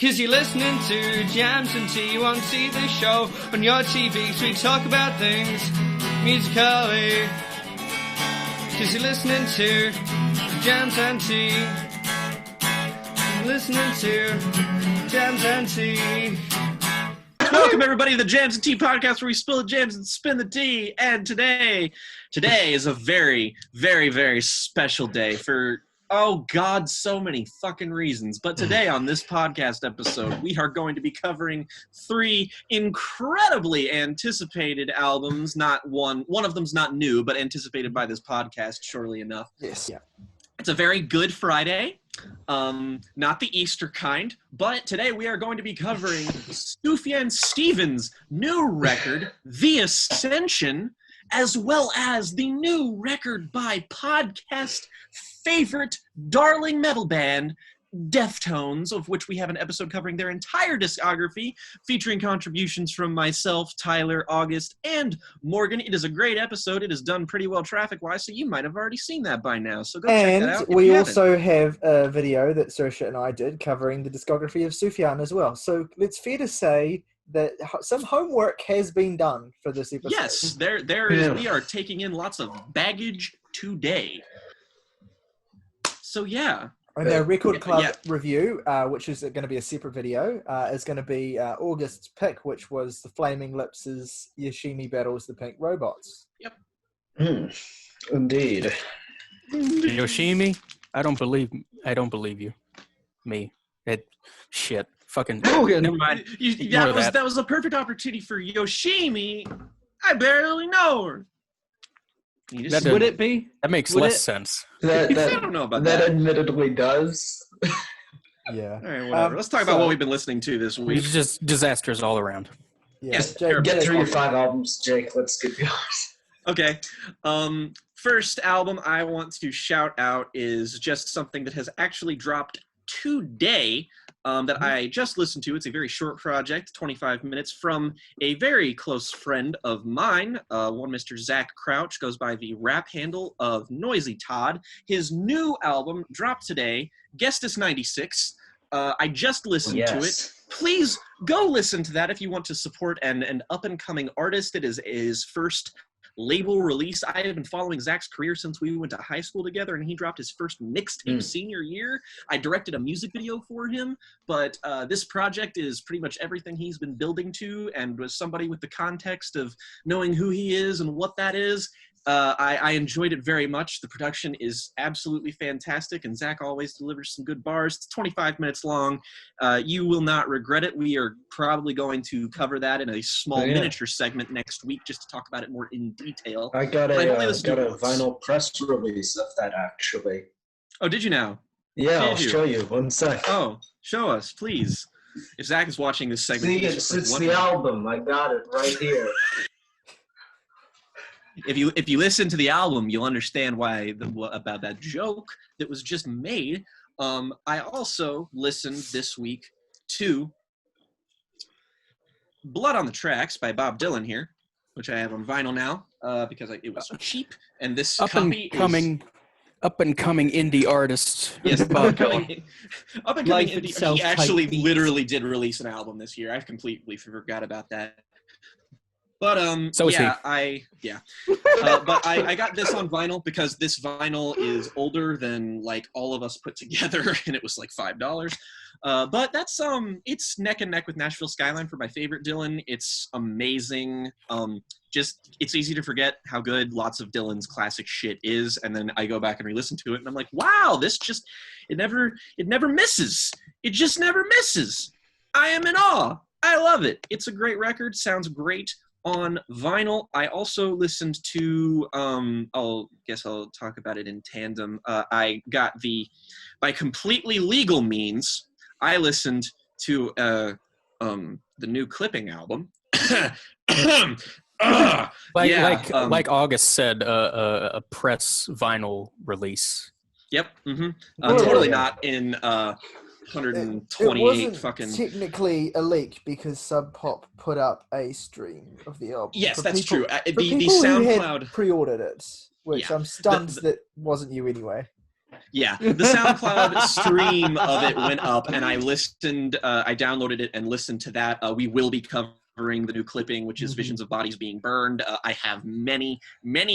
Cause you're listening to Jams and Tea, you won't see the show on your TV, so we talk about things musically. Cause you're listening to Jams and Tea, listening to Jams and Tea. Welcome everybody to the Jams and Tea podcast, where we spill the jams and spin the tea. And today is a very, very, very special day for, oh God, so many fucking reasons. But today on this podcast episode, we are going to be covering three incredibly anticipated albums. Not one of them's not new, but anticipated by this podcast, surely enough. Yes. Yeah. It's a very good Friday. Not the Easter kind, but today we are going to be covering Sufjan Stevens' new record, The Ascension, as well as the new record by podcast favorite darling metal band, Deftones, of which we have an episode covering their entire discography, featuring contributions from myself, Tyler, August, and Morgan. It is a great episode. It is done pretty well traffic-wise, so you might have already seen that by now. So go check that out. And we also have a video that Saoirse and I did covering the discography of Sufjan as well. So it's fair to say that some homework has been done for this episode. Yes, there is. We are taking in lots of baggage today. So yeah. And their Record Club review, which is going to be a separate video, is going to be August's pick, which was the Flaming Lips' Yoshimi Battles the Pink Robots. Yep. Indeed. Yoshimi? I don't believe you. Me. Shit. Fucking never mind. That was a perfect opportunity for Yoshimi. I barely know her. Would it be? That makes less sense. I don't know about that. That admittedly does. Yeah. All right, whatever. Let's talk about what we've been listening to this week. It's just disasters all around. Yeah. Yes. Get through your 5 albums, Jake. Let's get yours. Okay. First album I want to shout out is just something that has actually dropped today. That I just listened to. It's a very short project, 25 minutes, from a very close friend of mine, one Mr. Zach Crouch, goes by the rap handle of Noisy Todd. His new album dropped today, Guestus 96. I just listened to it. Please go listen to that if you want to support an up-and-coming artist. It is his first label release. I have been following Zach's career since we went to high school together, and he dropped his first mixtape senior year. I directed a music video for him, but this project is pretty much everything he's been building to, and was somebody with the context of knowing who he is and what that is. I enjoyed it very much. The production is absolutely fantastic, and Zach always delivers some good bars. It's 25 minutes long. You will not regret it. We are probably going to cover that in a small miniature segment next week, just to talk about it more in detail. I got a vinyl press release of that, actually. Oh, did you now? Yeah, I'll show you. 1 sec. Oh, show us, please. If Zach is watching this segment... See, it's the album. I got it right here. If you listen to the album, you'll understand about that joke that was just made. I also listened this week to Blood on the Tracks by Bob Dylan here, which I have on vinyl now because it was cheap. And this up-and-coming indie artist. Yes, up-and-coming indie. He actually literally did release an album this year. I completely forgot about that. But but I got this on vinyl because this vinyl is older than like all of us put together, and it was like $5. But that's it's neck and neck with Nashville Skyline for my favorite Dylan. It's amazing. It's easy to forget how good lots of Dylan's classic shit is, and then I go back and re-listen to it, and I'm like, wow, this just it never misses. It just never misses. I am in awe. I love it. It's a great record. Sounds great on vinyl. I also listened to, I'll talk about it in tandem. I got by completely legal means, I listened to the new Clipping album. Like August said, a press vinyl release. Yep. Totally not in 128 fucking... technically a leak because Sub Pop put up a stream of the album. Yes, that's true. The SoundCloud SoundCloud pre-ordered it, which I'm stunned that wasn't you anyway. Yeah, the SoundCloud stream of it went up, and I listened. I downloaded it and listened to that. We will be covering the new clipping, which is Visions of Bodies Being Burned. I have many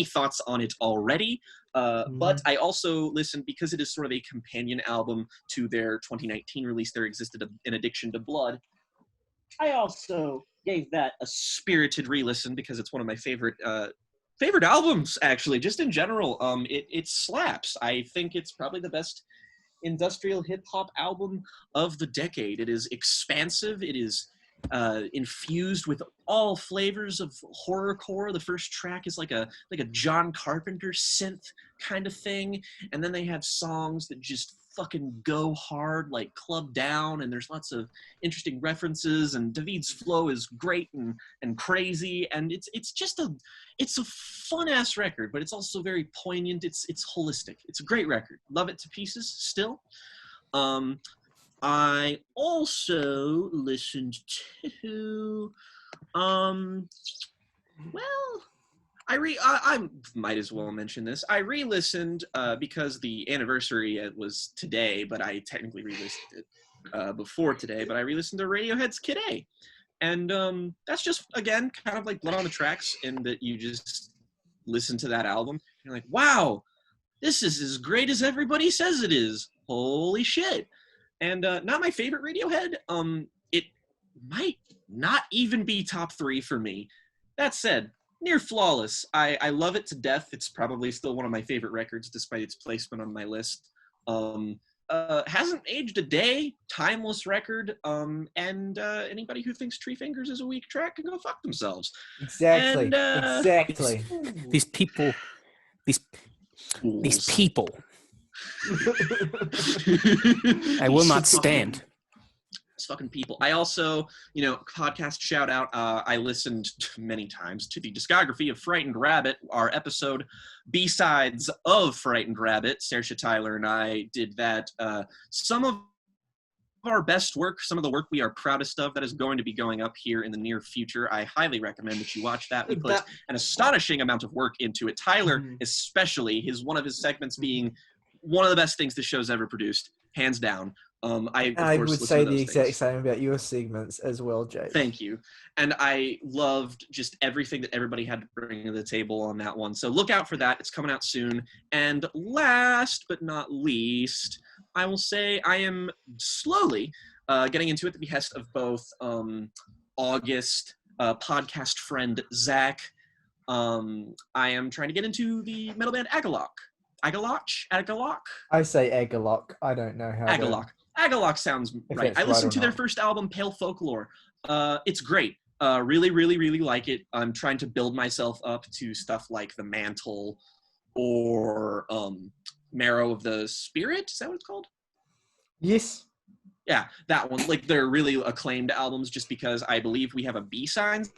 thoughts on it already, but I also listened because it is sort of a companion album to their 2019 release. There Existed an Addiction to Blood. I also gave that a spirited re-listen because it's one of my favorite albums, actually, just in general. It slaps. I think it's probably the best industrial hip-hop album of the decade. It is expansive. It is infused with all flavors of horrorcore. The first track is like a John Carpenter synth kind of thing, and then they have songs that just fucking go hard, like Club Down, and there's lots of interesting references, and David's flow is great and crazy, and it's a fun ass record, but it's also very poignant. It's holistic. It's a great record. Love it to pieces still. I also listened to I might as well mention this. I re-listened because the anniversary was today, but I technically re-listened it before today. But I re-listened to Radiohead's Kid A, and that's just again kind of like Blood on the Tracks, in that you just listen to that album, and you're like, wow, this is as great as everybody says it is. Holy shit! And not my favorite Radiohead. It might not even be top 3 for me. That said, near flawless. I love it to death. It's probably still one of my favorite records, despite its placement on my list. Hasn't aged a day. Timeless record. And anybody who thinks Tree Fingers is a weak track can go fuck themselves. Exactly. And, exactly. These people. I will not stand. Fucking people. I also, podcast shout out. I listened many times to the discography of Frightened Rabbit, our episode B-sides of Frightened Rabbit. Saoirse Tyler and I did that. Some of our best work, some of the work we are proudest of, that is going to be going up here in the near future. I highly recommend that you watch that. We put an astonishing amount of work into it. Tyler, especially, one of his segments being one of the best things the show's ever produced, hands down. I would say the exact same about your segments as well, Jake. Thank you. And I loved just everything that everybody had to bring to the table on that one. So look out for that. It's coming out soon. And last but not least, I will say I am slowly getting into it at the behest of both August, podcast friend Zach. I am trying to get into the metal band Agalock. Agalock? I say Agalock. I don't know how. Agalock sounds right. I listened to their first album, Pale Folklore. It's great. Really, really, really like it. I'm trying to build myself up to stuff like The Mantle or Marrow of the Spirit. Is that what it's called? Yes. Yeah, that one. Like, they're really acclaimed albums just because I believe we have a B-side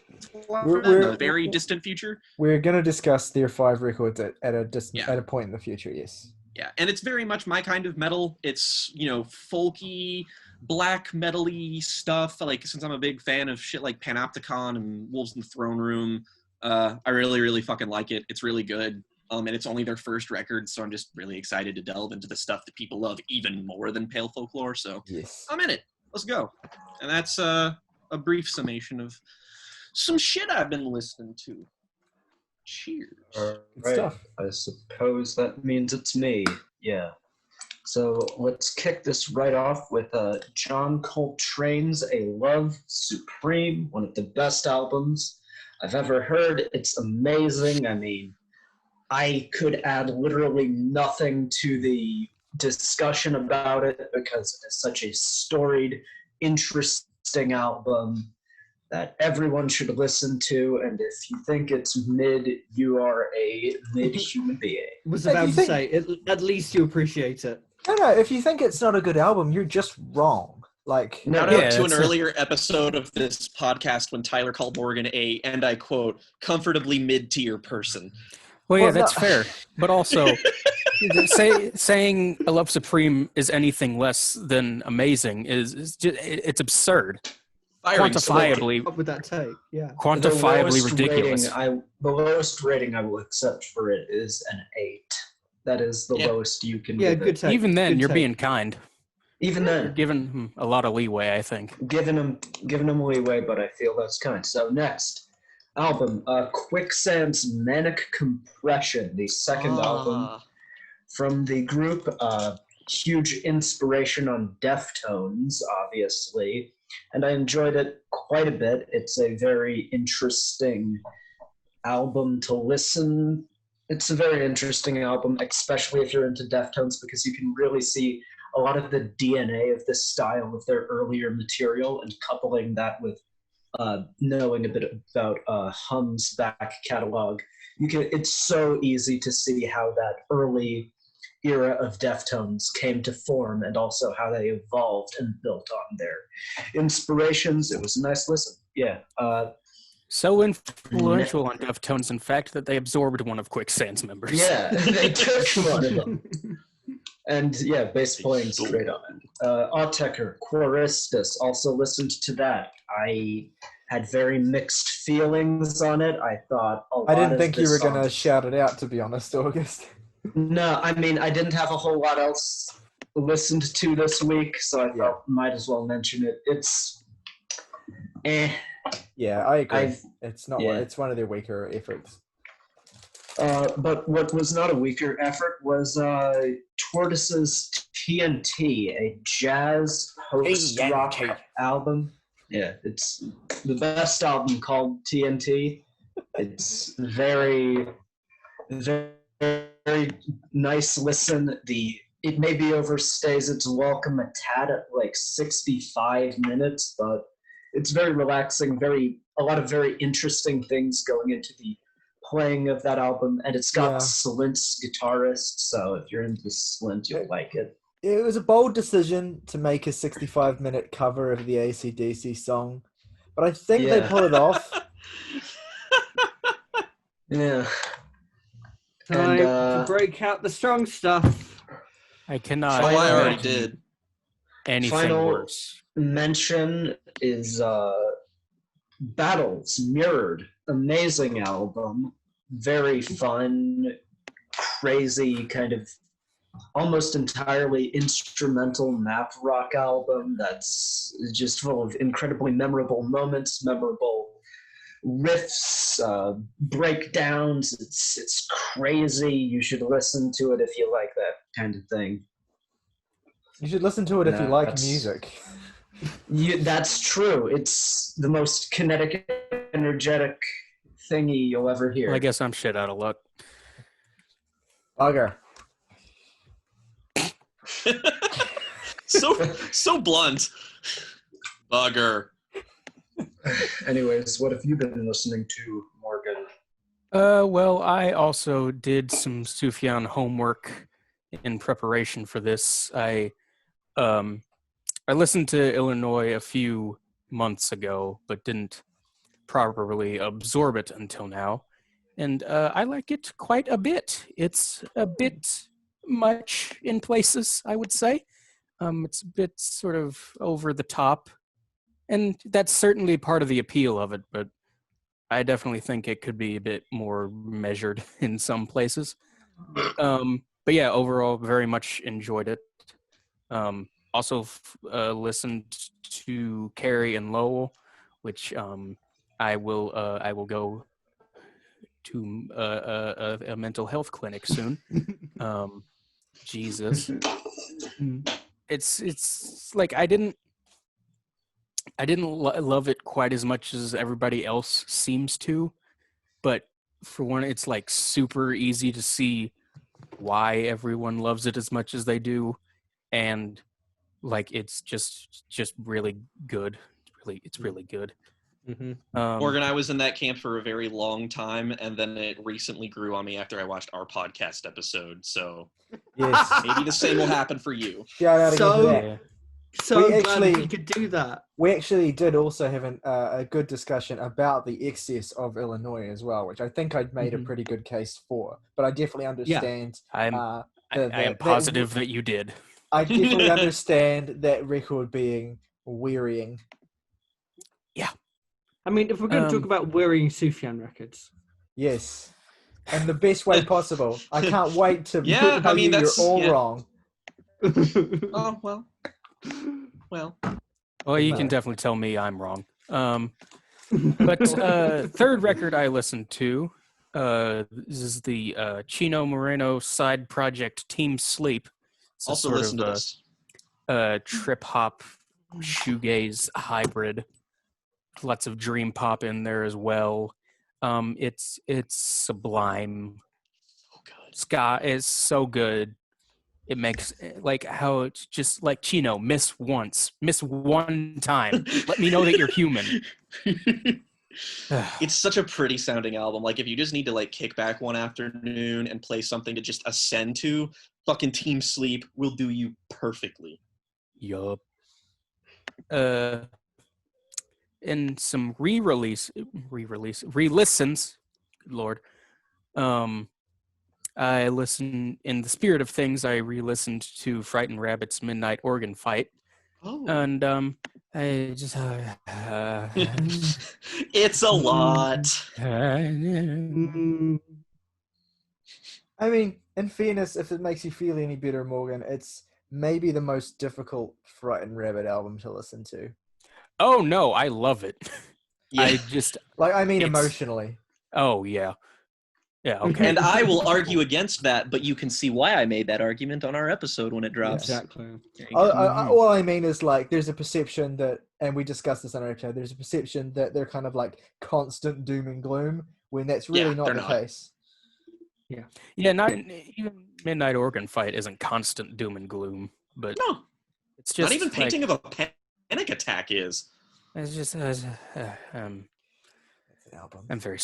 for them in the very distant future. We're going to discuss their 5 records at a point in the future, yes. Yeah, and it's very much my kind of metal. It's, folky, black metal-y stuff. Like, since I'm a big fan of shit like Panopticon and Wolves in the Throne Room, I really, really fucking like it. It's really good. And it's only their first record, so I'm just really excited to delve into the stuff that people love even more than Pale Folklore. So yes. I'm in it. Let's go. And that's a brief summation of some shit I've been listening to. Cheers. All right. I suppose that means it's me. Yeah. So let's kick this right off with John Coltrane's A Love Supreme, one of the best albums I've ever heard. It's amazing. I mean, I could add literally nothing to the discussion about it because it's such a storied, interesting album that everyone should listen to, and if you think it's mid, you are a mid human being. I was about to say, at least you appreciate it. No, if you think it's not a good album, you're just wrong. Like, shout out to an earlier episode of this podcast when Tyler called Morgan a, and I quote, comfortably mid-tier person. Well, yeah, that's fair. But also, saying A Love Supreme is anything less than amazing is just, it's absurd. Quantifiably, up with that take, yeah. Quantifiably ridiculous. The lowest rating I will accept for it is an 8. That is the Yeah. lowest you can Yeah, give good it. take. Even then, Good you're take. being kind. Even You're then, giving him a lot of leeway, I think. giving him leeway, but I feel that's kind. So next album, Quicksand's Manic Compression, the second album from the group. Huge inspiration on Deftones, obviously, and I enjoyed it quite a bit. It's a very interesting album to listen. It's a very interesting album, especially if you're into Deftones, because you can really see a lot of the DNA of this style of their earlier material, and coupling that with knowing a bit about Hum's back catalog. It's so easy to see how that early era of Deftones came to form, and also how they evolved and built on their inspirations. It was a nice listen. Yeah. So influential on Deftones, in fact, that they absorbed one of Quicksand's members. Yeah, they took one of them. And yeah, bass playing straight on it. Autechre, Quaristus, also listened to that. I had very mixed feelings on it. I thought a lot I didn't of think you this were going to song- shout it out, to be honest, August. No, I mean, I didn't have a whole lot else listened to this week, so I thought might as well mention it. It's Yeah, I agree. It's It's one of their weaker efforts. But what was not a weaker effort was Tortoise's TNT, a jazz post-rock album. Yeah, it's the best album called TNT. It's very, very, very nice listen. It maybe overstays its welcome a tad at like 65 minutes, but it's very relaxing. A lot of very interesting things going into the playing of that album, and it's got Slint's guitarist, so if you're into Slint, you'll like it. It was a bold decision to make a 65-minute cover of the AC/DC song, but I think they pulled it off. Yeah. Time to break out the strong stuff. I cannot. Oh, I already imagine did. Anything Final worse. mention is Battles Mirrored. Amazing album. Very fun, crazy, kind of almost entirely instrumental math rock album that's just full of incredibly memorable moments, memorable riffs, breakdowns. It's crazy. You should listen to it if you like that kind of thing. You should listen to it if you like music. That's true. It's the most kinetic, energetic thingy you'll ever hear. Well, I guess I'm shit out of luck. Bugger. so blunt. Bugger. Anyways, what have you been listening to, Morgan? Well, I also did some Sufjan homework in preparation for this. I listened to Illinois a few months ago, but didn't properly absorb it until now. And I like it quite a bit. It's a bit much in places, I would say. It's a bit sort of over the top. And that's certainly part of the appeal of it, but I definitely think it could be a bit more measured in some places. But yeah, overall, very much enjoyed it. Also listened to Carrie and Lowell, which I will go to a mental health clinic soon. Jesus, it's like I didn't love it quite as much as everybody else seems to, but for one, it's like super easy to see why everyone loves it as much as they do, and like it's just really good. It's really good. Mm-hmm. Morgan, I was in that camp for a very long time, and then it recently grew on me after I watched our podcast episode. So Yes. maybe the same will happen for you. Shout out again to that. Yeah. So We glad actually- we could do that. We actually did also have a good discussion about the excess of Illinois as well, which I think I'd made a pretty good case for. But I definitely understand. I am positive that you did. I definitely understand that record being wearying. I mean, if we're going to talk about wearying Sufjan records, Yes. in the best way possible. I can't wait to Yeah, tell I mean, you you're that's- all yeah. wrong. Oh, well. Well. Well, you No. can definitely tell me I'm wrong. But third record I listened to, this is the Chino Moreno side project Team Sleep. It's a Also sort listen to of this. trip hop shoegaze hybrid. Lots of dream pop in there as well. It's sublime. Oh, good. Ska is so good. It makes like how it's just like Chino, miss one time. Let me know that you're human. It's such a pretty sounding album. Like, if you just need to like kick back one afternoon and play something to just ascend to, fucking Team Sleep will do you perfectly. Yup. And some re-listens. Good Lord. I listened, in the spirit of things, I re-listened to Frightened Rabbit's Midnight Organ Fight. Oh. And I just It's a lot. I mean, in fairness, if it makes you feel any better, Morgan, it's maybe the most difficult Frightened Rabbit album to listen to. Oh no, I love it. Yeah. I just Like, I mean, It's- emotionally. oh yeah. Yeah, okay. And I will argue against that, but you can see why I made that argument on our episode when it drops. Exactly. There you go. All I mean is, like, there's a perception that, and we discussed this on our episode, there's a perception that they're kind of like constant doom and gloom, when that's really Yeah, not they're the not. case. Yeah, not even Midnight Organ Fight isn't constant doom and gloom, but No, it's just not even like, Painting of a Panic Attack is. it's just That's an album. I'm very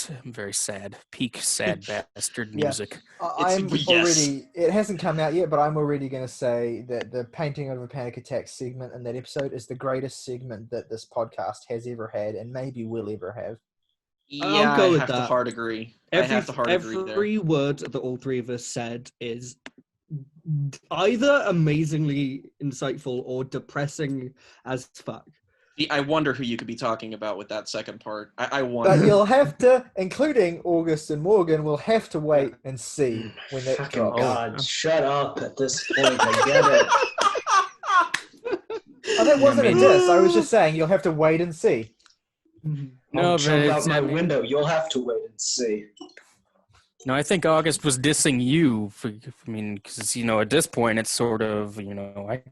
sad. Peak sad bastard Yeah. music. I'm yes. already, it hasn't come out yet, but I'm already going to say that the Painting of a Panic Attack segment in that episode is the greatest segment that this podcast has ever had and maybe will ever have. Yeah, go I with have to that. hard agree. I have to hard agree there. Every word that all three of us said is either amazingly insightful or depressing as fuck. I wonder who you could be talking about with that second part. I But wonder. you'll have to, including August and Morgan, will have to wait and see when that Fucking drops. God, shut up at this point. I get it. Oh, that wasn't a mean- diss. I was just saying you'll have to wait and see. No, I'll but jump out it's, my I mean, window. You'll have to wait and see. no, I think August was dissing you. Because at this point it's sort of, I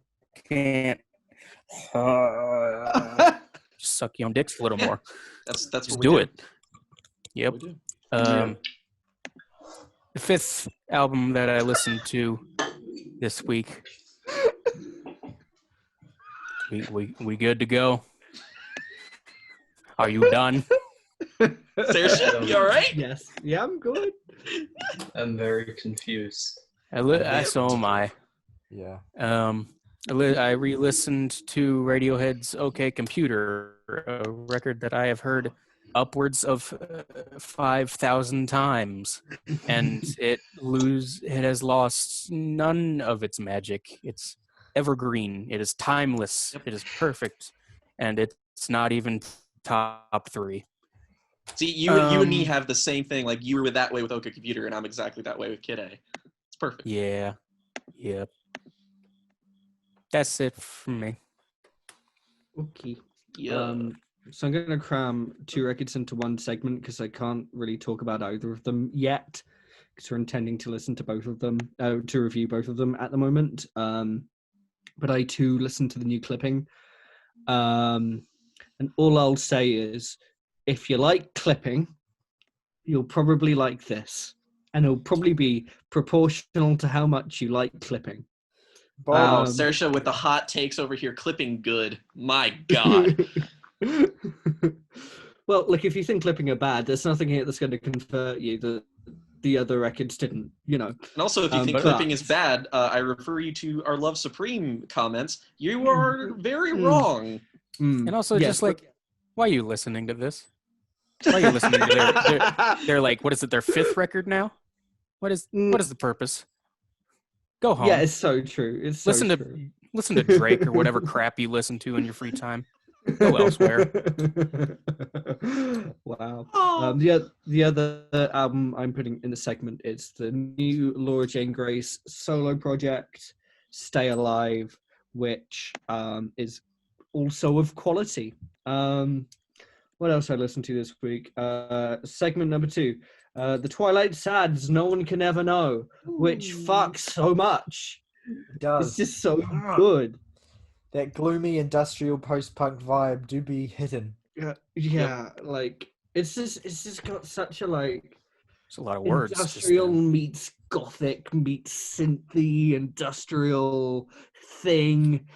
can't just suck your own dicks a little more. That's Just what we do it. Yep. We do. The fifth album that I listened to this week. We good to go? Are you done? Saoirse, you all right? Yes. Yeah, I'm good. I'm very confused. So am I. Yeah. I re-listened to Radiohead's "OK Computer," a record that I have heard upwards of 5,000 times, and it has lost none of its magic. It's evergreen. It is timeless. It is perfect, and it's not even top 3. See, you and me have the same thing. Like, you were that way with OK Computer, and I'm exactly that way with Kid A. It's perfect. Yeah. Yep. That's it for me. Okay. Yeah. So I'm going to cram 2 records into one segment because I can't really talk about either of them yet, because we're intending to listen to both of them, to review both of them at the moment. But I too listened to the new clipping. And all I'll say is, if you like clipping, you'll probably like this. And it'll probably be proportional to how much you like clipping. Wow, Saoirse with the hot takes over here, clipping good. My God. Well, look, if you think clipping are bad, there's nothing here that's going to convert you that the other records didn't, And also, if you think but- clipping is bad, I refer you to our Love Supreme comments. You are very wrong. And also, Yes, just like, why are you listening to this? Why are you listening to their like, what is it, their 5th record now? What is the purpose? Go home. Yeah, it's so true. It's so listen true. to Drake or whatever crap you listen to in your free time. Go elsewhere. Wow. Oh. The other album I'm putting in the segment is the new Laura Jane Grace solo project, Stay Alive, which is also of quality. What else I listened to this week? Segment number 2, The Twilight Sads, No One Can Ever Know, which fucks so much. It does. It's just so good. That gloomy industrial post-punk vibe do be hidden. Yeah, like it's just got such a like It's a lot of words. industrial meets gothic meets synthy industrial thing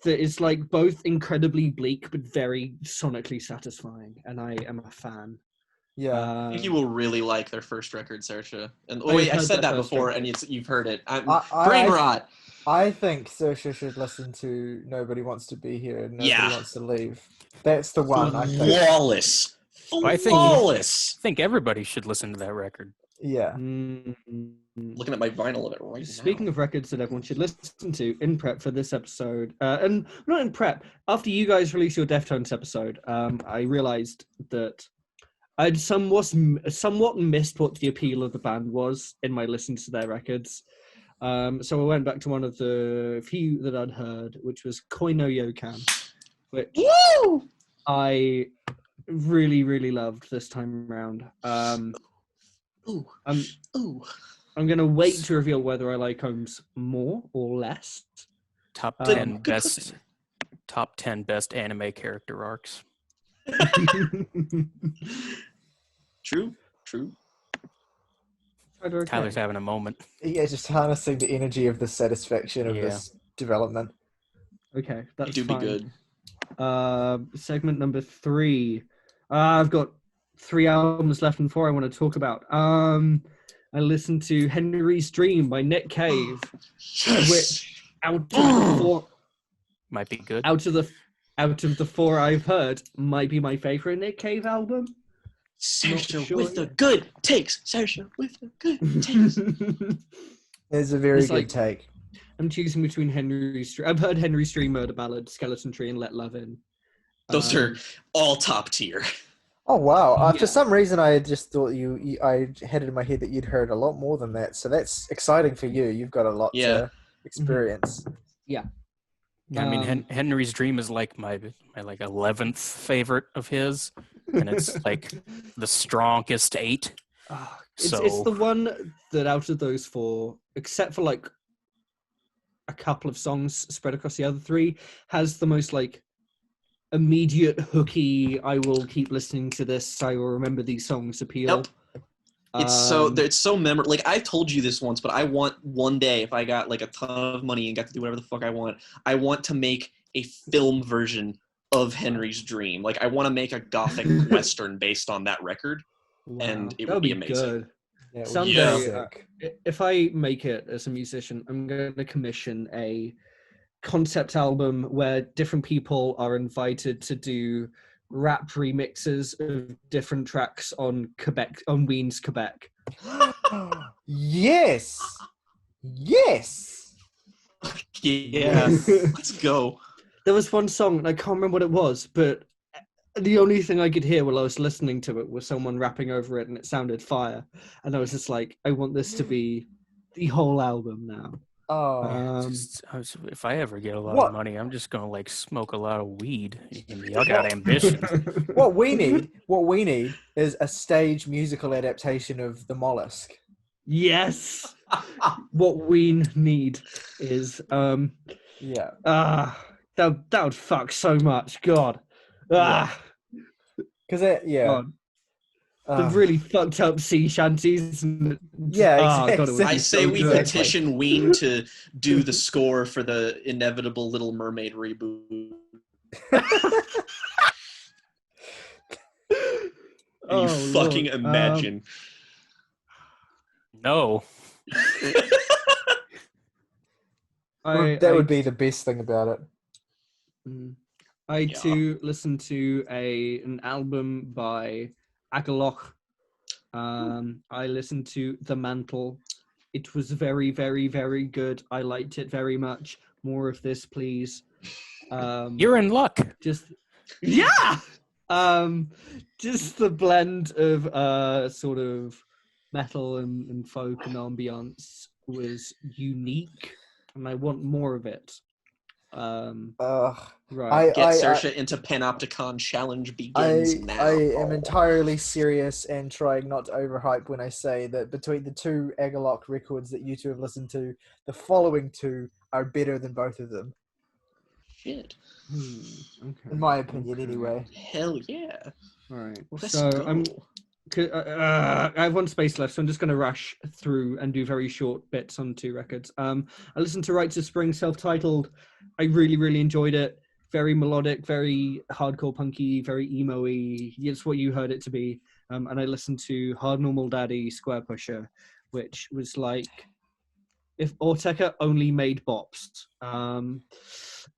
that is like both incredibly bleak but very sonically satisfying, and I am a fan. Yeah. I think you will really like their first record, Saoirse. And I've wait, I heard said their that first before, record. and you've heard it. Brain I rot. I think Saoirse should listen to Nobody Wants to Be Here and Nobody Yeah. Wants to Leave. That's the one, I think. Flawless. I think everybody should listen to that record. Yeah. Looking at my vinyl of it right Speaking now. of records that everyone should listen to in prep for this episode, and not in prep, after you guys released your Deftones episode, I realized that I'd somewhat missed what the appeal of the band was in my listens to their records. So I went back to one of the few that I'd heard, which was Koi no Yokan, which Woo! I really, really loved this time around. Ooh. Ooh. I'm going to wait to reveal whether I like Ohms more or less. Top Good- 10 good best listening. top 10 best anime character arcs. True. Tyler's having a moment. Yeah, just harnessing the energy of the satisfaction of Yeah. this development. Okay, You that's do fine. be good. Segment number 3. I've got 3 albums left and 4 I want to talk about. I listened to Henry's Dream by Nick Cave, which out of the 4, Might be good. out of the 4 I've heard, might be my favorite Nick Cave album. Saoirse sure with the yet. good takes. Saoirse with the good takes. It's a very It's good like- take. I'm choosing between Henry's Dream. I've heard Henry's Dream, Murder Ballad, Skeleton Tree, and Let Love In. Those are all top tier. Oh wow! Yeah. For some reason, I just thought I had it in my head that you'd heard a lot more than that. So that's exciting for you. You've got a lot Yeah. to experience. Yeah, I mean, Um, Henry's Dream is like my like 11th favorite of his, and it's like the strongest 8. It's So the one that out of those 4, except for like a couple of songs spread across the other 3, has the most like immediate hooky, I will keep listening to this, I will remember these songs appeal. Yep. It's so memorable. Like, I've told you this once, but I want one day, if I got like a ton of money and got to do whatever the fuck I want to make a film version of Henry's Dream. Like, I want to make a gothic western based on that record. And it That would be amazing. good. Yeah, it would be Someday, sick. If I make it as a musician, I'm going to commission a concept album where different people are invited to do rap remixes of different tracks on Ween's Quebec. Yes. Yeah. Let's go. There was one song, and I can't remember what it was, but the only thing I could hear while I was listening to it was someone rapping over it, and it sounded fire. And I was just like, I want this to be the whole album now. Oh, if I ever get a lot What? of money, I'm just gonna like smoke a lot of weed. I got ambitions. what we need is a stage musical adaptation of The Mollusk. Yes. What we need is Yeah. that would fuck so much. God. Because God. The really fucked up sea shanties. Yeah, God, it would exactly. be I say so we good. petition Ween to do the score for the inevitable Little Mermaid reboot. Oh, you fucking Lord. imagine. No, that would be the best thing about it. I too listened to an album by Agaloch. I listened to The Mantle. It was very, very, very good. I liked it very much. More of this, please. you're in luck. Just Yeah. Just the blend of sort of metal and folk and ambience was unique, and I want more of it. Right. Get Saoirse into Panopticon challenge begins now. I am entirely serious and trying not to overhype when I say that between the two Agalloch records that you two have listened to, the following two are better than both of them. Shit. Okay. In my opinion, anyway. Hell yeah. All right. Let's So go. I have one space left, so I'm just going to rush through and do very short bits on two records. I listened to Rites of Spring, self-titled. I really, really enjoyed it. Very melodic, very hardcore punky, very emo-y. It's what you heard it to be. And I listened to Hard Normal Daddy, Square Pusher, which was like if Ortega only made bops.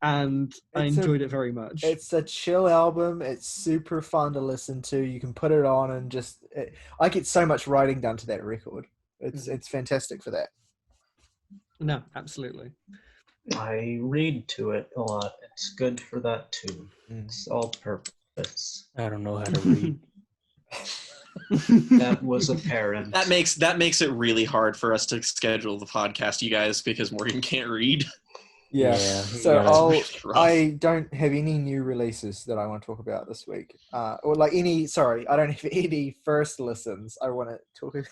And I enjoyed it very much. It's a chill album. It's super fun to listen to. You can put it on and just... I get so much writing done to that record. It's fantastic for that. No, absolutely. I read to it a lot. It's good for that too. It's all purpose. I don't know how to read. That was apparent. That makes it really hard for us to schedule the podcast, you guys, because Morgan can't read. Yeah. So I don't have any new releases that I want to talk about this week. Or like I don't have any first listens I want to talk about.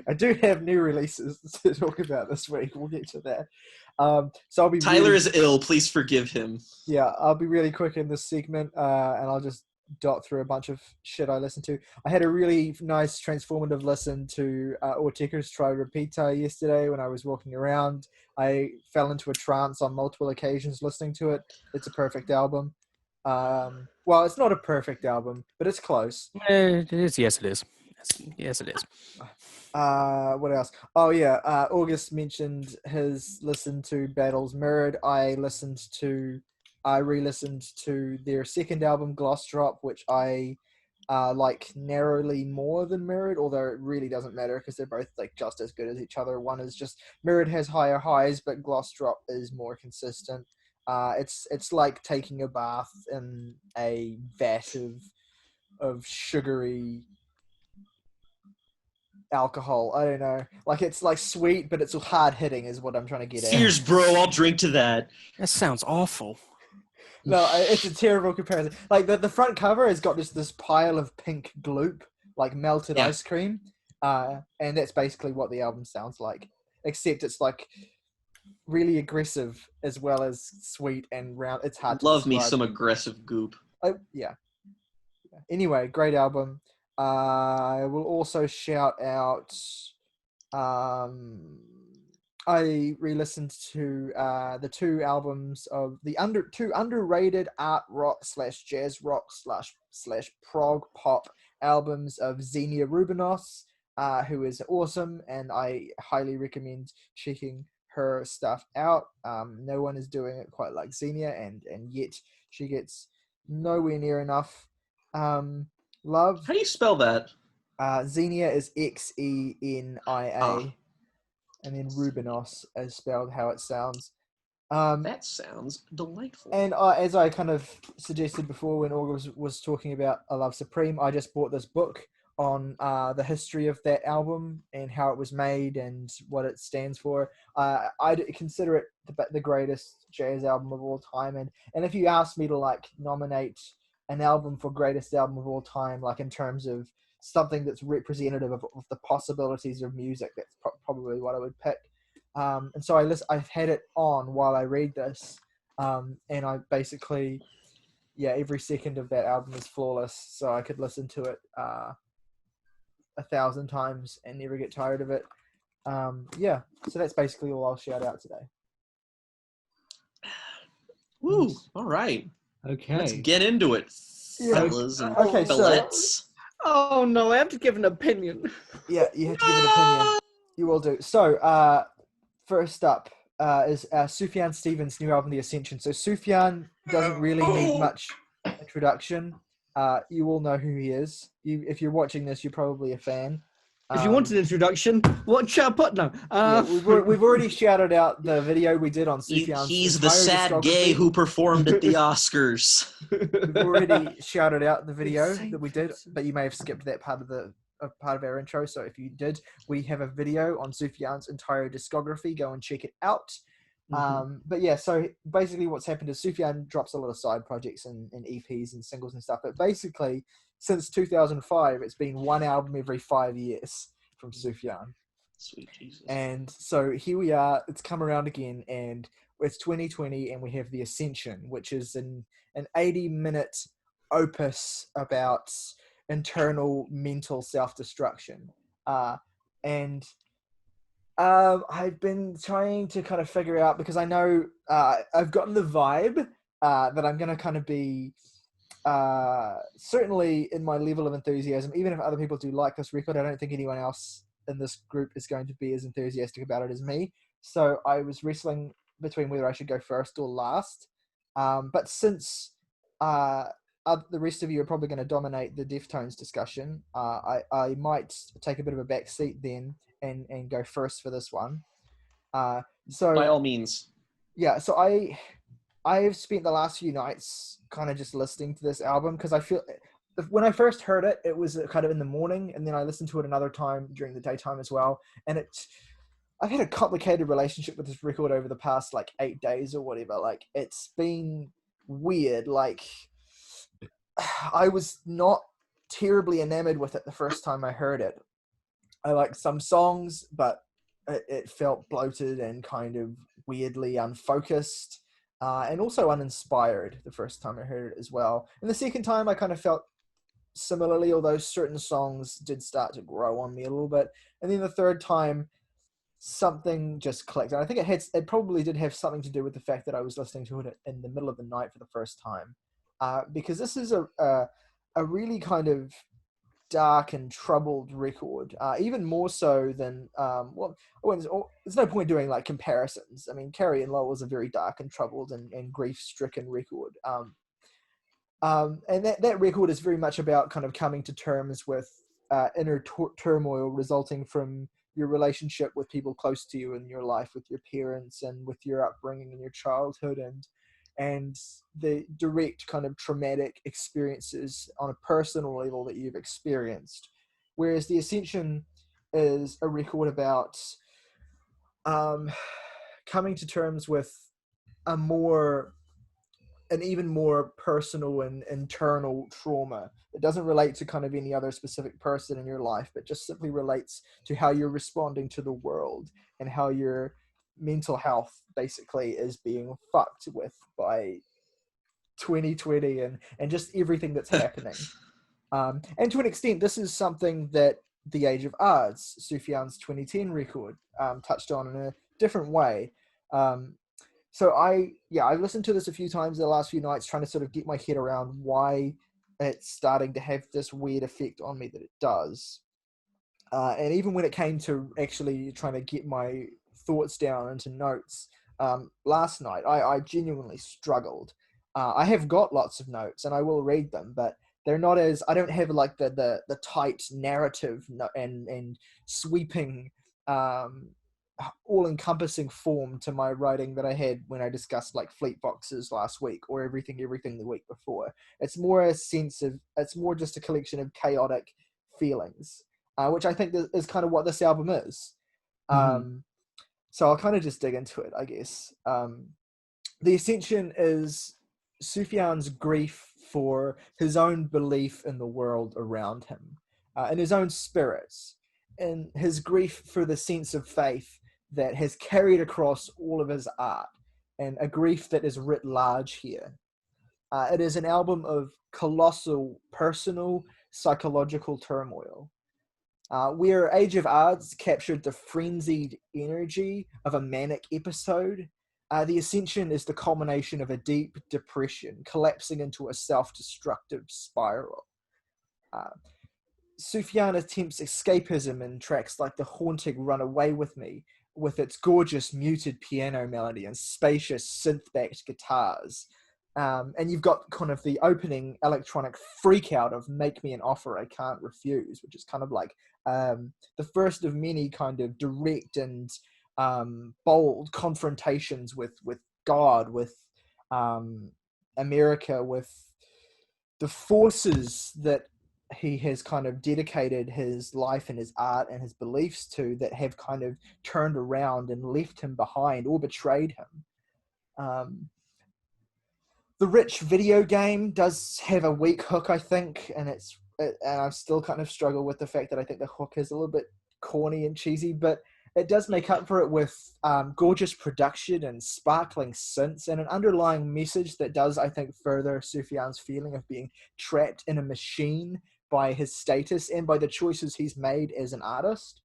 I do have new releases to talk about this week. We'll get to that. So I'll be Tyler is ill. Please forgive him. Yeah, I'll be really quick in this segment, and I'll just dot through a bunch of shit I listened to. I had a really nice transformative listen to Ortega's Tri Repeater yesterday when I was walking around. I fell into a trance on multiple occasions listening to it. It's a perfect album. Well, it's not a perfect album, but it's close. It is. Yes, it is. Yes, it is. What else? Oh yeah, August mentioned his listen to Battles Mirrored. I re-listened to their second album, Gloss Drop, which I like narrowly more than Mirrored, although it really doesn't matter because they're both like just as good as each other. One is just Mirrored has higher highs, but Gloss Drop is more consistent. It's like taking a bath in a vat of sugary alcohol. I don't know. Like it's like sweet, but it's hard hitting is what I'm trying to get at. Cheers, bro. I'll drink to that. That sounds awful. No, it's a terrible comparison. Like the front cover has got this pile of pink gloop, like melted ice cream. And that's basically what the album sounds like. Except it's like really aggressive as well as sweet and round. It's hard to Love me describe. some aggressive goop. Yeah. Anyway, great album. I will also shout out. I re-listened to the two albums of the two underrated art rock / jazz rock / prog pop albums of Xenia Rubinos, who is awesome, and I highly recommend checking her stuff out. No one is doing it quite like Xenia, and yet she gets nowhere near enough love. How do you spell that? Xenia is Xenia, and then Rubinos is spelled how it sounds. That sounds delightful. And as I kind of suggested before when August was talking about A Love Supreme, I just bought this book on the history of that album and how it was made and what it stands for. I consider it the greatest jazz album of all time. And if you ask me to like nominate an album for greatest album of all time, like in terms of something that's representative of the possibilities of music, that's probably what I would pick. And so I've had it on while I read this, and I basically, every second of that album is flawless, so I could listen to it 1,000 times and never get tired of it. So that's basically all I'll shout out today. Woo! All right. Okay. Let's get into it, fellas and fillettes. Oh no, I have to give an opinion. Yeah, you have to give an opinion. You will do. So, first up is Sufjan Stevens' new album, The Ascension. So Sufjan doesn't really need much introduction. You all know who he is. If you're watching this, you're probably a fan. If you want an introduction, watch our pod now. Yeah, we've already shouted out the video we did on Sufjan's He's the entire sad gay discography. who performed at the Oscars. We've already shouted out the video same that we did, person. but you may have skipped that part of our intro. So if you did, we have a video on Sufjan's entire discography. Go and check it out. But yeah, so basically what's happened is Sufjan drops a lot of side projects and EPs and singles and stuff. But basically, since 2005, it's been one album every 5 years from Sufjan. Sweet Jesus. And so here we are, it's come around again, and it's 2020, and we have the Ascension, which is an 80-minute opus about internal mental self-destruction. And I've been trying to kind of figure out, because I know I've gotten the vibe that I'm going to kind of be certainly in my level of enthusiasm, even if other people do like this record, I don't think anyone else in this group is going to be as enthusiastic about it as me. So I was wrestling between whether I should go first or last. But since the rest of you are probably going to dominate the Deftones discussion, I might take a bit of a back seat then and go first for this one. So by all means. Yeah, so I've spent the last few nights kind of just listening to this album, because I feel when I first heard it, it was kind of in the morning, and then I listened to it another time during the daytime as well. And I've had a complicated relationship with this record over the past like 8 days or whatever. Like, it's been weird. Like, I was not terribly enamored with it the first time I heard it. I like some songs, but it felt bloated and kind of weirdly unfocused. And also uninspired the first time I heard it as well. And the second time I kind of felt similarly, although certain songs did start to grow on me a little bit. And then the third time, something just clicked. And I think it probably did have something to do with the fact that I was listening to it in the middle of the night for the first time. Because this is a really kind of dark and troubled record, even more so than there's no point doing like comparisons. I mean, Carrie and Lowell is a very dark and troubled and grief-stricken record, and that record is very much about kind of coming to terms with inner turmoil resulting from your relationship with people close to you in your life, with your parents and with your upbringing in your childhood, and the direct kind of traumatic experiences on a personal level that you've experienced. Whereas the Ascension is a record about coming to terms with an even more personal and internal trauma. It doesn't relate to kind of any other specific person in your life, but just simply relates to how you're responding to the world and how your mental health basically is being fucked with by 2020 and just everything that's happening. And to an extent, this is something that The Age of Ards, Sufjan's 2010 record, touched on in a different way. So I listened to this a few times the last few nights, trying to sort of get my head around why it's starting to have this weird effect on me that it does. And even when it came to actually trying to get my thoughts down into notes, last night, I genuinely struggled. I have got lots of notes and I will read them, but they're not as, I don't have like the tight narrative and sweeping, all-encompassing form to my writing that I had when I discussed like Fleet Boxes last week or everything the week before. It's more it's more just a collection of chaotic feelings, which I think is kind of what this album is. So I'll kind of just dig into it, I guess. The Ascension is Sufjan's grief for his own belief in the world around him, in his own spirits, and his grief for the sense of faith that has carried across all of his art, and a grief that is writ large here. It is an album of colossal personal psychological turmoil. Where Age of Ards captured the frenzied energy of a manic episode, the Ascension is the culmination of a deep depression collapsing into a self-destructive spiral. Sufjan attempts escapism in tracks like the haunting Run Away With Me, with its gorgeous muted piano melody and spacious synth-backed guitars. And you've got kind of the opening electronic freak out of "Make Me an Offer I Can't Refuse," which is kind of like the first of many kind of direct and bold confrontations with God, with America, with the forces that he has kind of dedicated his life and his art and his beliefs to, that have kind of turned around and left him behind or betrayed him. The Rich video game does have a weak hook, I think, and I still kind of struggle with the fact that I think the hook is a little bit corny and cheesy, but it does make up for it with gorgeous production and sparkling synths and an underlying message that does, I think, further Sufjan's feeling of being trapped in a machine by his status and by the choices he's made as an artist.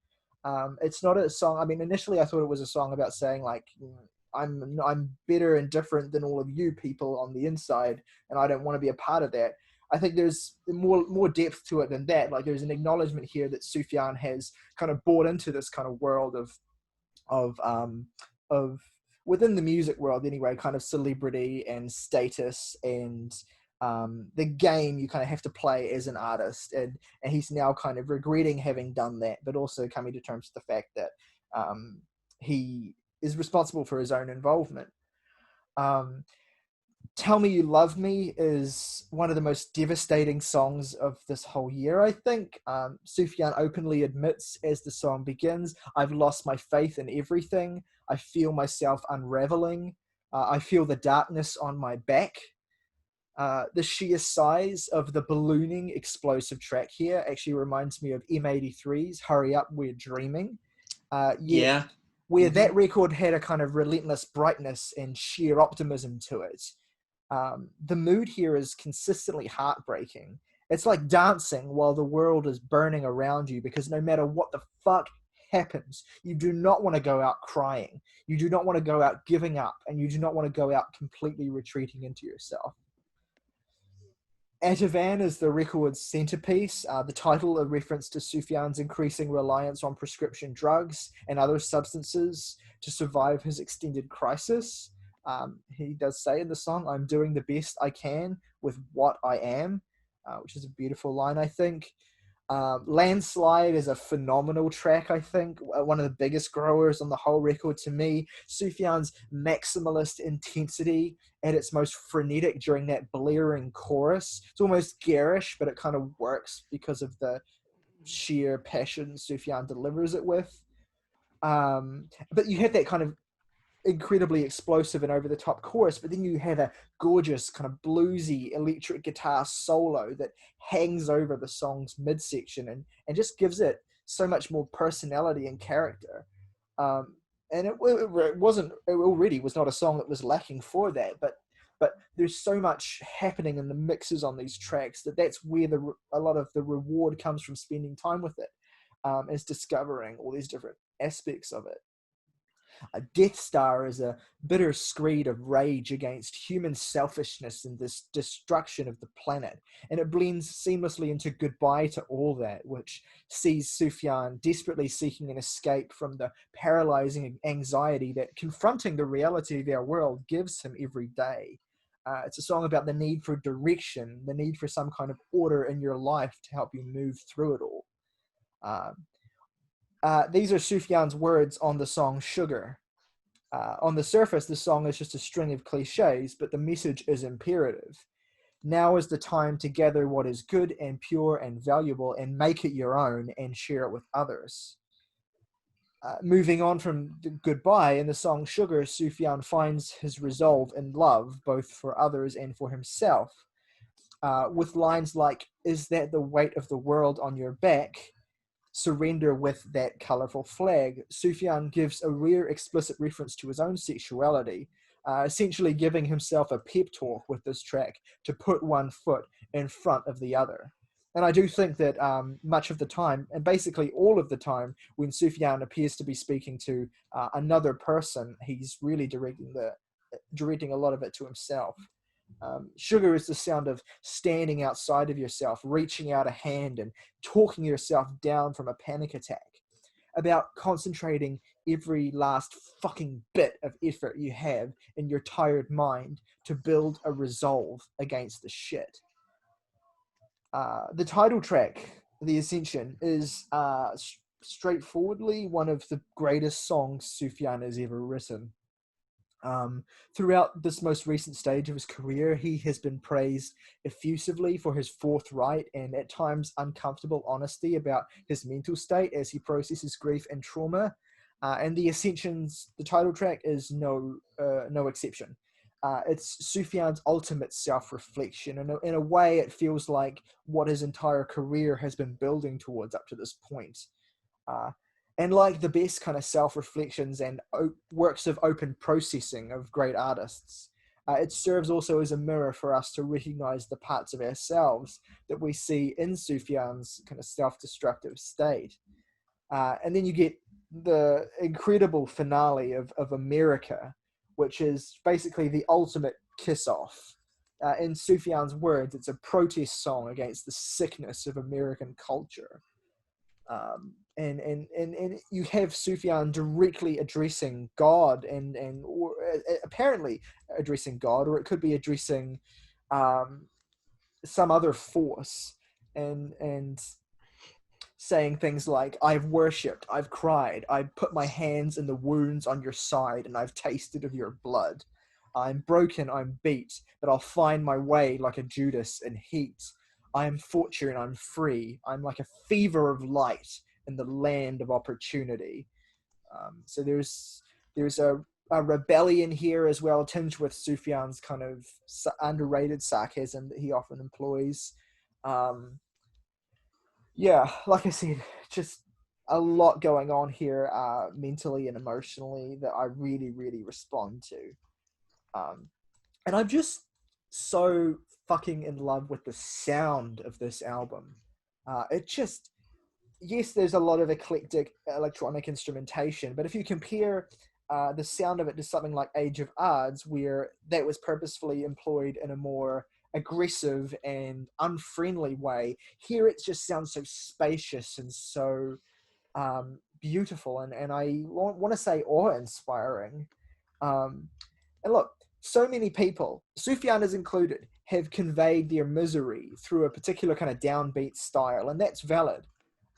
It's not a song. I mean, initially I thought it was a song about saying, like, I'm better and different than all of you people on the inside, and I don't want to be a part of that. I think there's more depth to it than that. Like, there's an acknowledgement here that Sufjan has kind of bought into this kind of world of within the music world anyway, kind of celebrity and status and the game you kind of have to play as an artist, and he's now kind of regretting having done that, but also coming to terms with the fact that he is responsible for his own involvement. Tell Me You Love Me is one of the most devastating songs of this whole year, I think. Sufjan openly admits as the song begins, "I've lost my faith in everything. I feel myself unraveling. I feel the darkness on my back." The sheer size of the ballooning explosive track here actually reminds me of M83's Hurry Up, We're Dreaming. Yeah. Where that record had a kind of relentless brightness and sheer optimism to it. The mood here is consistently heartbreaking. It's like dancing while the world is burning around you, because no matter what the fuck happens, you do not want to go out crying. You do not want to go out giving up, and you do not want to go out completely retreating into yourself. Atavan is the record's centerpiece, the title a reference to Sufjan's increasing reliance on prescription drugs and other substances to survive his extended crisis. He does say in the song, "I'm doing the best I can with what I am," which is a beautiful line, I think. Landslide is a phenomenal track, I think. One of the biggest growers on the whole record to me. Sufjan's maximalist intensity at its most frenetic during that blaring chorus. It's almost garish, but it kind of works because of the sheer passion Sufjan delivers it with. But you have that kind of incredibly explosive and over-the-top chorus, but then you have a gorgeous kind of bluesy electric guitar solo that hangs over the song's midsection and just gives it so much more personality and character. And it already was not a song that was lacking for that, but there's so much happening in the mixes on these tracks that's where a lot of the reward comes from spending time with it, is discovering all these different aspects of it. Death Star is a bitter screed of rage against human selfishness and this destruction of the planet, and it blends seamlessly into Goodbye to All That, which sees Sufjan desperately seeking an escape from the paralyzing anxiety that confronting the reality of our world gives him every day. It's a song about the need for direction, the need for some kind of order in your life to help you move through it all. These are Sufjan's words on the song Sugar. On the surface, the song is just a string of cliches, but the message is imperative. Now is the time to gather what is good and pure and valuable and make it your own and share it with others. Moving on from Goodbye, in the song Sugar, Sufjan finds his resolve in love, both for others and for himself, with lines like, "Is that the weight of the world on your back? Surrender with that colourful flag." Sufjan gives a rare explicit reference to his own sexuality, essentially giving himself a pep talk with this track to put one foot in front of the other. And I do think that much of the time, and basically all of the time, when Sufjan appears to be speaking to another person, he's really directing a lot of it to himself. Sugar is the sound of standing outside of yourself, reaching out a hand and talking yourself down from a panic attack, about concentrating every last fucking bit of effort you have in your tired mind to build a resolve against the shit. The title track, The Ascension, is straightforwardly one of the greatest songs Sufjan has ever written. Throughout this most recent stage of his career, he has been praised effusively for his forthright and at times uncomfortable honesty about his mental state as he processes grief and trauma. And The Ascension's, the title track, is no exception. It's Sufjan's ultimate self-reflection. In a way, it feels like what his entire career has been building towards up to this point. And like the best kind of self-reflections and works of open processing of great artists, it serves also as a mirror for us to recognize the parts of ourselves that we see in Sufjan's kind of self-destructive state. And then you get the incredible finale of America, which is basically the ultimate kiss-off. In Sufjan's words, it's a protest song against the sickness of American culture. And you have Sufjan directly addressing God or apparently addressing God, or it could be addressing some other force and saying things like, I've worshipped, I've cried, I've put my hands in the wounds on your side and I've tasted of your blood. I'm broken, I'm beat, but I'll find my way like a Judas in heat. I am fortune, I'm free. I'm like a fever of light in the land of opportunity. So there's a rebellion here as well, tinged with Sufjan's kind of underrated sarcasm that he often employs. Yeah, like I said, just a lot going on here mentally and emotionally that I really, really respond to. And I'm just so fucking in love with the sound of this album. It just, yes, there's a lot of eclectic electronic instrumentation, but if you compare the sound of it to something like Age of Adz, where that was purposefully employed in a more aggressive and unfriendly way, here it just sounds so spacious and so beautiful, and I want to say awe-inspiring. And look, so many people, Sufjan is included, have conveyed their misery through a particular kind of downbeat style, and that's valid.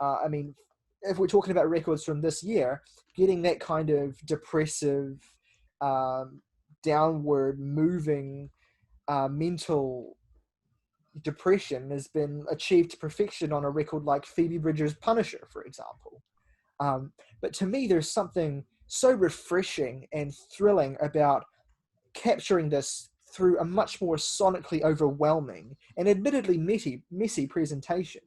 I mean, if we're talking about records from this year, getting that kind of depressive, downward moving mental depression has been achieved to perfection on a record like Phoebe Bridgers' Punisher, for example. But to me, there's something so refreshing and thrilling about capturing this through a much more sonically overwhelming and admittedly messy presentation.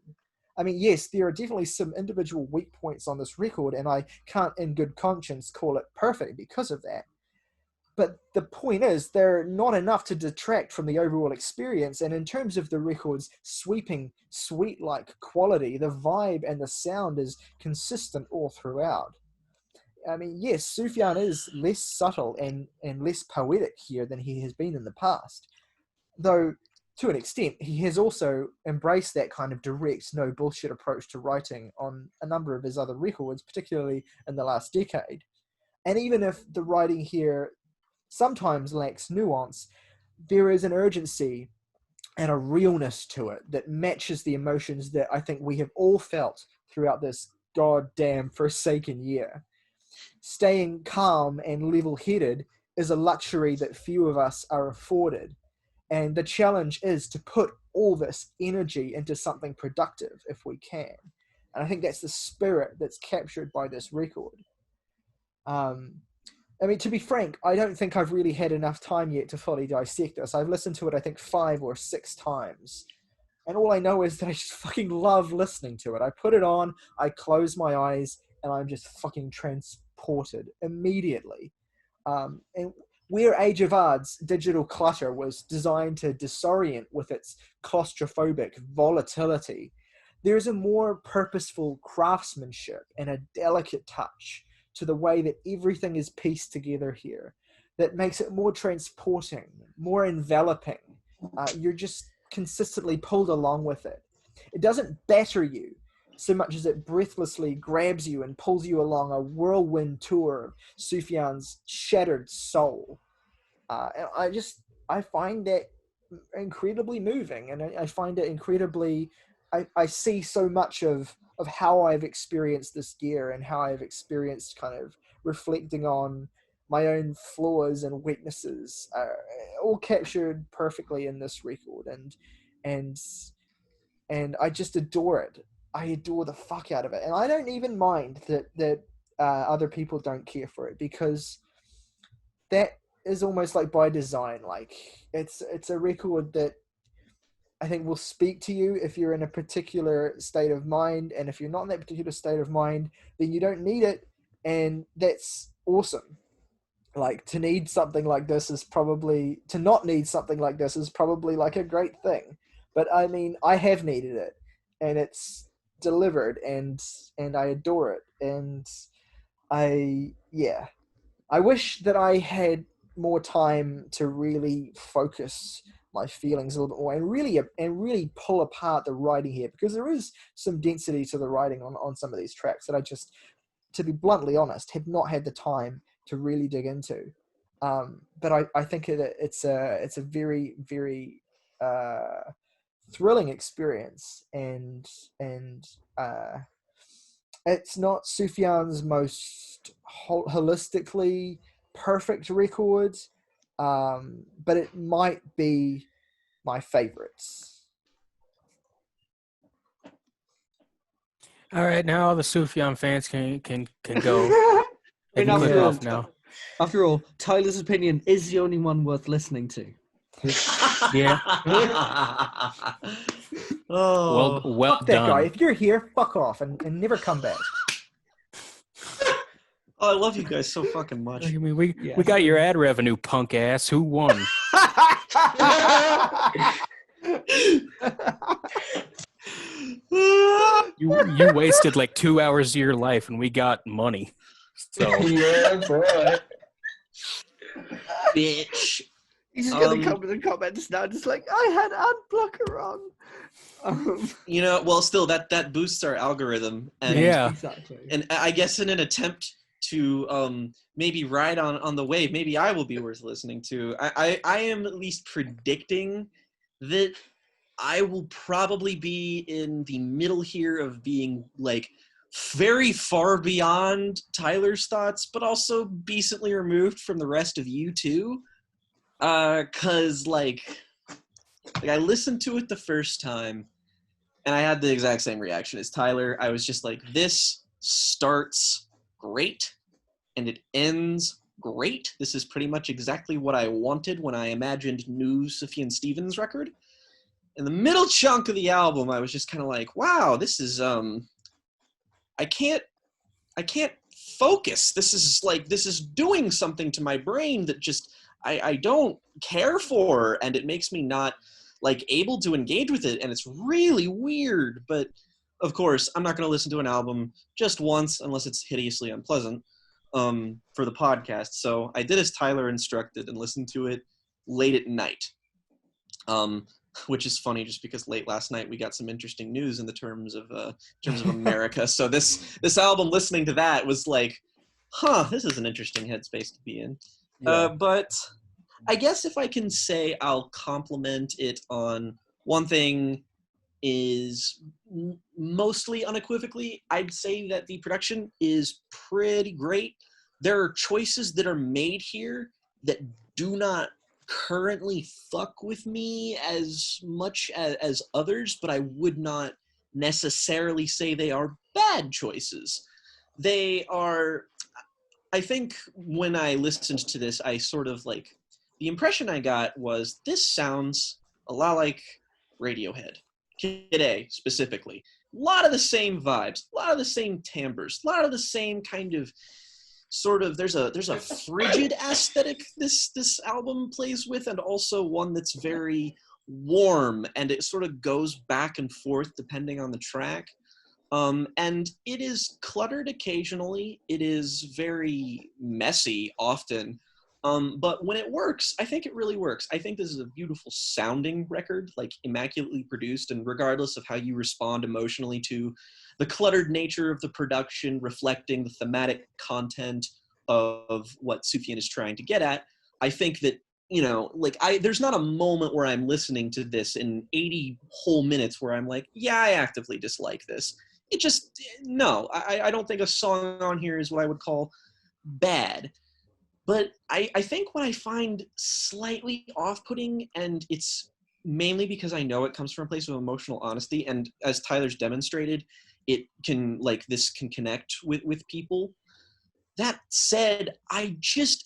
I mean, yes, there are definitely some individual weak points on this record, and I can't in good conscience call it perfect because of that. But the point is, they're not enough to detract from the overall experience, and in terms of the record's sweeping, sweet-like quality, the vibe and the sound is consistent all throughout. I mean, yes, Sufjan is less subtle and less poetic here than he has been in the past. Though, to an extent, he has also embraced that kind of direct, no bullshit approach to writing on a number of his other records, particularly in the last decade. And even if the writing here sometimes lacks nuance, there is an urgency and a realness to it that matches the emotions that I think we have all felt throughout this goddamn forsaken year. Staying calm and level-headed is a luxury that few of us are afforded. And the challenge is to put all this energy into something productive if we can. And I think that's the spirit that's captured by this record. I mean, to be frank, I don't think I've really had enough time yet to fully dissect this. I've listened to it, I think, 5 or 6 times. And all I know is that I just fucking love listening to it. I put it on, I close my eyes, and I'm just fucking transported immediately. And where Age of Adz digital clutter was designed to disorient with its claustrophobic volatility, there is a more purposeful craftsmanship and a delicate touch to the way that everything is pieced together here that makes it more transporting, more enveloping. You're just consistently pulled along with it. It doesn't batter you, so much as it breathlessly grabs you and pulls you along a whirlwind tour of Sufjan's shattered soul. And I find that incredibly moving, and I find it incredibly. I see so much of how I've experienced this gear and how I've experienced kind of reflecting on my own flaws and weaknesses, all captured perfectly in this record, and I just adore it. I adore the fuck out of it, and I don't even mind that other people don't care for it, because that is almost like by design. Like it's a record that I think will speak to you if you're in a particular state of mind, and if you're not in that particular state of mind, then you don't need it, and that's awesome. Like to need something like this is probably to not need something like this is probably like a great thing. But I mean, I have needed it, and it's delivered, and I adore it, and I wish that I had more time to really focus my feelings a little bit more, and really pull apart the writing here, because there is some density to the writing on some of these tracks that I just, to be bluntly honest, have not had the time to really dig into. But I think it's a very, very thrilling experience, and it's not Sufjan's most holistically perfect record, but it might be my favorites. All right, now all the Sufjan fans can go. They And can click after all, off now. after all, Tyler's opinion is the only one worth listening to. Yeah. Oh, Well Fuck that guy. done. If you're here, fuck off and never come back. I love you guys so fucking much. I mean, we Yeah. got your ad revenue, punk ass. Who won? You wasted like 2 hours of your life, and we got money. So Yeah, boy. Bitch. He's just gonna come to the comments now, just like, I had ad blocker wrong. You know, well, still that boosts our algorithm, and Yeah. Exactly. and I guess in an attempt to maybe ride on the wave, maybe I will be worth listening to. I am at least predicting that I will probably be in the middle here of being like very far beyond Tyler's thoughts, but also decently removed from the rest of you too. 'Cause like I listened to it the first time, and I had the exact same reaction as Tyler. I was just like, this starts great, and it ends great. This is pretty much exactly what I wanted when I imagined new Sufjan Stevens record. In the middle chunk of the album, I was just kind of like, wow, this is I can't focus. This is doing something to my brain that just I don't care for, and it makes me not like able to engage with it, and it's really weird. But of course, I'm not going to listen to an album just once unless it's hideously unpleasant for the podcast. So I did as Tyler instructed and listened to it late at night. Which is funny, just because late last night we got some interesting news in the terms of America. So this album, listening to that, was like, this is an interesting headspace to be in. Yeah. But I guess if I can say I'll compliment it on one thing, is mostly unequivocally, I'd say that the production is pretty great. There are choices that are made here that do not currently fuck with me as much as others, but I would not necessarily say they are bad choices. They are, I think when I listened to this, I sort of like, the impression I got was this sounds a lot like Radiohead. Kid A specifically. A lot of the same vibes, a lot of the same timbres, a lot of the same kind of sort of, there's a frigid aesthetic this album plays with, and also one that's very warm, and it sort of goes back and forth depending on the track. And it is cluttered occasionally. It is very messy often. But when it works, I think it really works. I think this is a beautiful sounding record, like immaculately produced, and regardless of how you respond emotionally to the cluttered nature of the production, reflecting the thematic content of what Sufjan is trying to get at, I think that, there's not a moment where I'm listening to this in 80 whole minutes where I'm like, yeah, I actively dislike this. It just, no, I don't think a song on here is what I would call bad. But I think what I find slightly off-putting, and it's mainly because I know it comes from a place of emotional honesty, and as Tyler's demonstrated, this can connect with people. That said,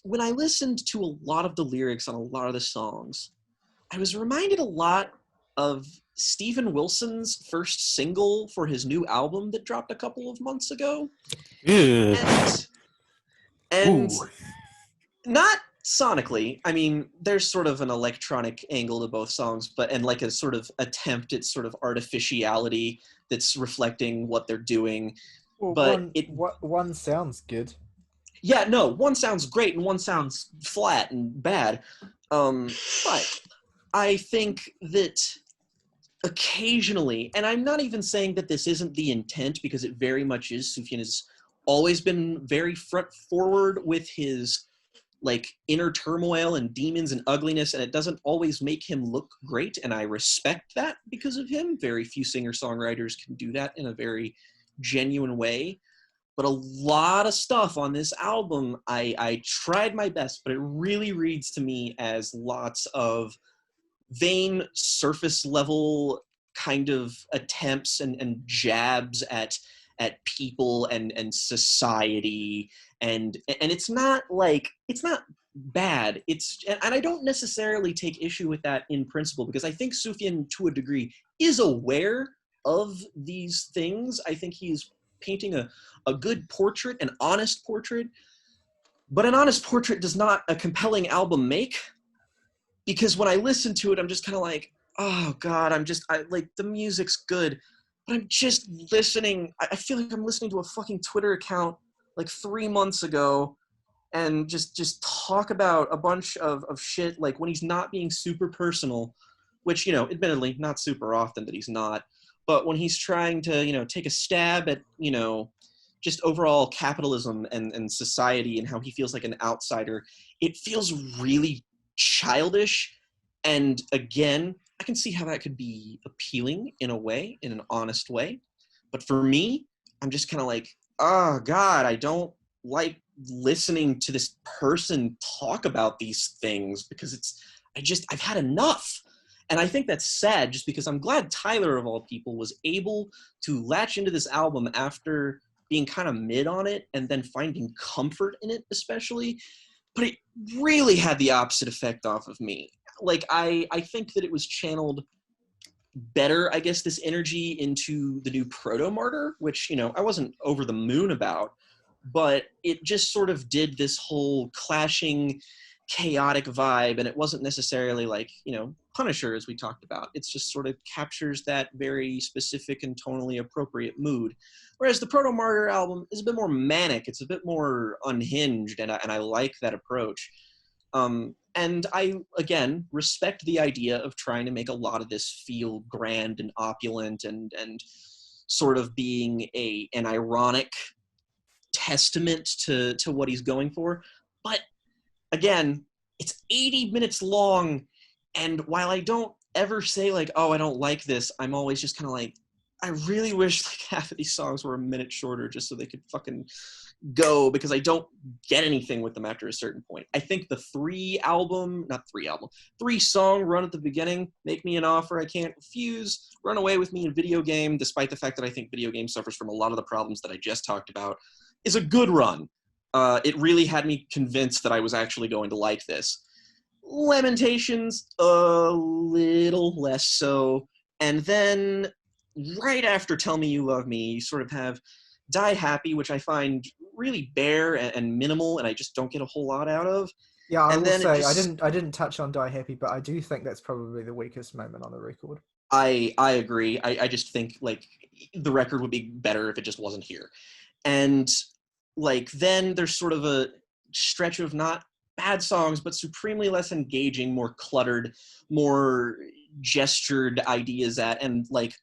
when I listened to a lot of the lyrics on a lot of the songs, I was reminded a lot of Steven Wilson's first single for his new album that dropped a couple of months ago. Ew. And Ooh. not sonically. I mean, there's sort of an electronic angle to both songs, and like a sort of attempt at sort of artificiality that's reflecting what they're doing. Well, But one sounds good. yeah, no, one sounds great and one sounds flat and bad. But I think that occasionally, and I'm not even saying that this isn't the intent, because it very much is. Sufjan has always been very front forward with his inner turmoil and demons and ugliness, and it doesn't always make him look great, and I respect that because of him. Very few singer-songwriters can do that in a very genuine way. But a lot of stuff on this album, I tried my best, but it really reads to me as lots of vain, surface-level kind of attempts and jabs at people and society, and it's not bad. And I don't necessarily take issue with that in principle, because I think Sufjan, to a degree, is aware of these things. I think he's painting a good portrait, an honest portrait, but an honest portrait does not a compelling album make, because when I listen to it, I'm just kind of like, oh God, the music's good, but I'm just listening. I feel like I'm listening to a fucking Twitter account 3 months ago, and just talk about a bunch of shit, like when he's not being super personal, which, admittedly, not super often that he's not, but when he's trying to, take a stab at, just overall capitalism and society and how he feels like an outsider, it feels really childish. And again, I can see how that could be appealing in a way, in an honest way. But for me, I'm just kind of like, oh God, I don't like listening to this person talk about these things, because I've had enough. And I think that's sad, just because I'm glad Tyler, of all people, was able to latch into this album after being kind of mid on it and then finding comfort in it, especially. But it really had the opposite effect off of me. I think that it was channeled better, I guess, this energy into the new Proto-Martyr, which, I wasn't over the moon about, but it just sort of did this whole clashing, chaotic vibe, and it wasn't necessarily Punisher, as we talked about. It's just sort of captures that very specific and tonally appropriate mood. Whereas the Proto-Martyr album is a bit more manic. It's a bit more unhinged, and I like that approach. And I, again, respect the idea of trying to make a lot of this feel grand and opulent and sort of being an ironic testament to what he's going for. But again, it's 80 minutes long, and while I don't ever say oh, I don't like this, I'm always just kind of like, I really wish half of these songs were a minute shorter, just so they could fucking go, because I don't get anything with them after a certain point. I think the 3-song run at the beginning, Make Me an Offer I Can't Refuse, Run Away With Me, and Video Game, despite the fact that I think Video Game suffers from a lot of the problems that I just talked about, is a good run. It really had me convinced that I was actually going to like this. Lamentations, a little less so. And then right after Tell Me You Love Me, you sort of have Die Happy, which I find really bare and minimal, and I just don't get a whole lot out of. Yeah, I And will then say I didn't touch on Die Happy, but I do think that's probably the weakest moment on the record. I agree. I just think the record would be better if it just wasn't here. And then there's sort of a stretch of not bad songs, but supremely less engaging, more cluttered, more gestured ideas at, and like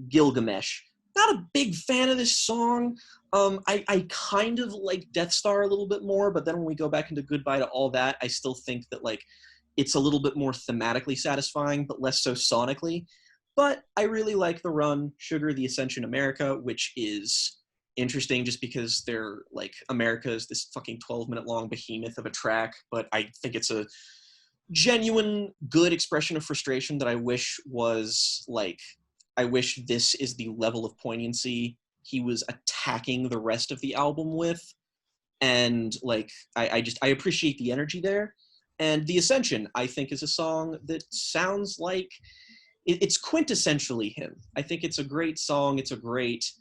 Gilgamesh. Not a big fan of this song. I kind of like Death Star a little bit more, but then when we go back into Goodbye to All That, I still think that like it's a little bit more thematically satisfying, but less so sonically. But I really like the run Sugar, the Ascension, America, which is interesting just because they're like America is this fucking 12-minute long behemoth of a track, but I think it's a genuine good expression of frustration that I wish was like, I wish this is the level of poignancy he was attacking the rest of the album with. And like, I appreciate the energy there. And The Ascension, I think, is a song that sounds like it's quintessentially him. I think it's a great song. It's a great,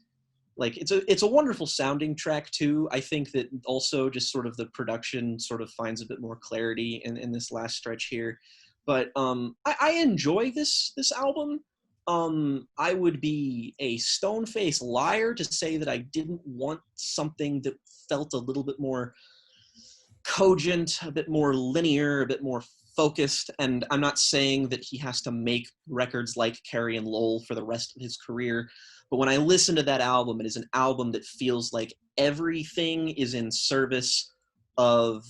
like, it's a wonderful sounding track too. I think that also just sort of the production sort of finds a bit more clarity in this last stretch here. But I enjoy this album. I would be a stone-faced liar to say that I didn't want something that felt a little bit more cogent, a bit more linear, a bit more focused. And I'm not saying that he has to make records like Carrie and Lowell for the rest of his career, but when I listen to that album, it is an album that feels like everything is in service of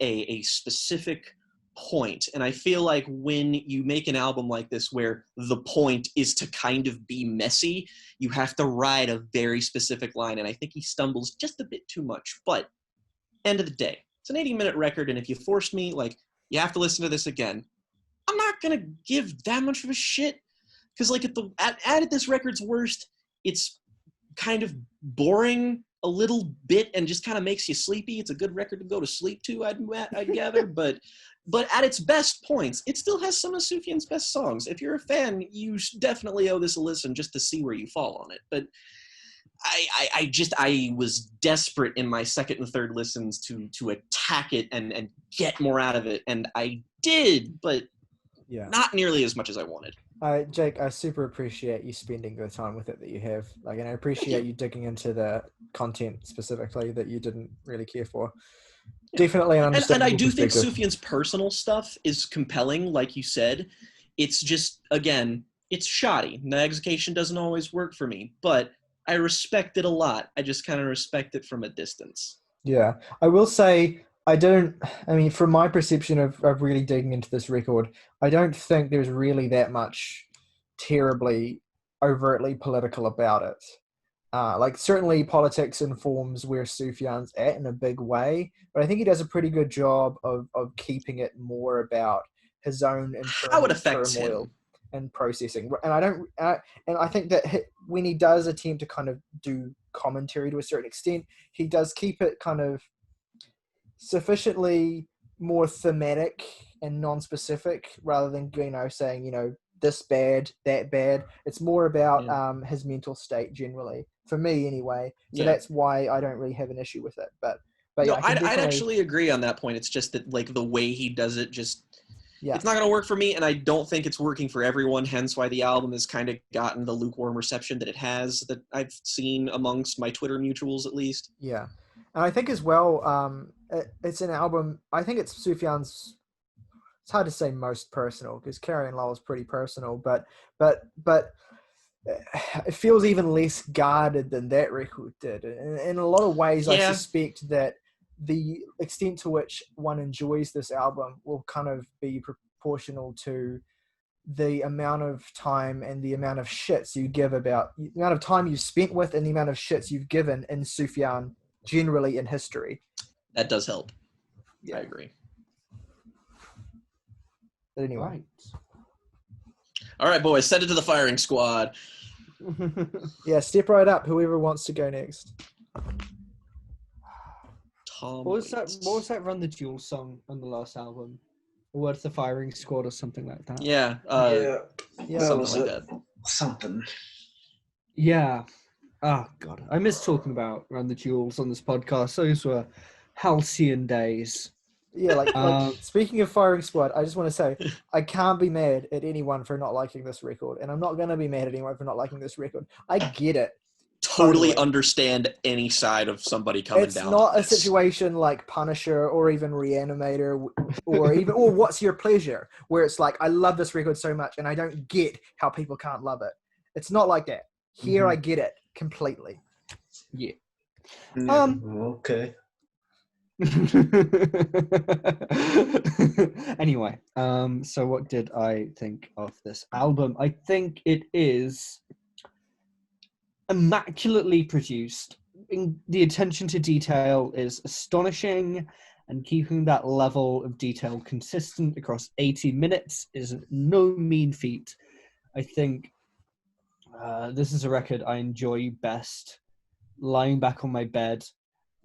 a specific point. And I feel like when you make an album like this where the point is to kind of be messy, you have to ride a very specific line, and I think he stumbles just a bit too much. But end of the day, it's an 80-minute record, and if you forced me, like, you have to listen to this again, I'm not gonna give that much of a shit, because like at this record's worst, it's kind of boring a little bit and just kind of makes you sleepy. It's a good record to go to sleep to, I'd gather, but at its best points, it still has some of Sufjan's best songs. If you're a fan, you definitely owe this a listen just to see where you fall on it. But I was desperate in my second and third listens to attack it and get more out of it, and I did, but Yeah. not nearly as much as I wanted. Jake, I super appreciate you spending the time with it that you have. Like, and I appreciate you digging into the content specifically that you didn't really care for. Yeah. Definitely an And understandable I do think perspective. Sufjan's personal stuff is compelling, like you said. It's just, again, it's shoddy. The execution doesn't always work for me, but I respect it a lot. I just kind of respect it from a distance. Yeah, I will say from my perception of really digging into this record, I don't think there's really that much terribly overtly political about it. Like, certainly politics informs where Sufjan's at in a big way, but I think he does a pretty good job of keeping it more about his own How it internal affects turmoil him. and processing. And I think that when he does attempt to kind of do commentary to a certain extent, he does keep it kind of sufficiently more thematic and non-specific, rather than saying this bad, that bad. It's more about his mental state generally, for me anyway. So that's why I don't really have an issue with it. But no, yeah, I'd actually agree on that point. It's just that, like, the way he does it just it's not going to work for me, and I don't think it's working for everyone, hence why the album has kind of gotten the lukewarm reception that it has, that I've seen amongst my Twitter mutuals at least. Yeah. And I think as well, it's an album, I think it's Sufjan's, it's hard to say most personal, because Carrie and Lowell is pretty personal, but it feels even less guarded than that record did. In a lot of ways, I suspect that the extent to which one enjoys this album will kind of be proportional to the amount of time and the amount of shits you give about the amount of time you've spent with and the amount of shits you've given in Sufjan generally in history. That does help. Yeah. I agree. But anyway. Right. All right, boys, send it to the firing squad. Yeah, step right up. Whoever wants to go next. What was that Run the Jewels song on the last album? Or what's the Firing Squad or something like that? Yeah, Something like that. Something. Yeah. Oh God, I miss talking about Run the Jewels on this podcast. Those were halcyon days. Yeah, like speaking of Firing Squad, I just want to say I can't be mad at anyone for not liking this record, and I'm not going to be mad at anyone for not liking this record. I get it. totally Totally. understand any side of somebody coming It's down. not on a this. situation like Punisher or even Reanimator or What's Your Pleasure, where it's like, I love this record so much and I don't get how people can't love it. It's not like that. Here I get it completely. Yeah. Yeah. Okay. Anyway, so what did I think of this album? I think it is immaculately produced. The attention to detail is astonishing, and keeping that level of detail consistent across 80 minutes is no mean feat. I think this is a record I enjoy best lying back on my bed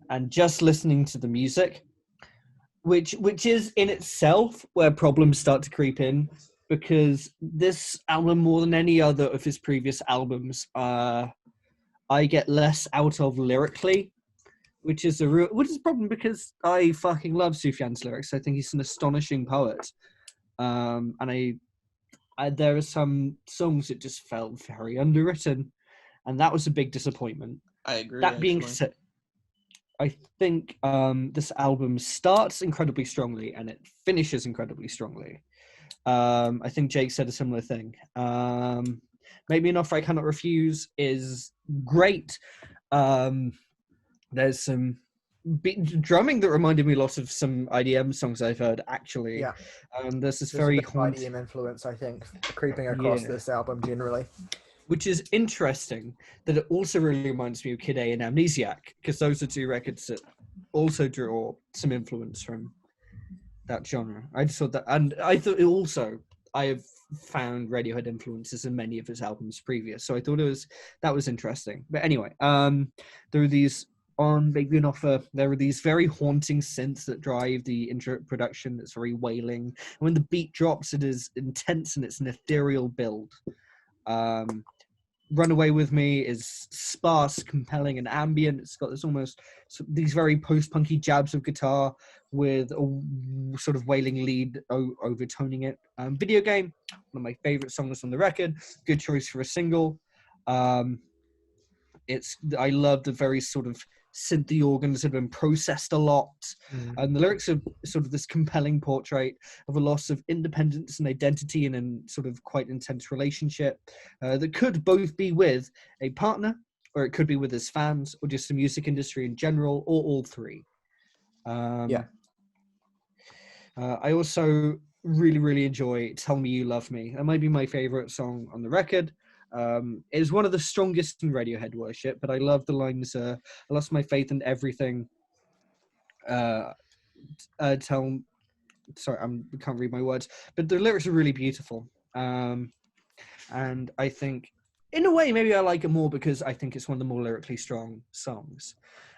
and just listening to the music, which is in itself where problems start to creep in, because this album, more than any other of his previous albums, I get less out of lyrically, which is a problem because I fucking love Sufjan's lyrics. I think he's an astonishing poet, and I there are some songs that just felt very underwritten, and that was a big disappointment. I agree. That being actually. said, I think this album starts incredibly strongly and it finishes incredibly strongly. I think Jake said a similar thing. Maybe An Offer I Cannot Refuse is great. There's some drumming that reminded me a lot of some IDM songs I've heard, actually. Yeah. There's this There's very a bit of IDM influence, I think, creeping across Yeah. this album generally. Which is interesting that it also really reminds me of Kid A and Amnesiac, because those are two records that also draw some influence from that genre. I just thought that, and I thought it also, I have found Radiohead influences in many of his albums previous, so I thought that was interesting. But anyway, there are these on Big Green Offer, there are these very haunting synths that drive the intro production that's very wailing. And when the beat drops, it is intense and it's an ethereal build. Runaway With Me is sparse, compelling, and ambient. It's got this almost these very post-punky jabs of guitar with a sort of wailing lead overtoning it. Video Game, one of my favorite songs on the record. Good choice for a single. I love the very sort of synthy organs that have been processed a lot. And the lyrics are sort of this compelling portrait of a loss of independence and identity in a sort of quite intense relationship that could both be with a partner, or it could be with his fans, or just the music industry in general, or all three. I also really, really enjoy Tell Me You Love Me. That might be my favorite song on the record. It is one of the strongest in Radiohead worship, but I love the lines, I lost my faith in everything. Sorry, I can't read my words, but the lyrics are really beautiful. And I think, in a way, maybe I like it more because I think it's one of the more lyrically strong songs.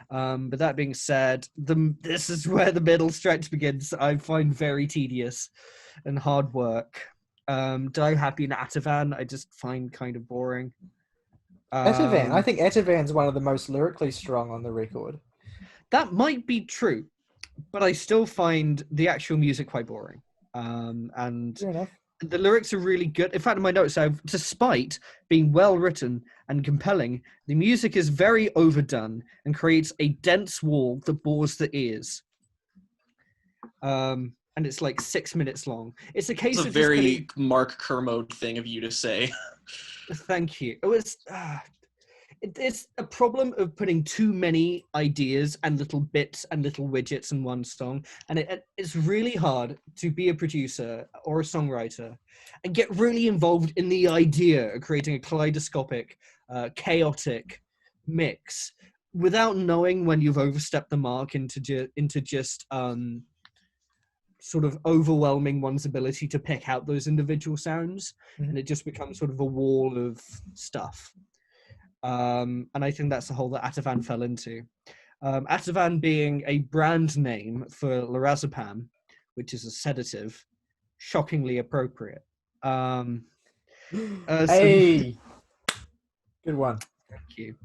But that being said, this is where the middle stretch begins. I find very tedious and hard work. Die Happy and Atavan, I just find kind of boring. Atavan. I think Atavan's one of the most lyrically strong on the record. That might be true, but I still find the actual music quite boring. And Fair enough. the lyrics are really good. In fact, in my notes, despite being well written and compelling, the music is very overdone and creates a dense wall that bores the ears. And it's like 6 minutes long. It's a case It's a of very Mark Kermode thing of you to say. Thank you. It's a problem of putting too many ideas and little bits and little widgets in one song. And it's really hard to be a producer or a songwriter and get really involved in the idea of creating a kaleidoscopic, chaotic mix without knowing when you've overstepped the mark into just sort of overwhelming one's ability to pick out those individual sounds. And it just becomes sort of a wall of stuff. And I think that's the hole that Atavan fell into. Atavan being a brand name for lorazepam, which is a sedative, shockingly appropriate. Hey, good one. Thank you.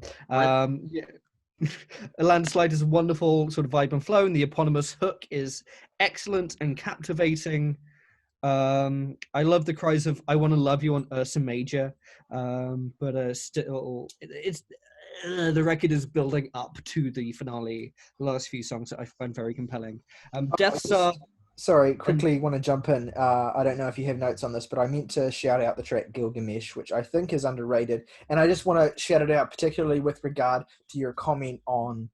A Landslide is a wonderful sort of vibe and flow, and the eponymous hook is excellent and captivating. I love the cries of "I Want to Love You" on Ursa Major, but still, it's the record is building up to the finale. The last few songs that I find very compelling. Death Star. Sorry, quickly want to jump in. I don't know if you have notes on this, but I meant to shout out the track Gilgamesh, which I think is underrated. And I just want to shout it out, particularly with regard to your comment on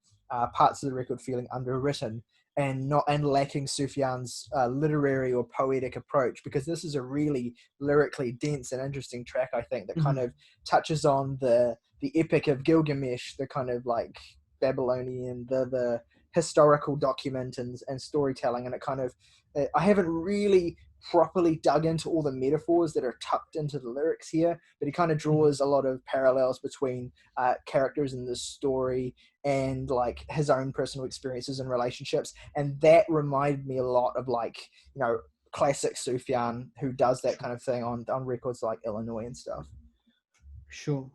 parts of the record feeling underwritten and lacking Sufjan's literary or poetic approach, because this is a really lyrically dense and interesting track, I think, that kind of touches on the epic of Gilgamesh, the kind of like Babylonian, the historical document and storytelling, and it kind of I haven't really properly dug into all the metaphors that are tucked into the lyrics here, but he kind of draws a lot of parallels between characters in this story and like his own personal experiences and relationships, and that reminded me a lot of like, you know, classic Sufjan, who does that kind of thing on records like Illinois and stuff. Sure.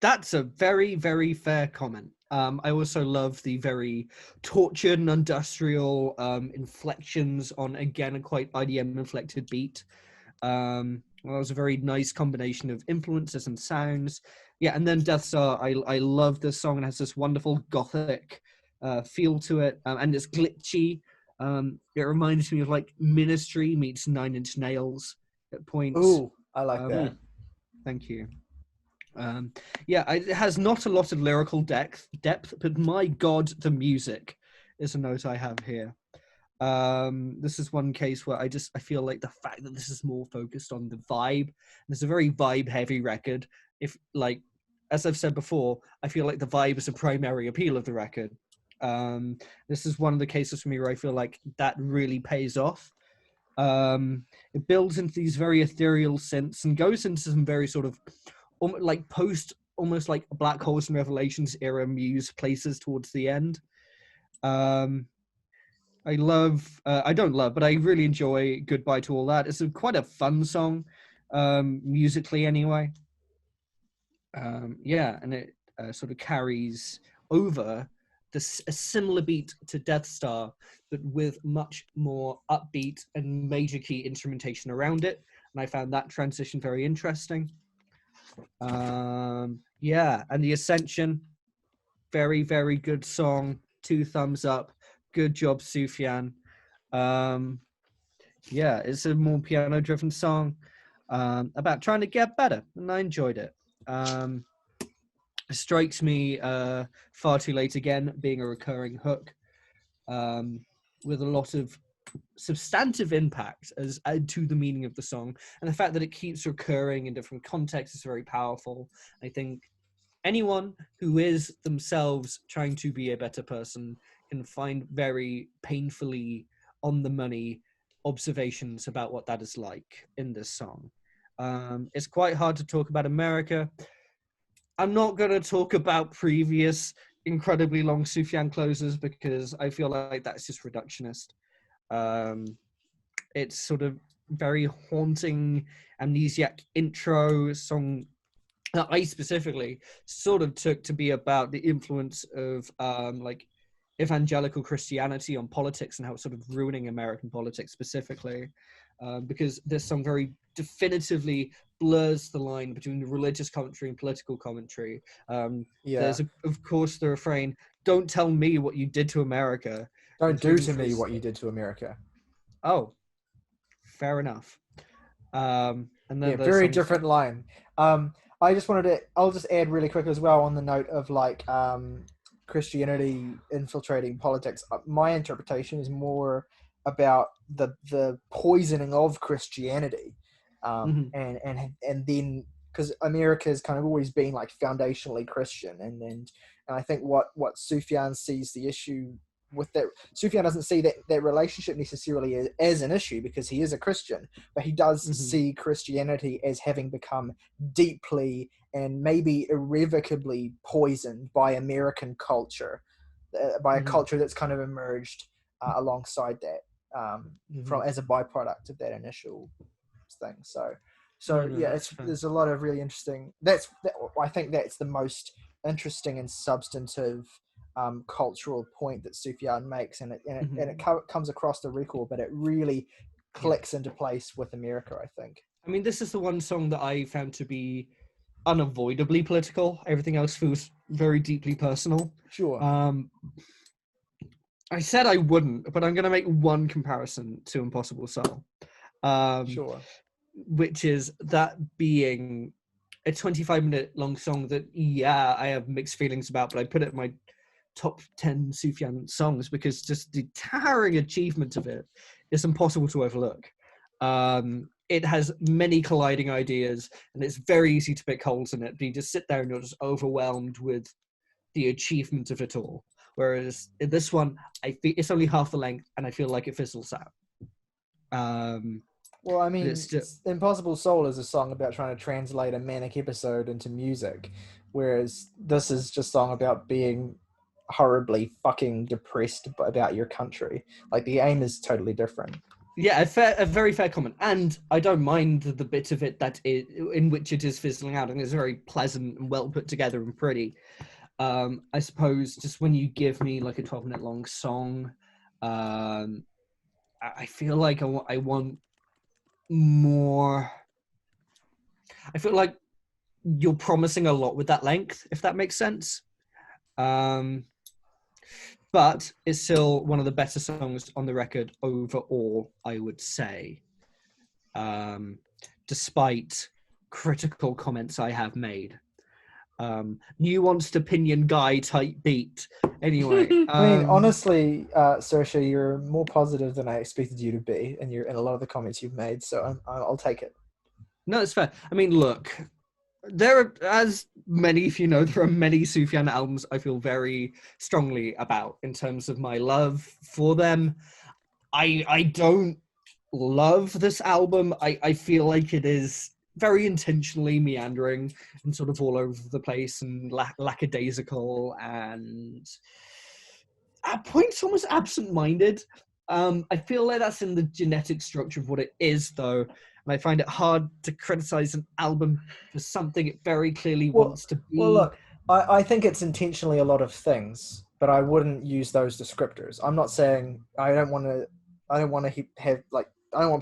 That's a very, very fair comment. I also love the very tortured and industrial inflections on, again, a quite IDM-inflected beat. Well, it was a very nice combination of influences and sounds. Yeah, and then Death Star, I love this song. It has this wonderful gothic feel to it, and it's glitchy. It reminds me of like Ministry meets Nine Inch Nails at points. Ooh, I like that. Thank you. Yeah, it has not a lot of lyrical depth, but my God, the music is a note I have here. This is one case where I feel like the fact that this is more focused on the vibe, and it's a very vibe heavy record. If like, as I've said before, I feel like the vibe is a primary appeal of the record. This is one of the cases for me where I feel like that really pays off. It builds into these very ethereal synths and goes into some very sort of like almost like Black Holes and Revelations era muse places towards the end. I don't love, but I really enjoy Goodbye to All That. It's quite a fun song, musically anyway. Yeah, and it sort of carries over a similar beat to Death Star, but with much more upbeat and major key instrumentation around it. And I found that transition very interesting. Yeah, and the Ascension, very, very good song. 2 thumbs up. Good job, Sufjan. Yeah, it's a more piano-driven song about trying to get better, and I enjoyed it. It strikes me far too late again, being a recurring hook with a lot of substantive impact as to the meaning of the song, and the fact that it keeps recurring in different contexts is very powerful. I think anyone who is themselves trying to be a better person can find very painfully on the money observations about what that is like in this song. It's quite hard to talk about America. I'm not going to talk about previous incredibly long Sufjan closes because I feel like that's just reductionist. It's sort of very haunting amnesiac intro song that I specifically sort of took to be about the influence of like evangelical Christianity on politics and how it's sort of ruining American politics specifically, because this song very definitively blurs the line between the religious commentary and political commentary. There's of course the refrain, "Don't tell me what you did to America. Don't do to me what you did to America." Oh, fair enough. And then very different line. I'll just add really quick as well on the note of like Christianity infiltrating politics. My interpretation is more about the poisoning of Christianity, and then because America has kind of always been like foundationally Christian, and I think what Sufjan sees the issue with that. Sufjan doesn't see that relationship necessarily as an issue because he is a Christian, but he does see Christianity as having become deeply and maybe irrevocably poisoned by American culture, by a culture that's kind of emerged alongside that from as a byproduct of that initial thing. So yeah, there's a lot of really interesting. I think that's the most interesting and substantive cultural point that Sufjan makes, and it comes across the record, but it really clicks into place with America, I think. I mean, this is the one song that I found to be unavoidably political. Everything else feels very deeply personal. Sure. I said I wouldn't, but I'm going to make one comparison to Impossible Soul. Sure. Which is that being a 25-minute long song that, yeah, I have mixed feelings about, but I put it in my top 10 Sufjan songs because just the towering achievement of it is impossible to overlook. It has many colliding ideas, and it's very easy to pick holes in it, but you just sit there and you're just overwhelmed with the achievement of it all. Whereas in this one, I feel it's only half the length, and I feel like it fizzles out. Well, I mean, It's just- Impossible Soul is a song about trying to translate a manic episode into music, whereas this is just a song about being horribly fucking depressed about your country. Like, the aim is totally different. Yeah, a very fair comment, and I don't mind the bit of it in which it is fizzling out, and it's very pleasant and well put together and pretty. I suppose just when you give me like a 12-minute long song, I feel like I want more. I feel like you're promising a lot with that length, if that makes sense. But it's still one of the better songs on the record overall, I would say. Despite critical comments I have made. Nuanced opinion guy type beat. Anyway. I mean, honestly, Saoirse, you're more positive than I expected you to be in a lot of the comments you've made, so I'll take it. No, it's fair. I mean, look, there are, as many of you know, there are many Sufjan albums I feel very strongly about in terms of my love for them. I don't love this album. I feel like it is very intentionally meandering and sort of all over the place and lackadaisical and at points almost absent-minded. I feel like that's in the genetic structure of what it is, though. And I find it hard to criticize an album for something it very clearly wants to be. Well, look, I think it's intentionally a lot of things, but I wouldn't use those descriptors. I'm not saying I don't want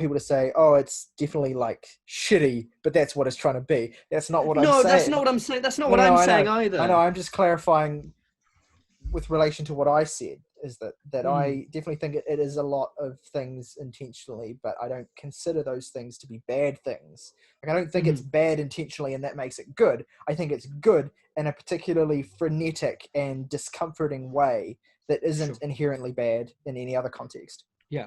people to say, oh, it's definitely like shitty, but that's what it's trying to be. That's not what I'm saying. No, that's not what I'm saying. That's not what I'm saying either. I know. I'm just clarifying with relation to what I said, is that I definitely think it is a lot of things intentionally, but I don't consider those things to be bad things. Like, I don't think it's bad intentionally and that makes it good. I think it's good in a particularly frenetic and discomforting way that isn't inherently bad in any other context. Yeah.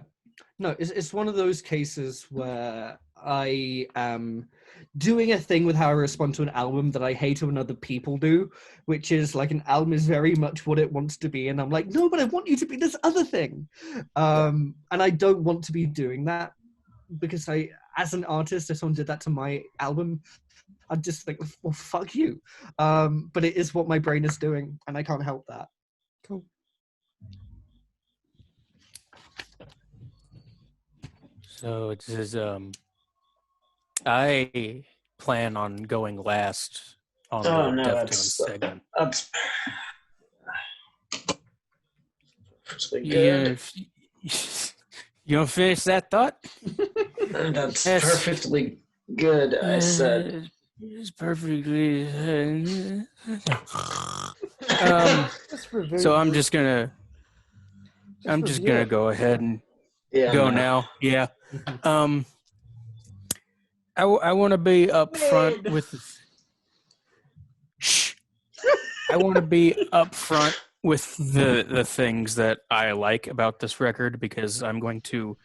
No, it's one of those cases where I am doing a thing with how I respond to an album that I hate when other people do, which is like an album is very much what it wants to be. And I'm like, no, but I want you to be this other thing. And I don't want to be doing that because as an artist, if someone did that to my album, I'd just think, well, fuck you. But it is what my brain is doing and I can't help that. Cool. So this is I plan on going last on the Deftones segment. That's good. You want to finish that thought? That's perfectly good, I said. It's perfectly. So I'm just gonna go ahead and go now. Yeah. I want to be up front with. I want to be up front with the things that I like about this record because I'm going to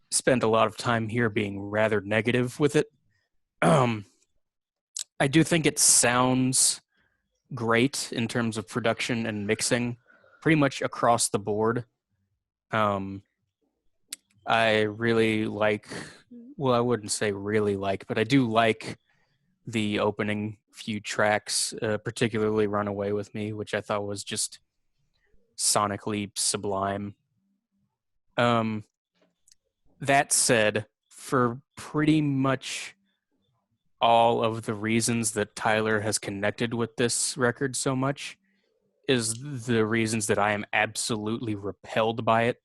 spend a lot of time here being rather negative with it. I do think it sounds great in terms of production and mixing, pretty much across the board. I really like, well, I wouldn't say really like, but I do like the opening few tracks, particularly Run Away With Me, which I thought was just sonically sublime. That said, for pretty much all of the reasons that Tyler has connected with this record so much is the reasons that I am absolutely repelled by it.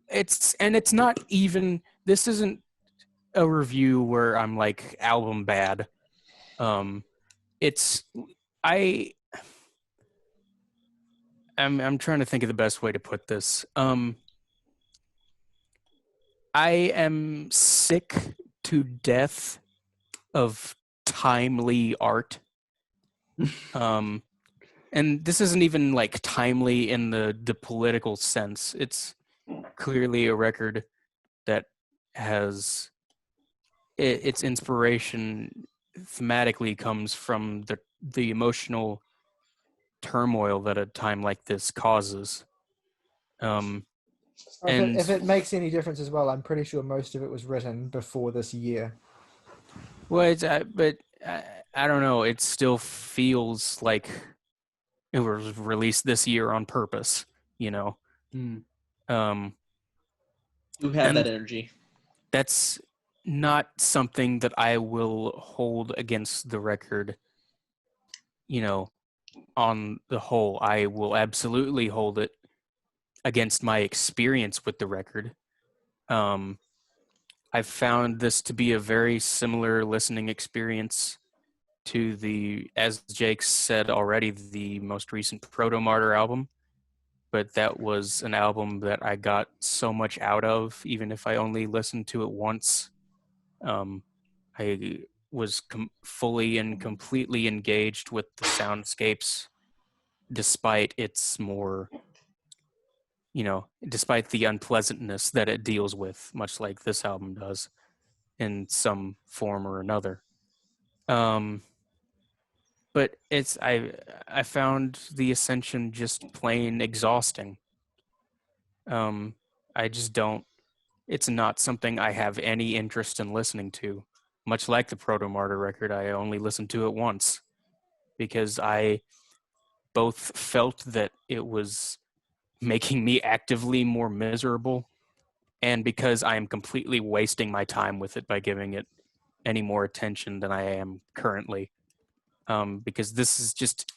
It's not even, this isn't a review where I'm like album bad. It's I'm trying to think of the best way to put this. I am sick to death of timely art. And this isn't even like timely in the political sense. It's clearly a record that has its inspiration thematically comes from the emotional turmoil that a time like this causes. And If it makes any difference as well, I'm pretty sure most of it was written before this year. well, but I don't know. It still feels like it was released this year on purpose. You know. Mm. You have And that energy. That's not something that I will hold against the record. You know, on the whole, I will absolutely hold it against my experience with the record. I've found this to be a very similar listening experience to as Jake said already, the most recent Proto Martyr album. But that was an album that I got so much out of, even if I only listened to it once. I was fully and completely engaged with the soundscapes, despite its more, despite the unpleasantness that it deals with, much like this album does, in some form or another. But I found the Ascension just plain exhausting. I just don't. It's not something I have any interest in listening to. Much like the Proto Martyr record, I only listened to it once because I both felt that it was making me actively more miserable, and because I am completely wasting my time with it by giving it any more attention than I am currently. Because this is just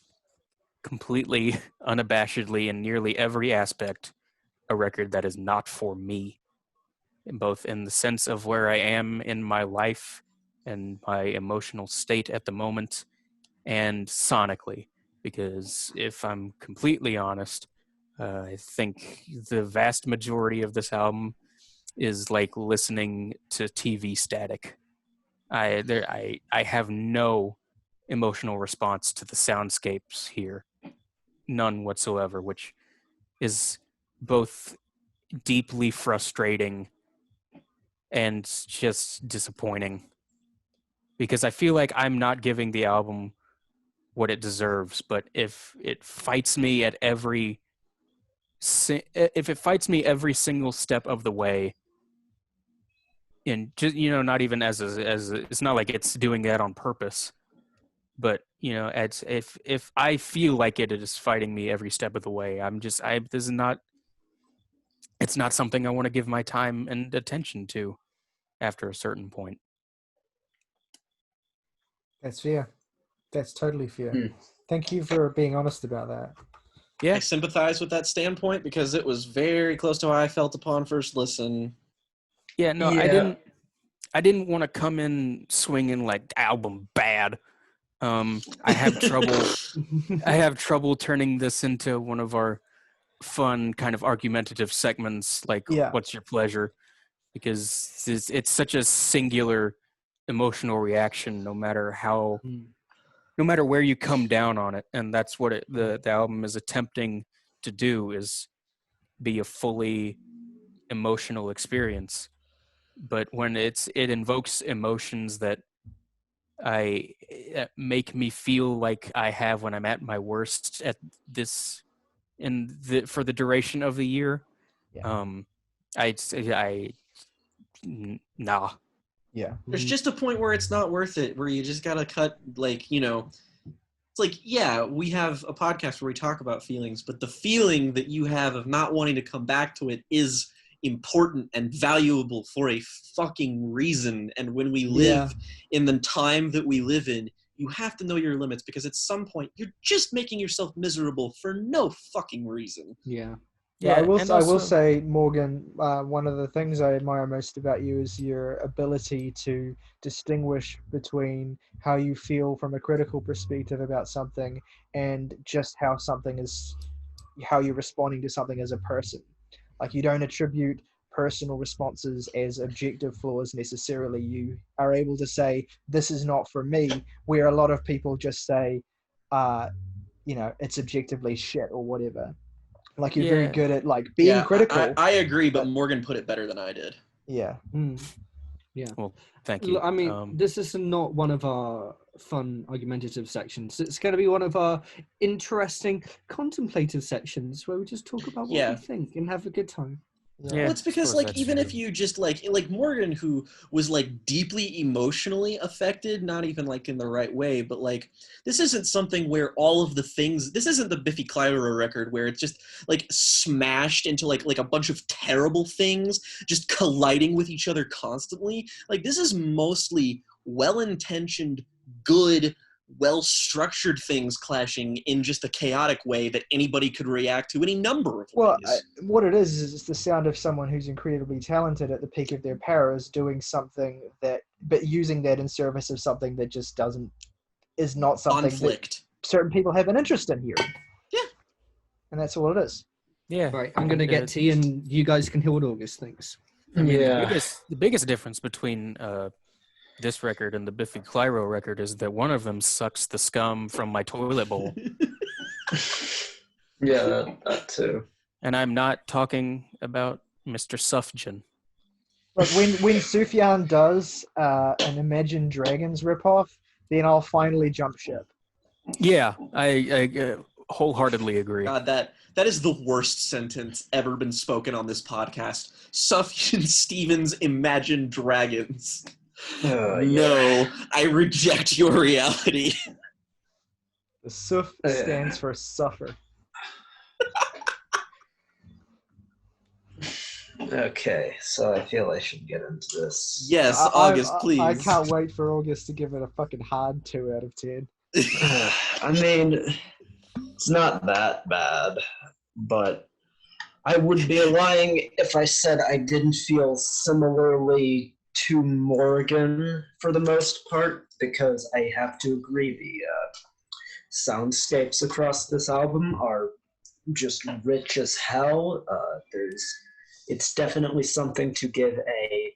completely, unabashedly, in nearly every aspect, a record that is not for me, both in the sense of where I am in my life and my emotional state at the moment, and sonically. Because if I'm completely honest, I think the vast majority of this album is like listening to TV static. I have no emotional response to the soundscapes here, none whatsoever, which is both deeply frustrating and just disappointing, because I feel like I'm not giving the album what it deserves. But if it fights me every single step of the way, and just not even as it's not like it's doing that on purpose, but if I feel like it is fighting me every step of the way, this is not, it's not something I want to give my time and attention to after a certain point. That's fair. That's totally fair. Hmm. Thank you for being honest about that. Yeah. I sympathize with that standpoint because it was very close to how I felt upon first listen. Yeah, no, Yeah. I didn't want to come in swinging like album bad. I have trouble turning this into one of our fun kind of argumentative segments, like Yeah. what's your pleasure? Because it's such a singular emotional reaction, no matter where you come down on it. And that's what the album is attempting to do, is be a fully emotional experience. But when it invokes emotions that make me feel like I have when I'm at my worst at this for the duration of the year, Yeah. nah. Yeah. There's just a point where it's not worth it, where you just gotta cut, it's like, yeah, we have a podcast where we talk about feelings, but the feeling that you have of not wanting to come back to it is important and valuable for a fucking reason. And when we live in the time that we live in, you have to know your limits, because at some point you're just making yourself miserable for no fucking reason. Yeah. Yeah, I will. and I will also- say, Morgan. One of the things I admire most about you is your ability to distinguish between how you feel from a critical perspective about something and just how you're responding to something as a person. Like, you don't attribute personal responses as objective flaws necessarily. You are able to say, "This is not for me," where a lot of people just say, "It's objectively shit" or whatever. Like, you're very Yeah. good at like being Yeah, critical. I agree, but but- Morgan put it better than I did. Yeah. Well, thank you. I mean, this is not one of our fun argumentative sections. It's going to be one of our interesting contemplative sections where we just talk about what we think and have a good time. Yeah, Well, it's I because suppose like that's even true. if you just like Morgan, who was like deeply emotionally affected, not even like in the right way, but like this isn't something where all of the things. This isn't the Biffy Clyro record where it's just like smashed into like a bunch of terrible things just colliding with each other constantly. Like this is mostly well-intentioned, good, well-structured things clashing in just a chaotic way that anybody could react to any number of Well, ways. what it is it's the sound of someone who's incredibly talented at the peak of their powers doing something but using that in service of something that just is not something Conflict. that certain people have an interest in hearing. Yeah. And that's all it is. Yeah. Right, I'm going to get tea and you guys can hear what August thinks. I mean, Yeah. the biggest difference between this record and the Biffy Clyro record is that one of them sucks the scum from my toilet bowl. Yeah, that too. And I'm not talking about Mr. Sufjan. Look, when Sufjan does an Imagine Dragons ripoff, then I'll finally jump ship. Yeah, I wholeheartedly agree. God, that is the worst sentence ever been spoken on this podcast. Sufjan Stevens, Imagine Dragons. No, I reject your reality. The Suf stands for suffer. Okay, so I feel I should get into this. Yes, August, please. I can't wait for August to give it a fucking hard 2 out of 10. I mean, it's not that bad, but I would be lying if I said I didn't feel similarly to Morgan for the most part, because I have to agree the soundscapes across this album are just rich as hell. It's definitely something to give a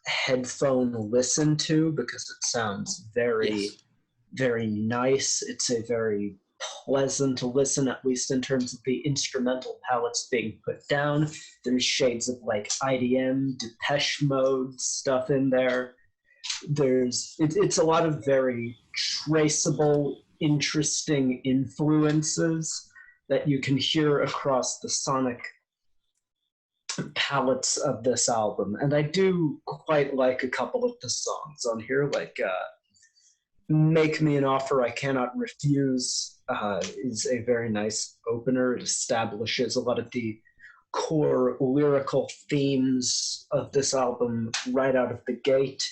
headphone listen to because it sounds very, very nice. It's a very pleasant listen, at least in terms of the instrumental palettes being put down. There's shades of like IDM, Depeche Mode stuff in there. It's a lot of very traceable, interesting influences that you can hear across the sonic palettes of this album. And I do quite like a couple of the songs on here, like Make Me an Offer I Cannot Refuse is a very nice opener. It establishes a lot of the core lyrical themes of this album right out of the gate.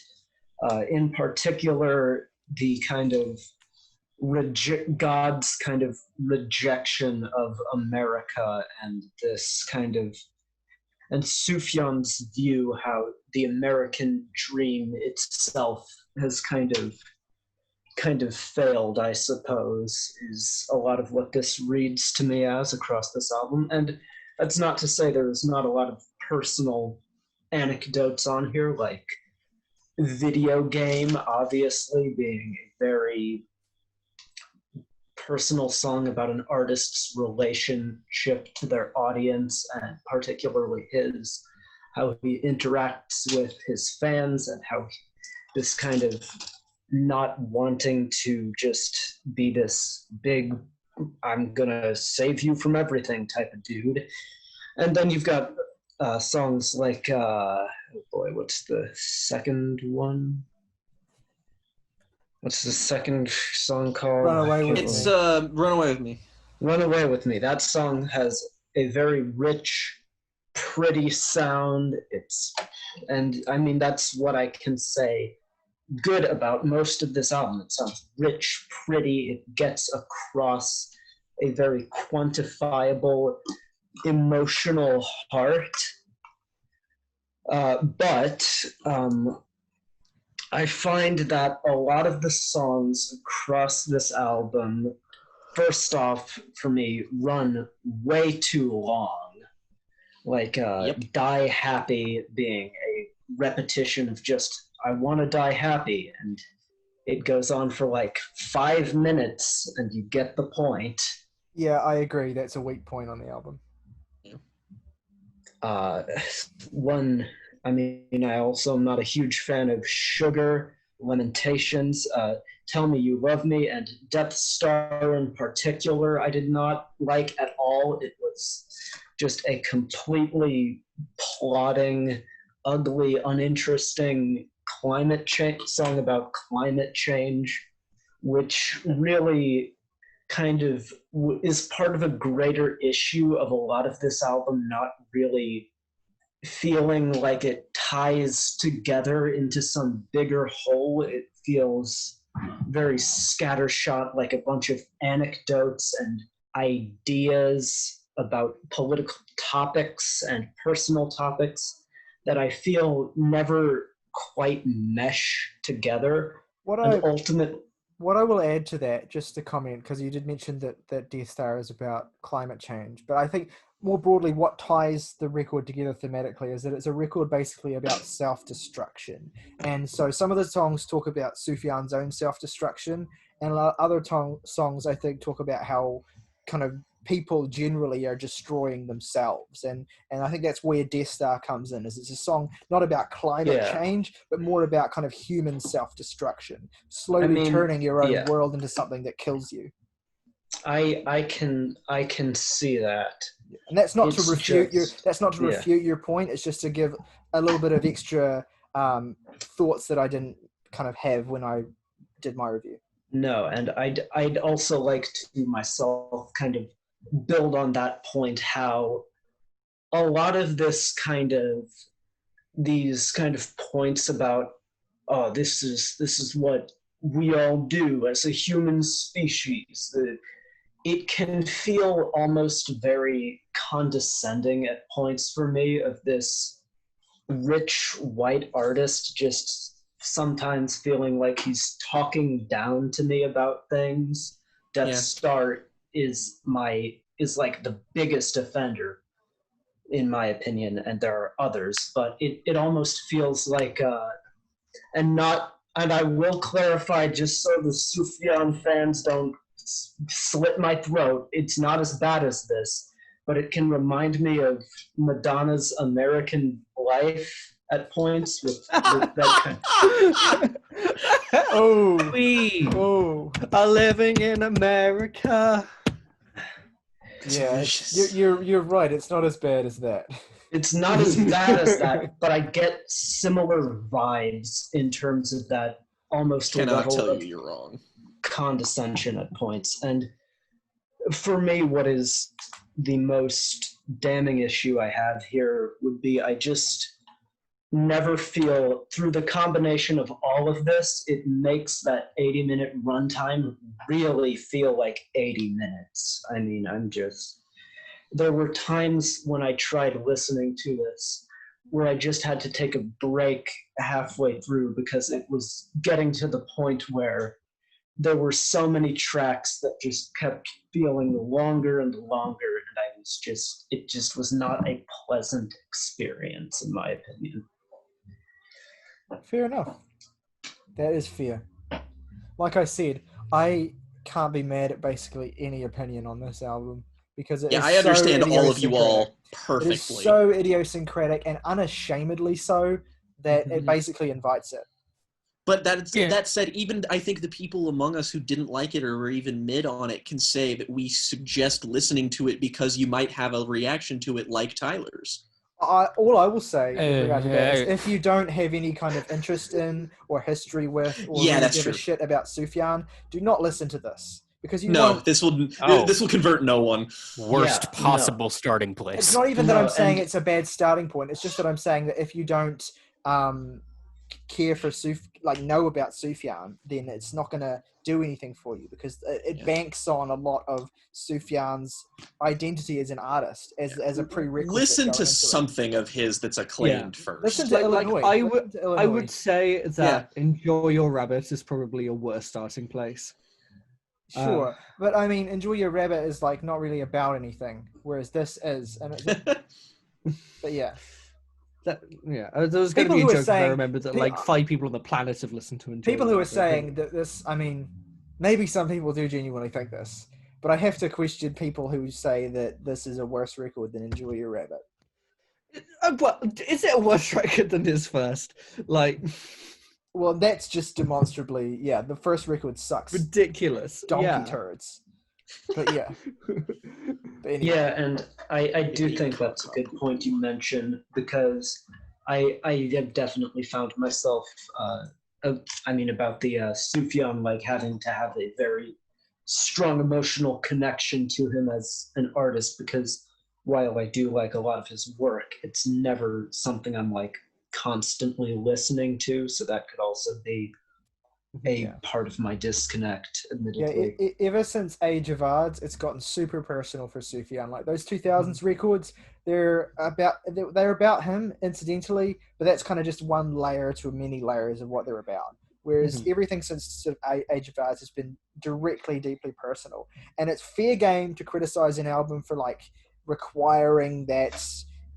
In particular, the kind of God's kind of rejection of America and this kind of, and Sufjan's view how the American dream itself has kind of failed, I suppose, is a lot of what this reads to me as across this album. And that's not to say there's not a lot of personal anecdotes on here, like Video Game, obviously, being a very personal song about an artist's relationship to their audience, and particularly how he interacts with his fans, and how this kind of not wanting to just be this big, I'm gonna save you from everything type of dude. And then you've got songs like, oh boy, what's the second one? What's the second song called? Run Away With It's Me. Run Away With Me. Run Away With Me. That song has a very rich, pretty sound. And I mean, that's what I can say good about most of this album. It sounds rich, pretty. It gets across a very quantifiable, emotional heart. But I find that a lot of the songs across this album, first off, for me, run way too long. Like Die Happy being a repetition of just, I want to die happy, and it goes on for like 5 minutes, and you get the point. Yeah, I agree. That's a weak point on the album. I also am not a huge fan of Sugar, Lamentations, Tell Me You Love Me, and Death Star in particular, I did not like at all. It was just a completely plodding, ugly, uninteresting song about climate change, which really kind of is part of a greater issue of a lot of this album not really feeling like it ties together into some bigger whole. It feels very scattershot, like a bunch of anecdotes and ideas about political topics and personal topics that I feel never quite mesh together. What I will add to that, just to comment, because you did mention that Death Star is about climate change, but I think more broadly what ties the record together thematically is that it's a record basically about self-destruction. And so some of the songs talk about Sufjan's own self-destruction, and other songs I think talk about how kind of people generally are destroying themselves, and I think that's where Death Star comes in. Is it's a song not about climate change, but more about kind of human self-destruction, slowly turning your own world into something that kills you. I can see that, and that's not to refute your point. It's just to give a little bit of extra thoughts that I didn't kind of have when I did my review. No, and I'd also like to myself kind of build on that point, how a lot of these kind of points about, oh, this is what we all do as a human species, it can feel almost very condescending at points for me, of this rich white artist just sometimes feeling like he's talking down to me about things. Death Star is like the biggest offender, in my opinion, and there are others, but it almost feels like and I will clarify, just so the Sufjan fans don't slit my throat, it's not as bad as this, but it can remind me of Madonna's American Life at points, with that kind Oh, we are living in America. Yeah, you're right. It's not as bad as that. It's not as bad as that, but I get similar vibes in terms of that almost Cannot level tell of you you're wrong. condescension at points. And for me, what is the most damning issue I have here would be, I just never feel, through the combination of all of this, it makes that 80-minute runtime really feel like 80 minutes. I mean, there were times when I tried listening to this where I just had to take a break halfway through, because it was getting to the point where there were so many tracks that just kept feeling longer and longer, and it just was not a pleasant experience, in my opinion. Fair enough. That is fair. Like I said, I can't be mad at basically any opinion on this album, because it is I understand so all of you all perfectly. It is so idiosyncratic and unashamedly so that it basically invites it. But that said, even I think the people among us who didn't like it or were even mid on it can say that we suggest listening to it because you might have a reaction to it like Tyler's. All I will say with regard to that is, if you don't have any kind of interest in or history with or really give a shit about Sufjan, do not listen to this, because this will convert no one. Worst possible starting place. It's not even that I'm saying it's a bad starting point. It's just that I'm saying that if you don't care for know about Sufjan, then it's not going to do anything for you, because it banks on a lot of Sufjan's identity as an artist as a prerequisite. Listen to going into it. something of his that's acclaimed first. Listen to Illinois. I Listen to I Illinois. would say that Enjoy Your Rabbit is probably a worse starting place. Sure, but I mean, Enjoy Your Rabbit is like not really about anything, whereas this is, and but yeah. There was going to People be a who are joke if I saying- remembered that like 5 people on the planet have listened to Enjoy People Your who are Rabbit. saying that this, I mean, maybe some people do genuinely think this, but I have to question people who say that this is a worse record than Enjoy Your Rabbit. Well, is it a worse record than his first? Like, Well, that's just demonstrably, the first record sucks. ridiculous. Donkey turds. But yeah. But anyway. Yeah, and I do think that's a good point you mentioned, because I have definitely found myself, about the Sufjan, like having to have a very strong emotional connection to him as an artist, because while I do like a lot of his work, it's never something I'm like constantly listening to, so that could also be a part of my disconnect, admittedly. Yeah, ever since Age of Odds, it's gotten super personal for Sufjan. Like those 2000s records, they're about him incidentally, but that's kind of just one layer to many layers of what they're about. Whereas everything since Age of Odds has been directly, deeply personal. And it's fair game to criticize an album for like requiring that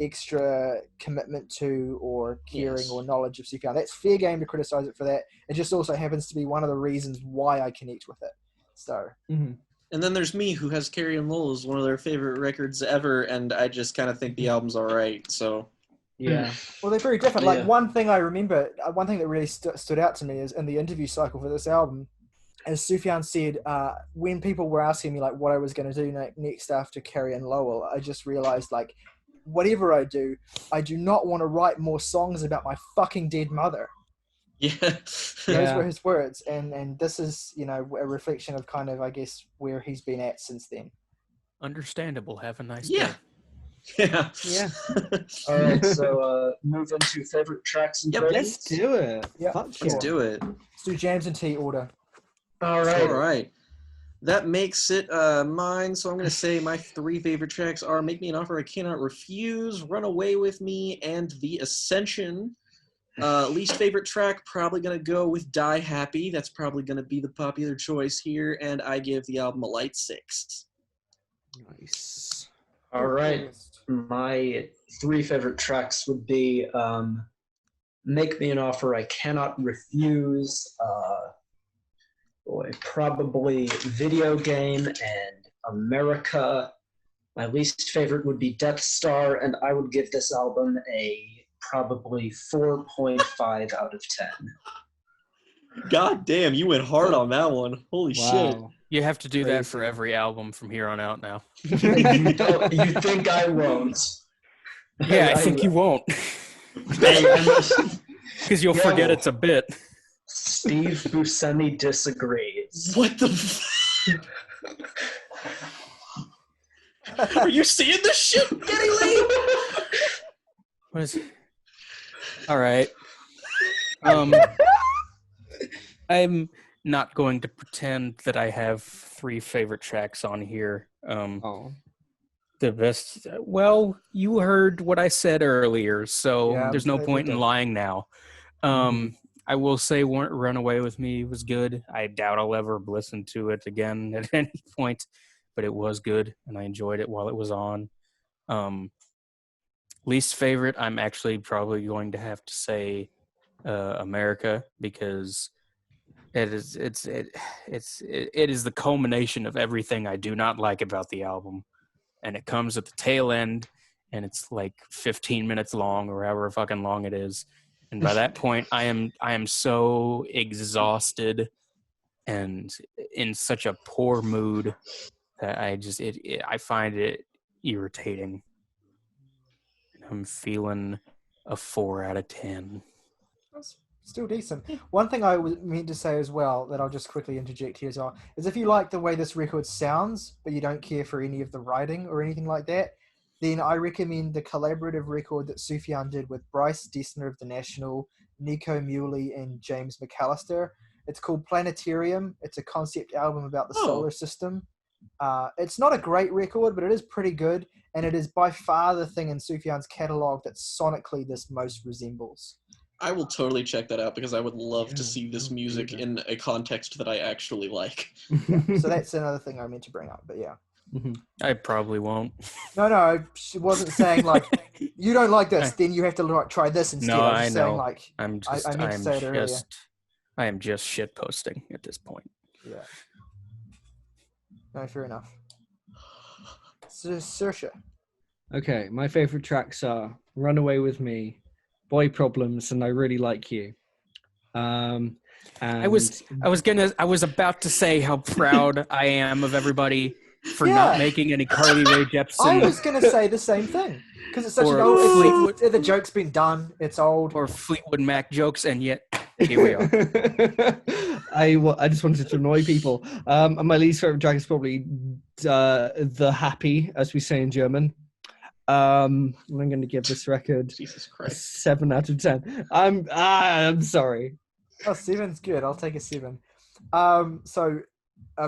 extra commitment to or caring or knowledge of Sufjan. That's fair game to criticize it for that. It just also happens to be one of the reasons why I connect with it. So. And then there's me, who has Carrie and Lowell as one of their favorite records ever, and I just kind of think the album's all right. So. Yeah. Well, they're very different. Like one thing I remember, one thing that really stood out to me is in the interview cycle for this album, as Sufjan said, when people were asking me like what I was going to do next after Carrie and Lowell, I just realized like, whatever I do not want to write more songs about my fucking dead mother. Yeah. Those were his words, and this is, a reflection of kind of, I guess, where he's been at since then. Understandable. Have a nice Yeah. day. Yeah. All right, so move into favorite tracks and credits. Let's do it. Yeah, Let's do it. Let's do Jams and Tea order. All right. All right. That makes it mine. So I'm going to say my 3 favorite tracks are Make Me an Offer I Cannot Refuse, Run Away With Me, and The Ascension. Least favorite track, probably going to go with Die Happy. That's probably going to be the popular choice here. And I give the album a light 6. Nice. All right. My 3 favorite tracks would be Make Me an Offer I Cannot Refuse, probably Video Game and America. My least favorite would be Death Star, and I would give this album a probably 4.5 out of 10. God damn, you went hard on that one. Holy shit. You have to do that for every album from here on out now. You think I won't? Yeah, I think you won't. Because you'll forget it's a bit. Steve Buscemi disagrees. What the Are you seeing this shit, Geddy Lee? What is it? All right. I'm not going to pretend that I have 3 favorite tracks on here. The best. Well, you heard what I said earlier, so there's no point in lying now. I will say Run Away With Me was good. I doubt I'll ever listen to it again at any point, but it was good, and I enjoyed it while it was on. Least favorite, I'm actually probably going to have to say America, because it is the culmination of everything I do not like about the album, and it comes at the tail end, and it's like 15 minutes long or however fucking long it is. And by that point, I am so exhausted and in such a poor mood that I find it irritating. I'm feeling a 4 out of 10. That's still decent. One thing I was meant to say as well that I'll just quickly interject here as well is if you like the way this record sounds, but you don't care for any of the writing or anything like that, then I recommend the collaborative record that Sufjan did with Bryce Dessner of The National, Nico Muhly and James McAllister. It's called Planetarium. It's a concept album about the solar system. It's not a great record, but it is pretty good, and it is by far the thing in Sufjan's catalog that sonically this most resembles. I will totally check that out because I would love to Yeah, see this I'll do music that. in a context that I actually like. So that's another thing I meant to bring up, but yeah. I probably won't. No, I wasn't saying like you don't like this, then you have to like try this instead. No, I was I just saying know. like I'm just, I meant to say it earlier. I am just shit posting at this point. Yeah. No, fair enough. Saoirse. Okay, my favorite tracks are "Run Away with Me," "Boy Problems," and "I Really Like You." And I was about to say how proud I am of everybody for not making any Carly Rae Jepsen. I was gonna say the same thing because it's such an Or old. The joke's been done. It's old. or Fleetwood Mac jokes, and yet here we are. I just wanted to annoy people. And my least favorite track is probably "The Happy," as we say in German. And I'm going to give this record Jesus a Christ. 7 out of 10. I'm sorry. Oh, 7's good. I'll take a 7. So,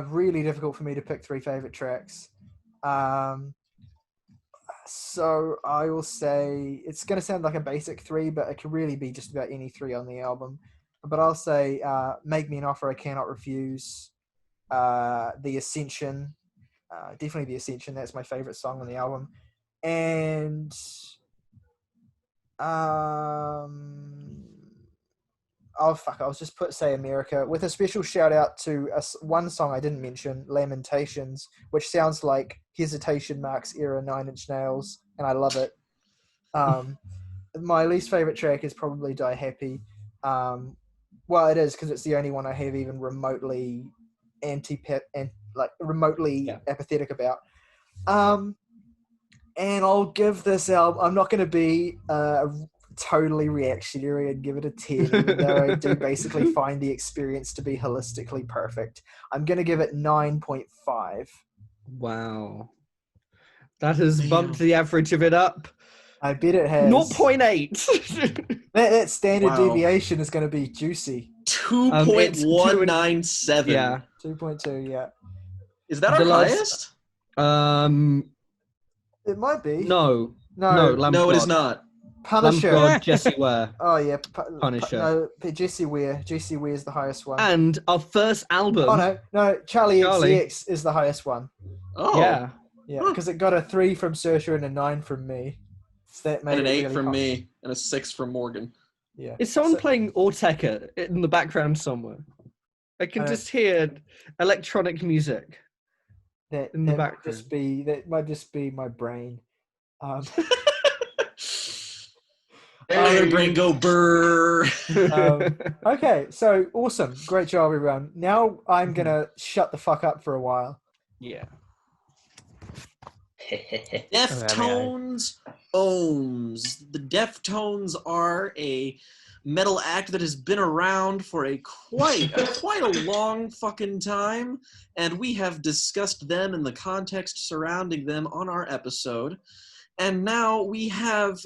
really difficult for me to pick 3 favorite tracks. So I will say it's going to sound like a basic 3, but it can really be just about any 3 on the album. But I'll say "Make Me an Offer I Cannot Refuse," "The Ascension," definitely "The Ascension." That's my favorite song on the album. And I'll just say America, with a special shout out to one song I didn't mention, "Lamentations," which sounds like Hesitation Marks era 9 Inch Nails, and I love it. My least favorite track is probably "Die Happy." Well, it is because it's the only one I have even remotely apathetic about. And I'll give this album, I'm not going to be totally reactionary and give it a 10, even though I do basically find the experience to be holistically perfect. I'm going to give it 9.5. Wow. That has bumped the average of it up. I bet it has. 0.8. That standard Wow. deviation is going to be juicy. 2.197. Yeah. 2.2, yeah. Is that our highest? It might be. No, No, Lamb No, of it is God. not. Punisher. Lamb of God, Jesse Ware. Oh, yeah. Punisher. No, Jesse Ware. Jesse Ware is the highest one. And our first album. Oh, no. Charlie Charlie. XCX is the highest one. Oh. Yeah. Yeah, because it got a 3 from Saoirse and a 9 from me. So that made And an it 8 really from hot. me and a 6 from Morgan. Yeah. Is someone playing Orteka in the background somewhere? I can just hear electronic music in the background. That might just be my brain. I'm gonna brain go brrr. Okay, so awesome. Great job, everyone. Now I'm going to shut the fuck up for a while. Yeah. Deftones Ohms. The Deftones are a metal act that has been around for quite a long fucking time, and we have discussed them and the context surrounding them on our episode. And now we have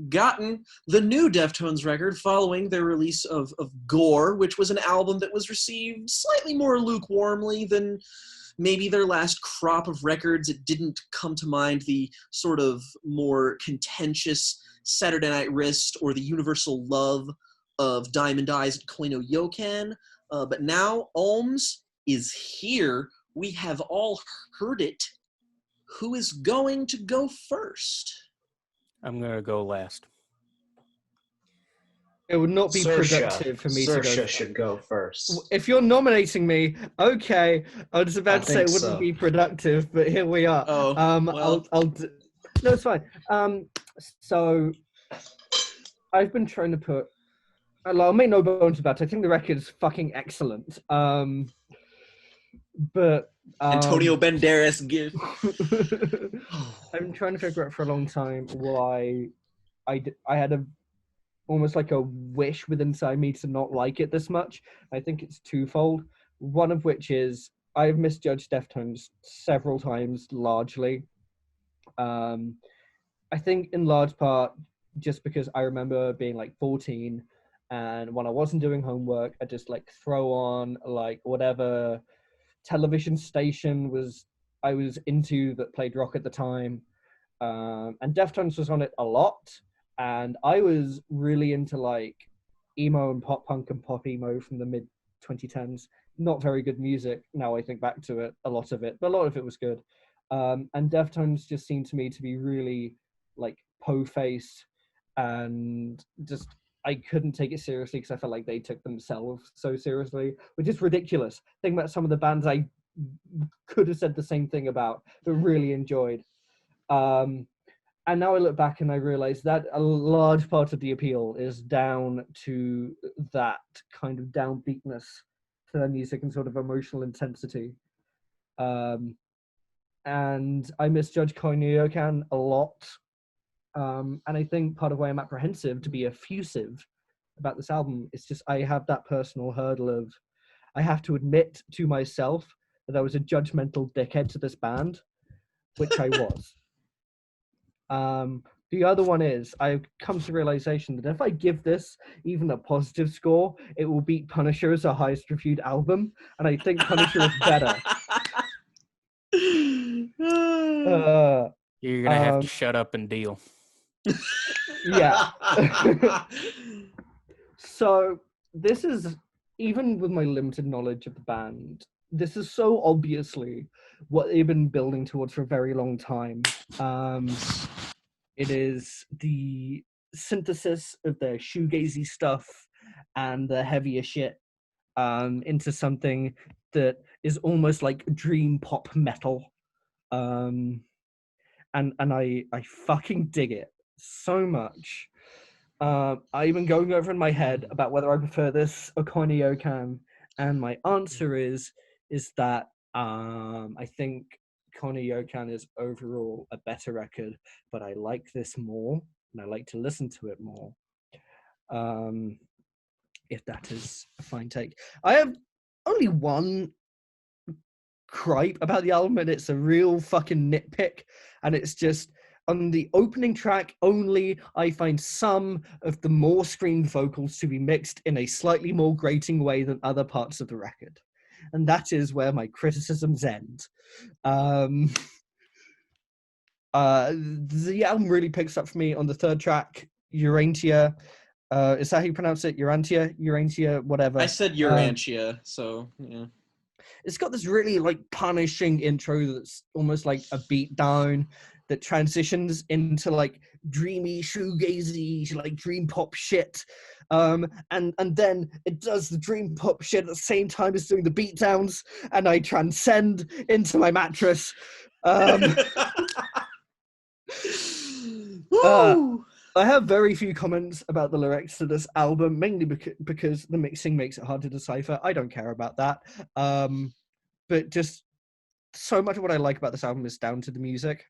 gotten the new Deftones record following their release of Gore, which was an album that was received slightly more lukewarmly than maybe their last crop of records. It didn't come to mind the sort of more contentious Saturday Night Wrist or the universal love of Diamond Eyes and Koino Yokan. But now Ohms is here. We have all heard it. Who is going to go first? I'm going to go last. It would not be productive for me to go. Saoirse should go first. If you're nominating me, okay. I was about to say it wouldn't be productive, but here we are. Oh, well. No, it's fine. So I've been trying to put. I'll make no bones about it. I think the record is fucking excellent. But Antonio Banderas give. I've been trying to figure out for a long time why I had almost like a wish within inside me to not like it this much. I think it's twofold. One of which is I've misjudged Deftones several times, largely. I think in large part just because I remember being like 14 And when I wasn't doing homework, I just like throw on like whatever television station I was into that played rock at the time. And Deftones was on it a lot. And I was really into like emo and pop punk and pop emo from the mid 2010s. Not very good music now I think back to it, a lot of it, but a lot of it was good. And Deftones just seemed to me to be really like po-faced, and just I couldn't take it seriously because I felt like they took themselves so seriously, which is ridiculous. Think about some of the bands I could have said the same thing about, but really enjoyed. And now I look back and I realize that a large part of the appeal is down to that kind of downbeatness to their music and sort of emotional intensity. And I misjudge Koinyokan a lot. And I think part of why I'm apprehensive to be effusive about this album is just I have that personal hurdle of I have to admit to myself that I was a judgmental dickhead to this band, which I was. The other one is I've come to the realization that if I give this even a positive score, it will beat Punisher as the highest reviewed album, and I think Punisher is better. You're gonna have to shut up and deal. Yeah. So this is, even with my limited knowledge of the band, this is so obviously what they've been building towards for a very long time. It is the synthesis of their shoegazy stuff and the heavier shit into something that is almost like dream pop metal. And I fucking dig it so much. I've been going over in my head about whether I prefer this or Koinyokan, and my answer is that I think Koinyokan is overall a better record, but I like this more, and I like to listen to it more. If that is a fine take. I have only one gripe about the album, and it's a real fucking nitpick, and it's just on the opening track only, I find some of the more screamed vocals to be mixed in a slightly more grating way than other parts of the record. And that is where my criticisms end. The album really picks up for me on the third track, Urantia. Is that how you pronounce it? Urantia, whatever. I said Urantia, so yeah. It's got this really like punishing intro that's almost like a beat down that transitions into like dreamy shoegazy like dream pop shit, and then it does the dream pop shit at the same time as doing the beat downs, and I transcend into my mattress. I have very few comments about the lyrics to this album, mainly because the mixing makes it hard to decipher. I don't care about that. But just so much of what I like about this album is down to the music.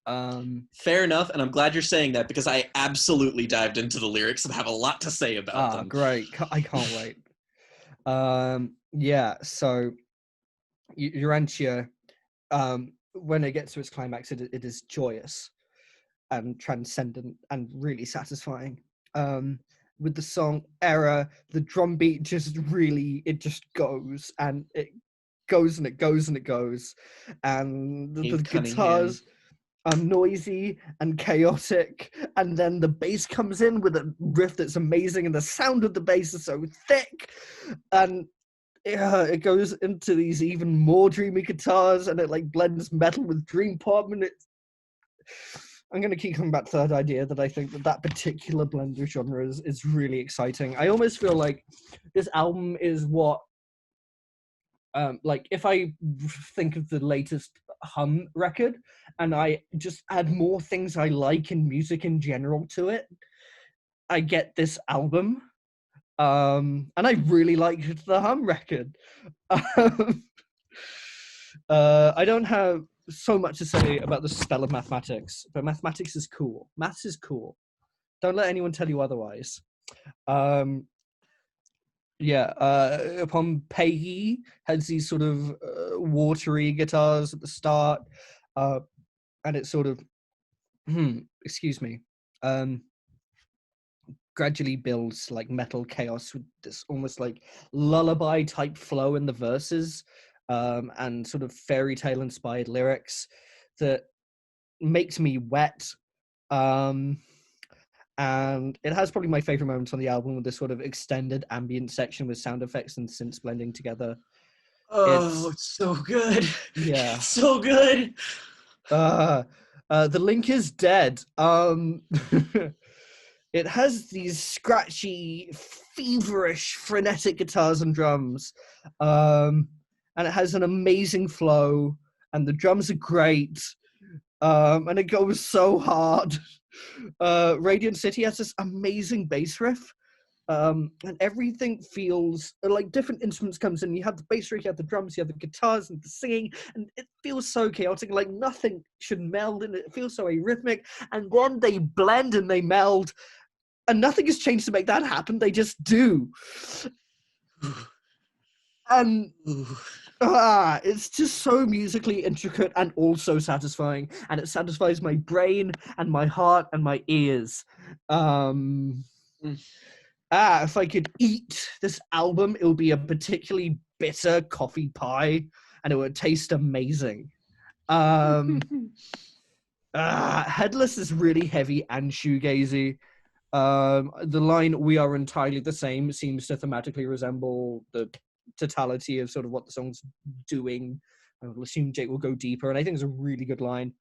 Fair enough, and I'm glad you're saying that because I absolutely dived into the lyrics and have a lot to say about them. Great. I can't wait. Yeah, so Urantia, when it gets to its climax, it is joyous and transcendent and really satisfying. With the song Error, the drum beat just goes, and it goes and it goes and it goes, and the guitars are noisy and chaotic, and then the bass comes in with a riff that's amazing, and the sound of the bass is so thick, and it goes into these even more dreamy guitars, and it like blends metal with dream pop, and I'm going to keep coming back to that idea that I think that particular blend of genres is really exciting. I almost feel like this album is what, like if I think of the latest Hum record and I just add more things I like in music in general to it, I get this album. And I really liked the Hum record. I don't have so much to say about the spell of mathematics, but mathematics is cool. Maths is cool. Don't let anyone tell you otherwise. Pompeii has these sort of watery guitars at the start, and it's sort of, gradually builds like metal chaos with this almost like lullaby type flow in the verses, and sort of fairy tale inspired lyrics that makes me wet. And it has probably my favorite moments on the album, with this sort of extended ambient section with sound effects and synths blending together. Oh, it's so good. Yeah. It's so good. The link is dead. It has these scratchy, feverish, frenetic guitars and drums, and it has an amazing flow, and the drums are great, and it goes so hard. Radiant City has this amazing bass riff, and everything feels like different instruments comes in. You have the bass riff, you have the drums, you have the guitars and the singing, and it feels so chaotic, like nothing should meld in it. It feels so arrhythmic, and then they blend and they meld, and nothing has changed to make that happen. They just do. And it's just so musically intricate and also satisfying, and it satisfies my brain and my heart and my ears. If I could eat this album, it would be a particularly bitter coffee pie, and it would taste amazing. Headless is really heavy and shoegazy. The line "We are entirely the same" seems to thematically resemble the totality of sort of what the song's doing. I will assume Jake will go deeper, and I think it's a really good line.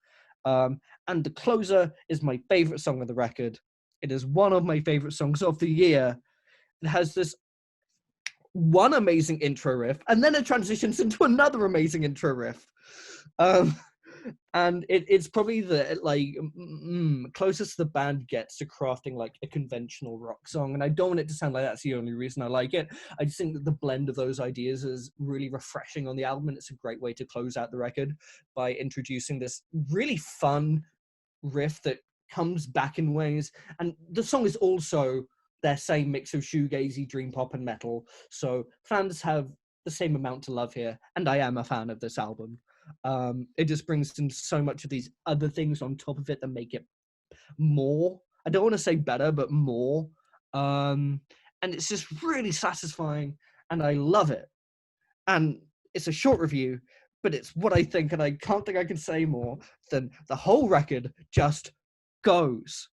And the closer is my favorite song of the record. It is one of my favorite songs of the year. It has this one amazing intro riff, and then it transitions into another amazing intro riff. And it's probably the closest the band gets to crafting like a conventional rock song. And I don't want it to sound like that's the only reason I like it. I just think that the blend of those ideas is really refreshing on the album, and it's a great way to close out the record by introducing this really fun riff that comes back in ways. And the song is also their same mix of shoegazy, dream pop, and metal. So fans have the same amount to love here, and I am a fan of this album. It just brings in so much of these other things on top of it that make it more, I don't want to say better, but more. And it's just really satisfying, and I love it. And it's a short review, but it's what I think, and I can't think I can say more than the whole record just goes.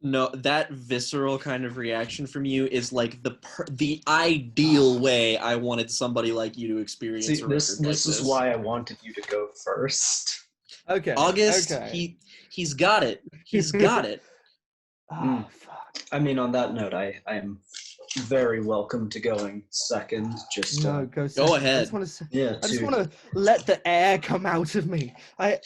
No, that visceral kind of reaction from you is like the ideal way I wanted somebody like you to experience a record this is why I wanted you to go first. Okay. August, okay. he's got it. He's got it. Oh, fuck. I mean, on that note, I am very welcome to going second. Just No, Go second. ahead. I just want to say, yeah, I just want to let the air come out of me. I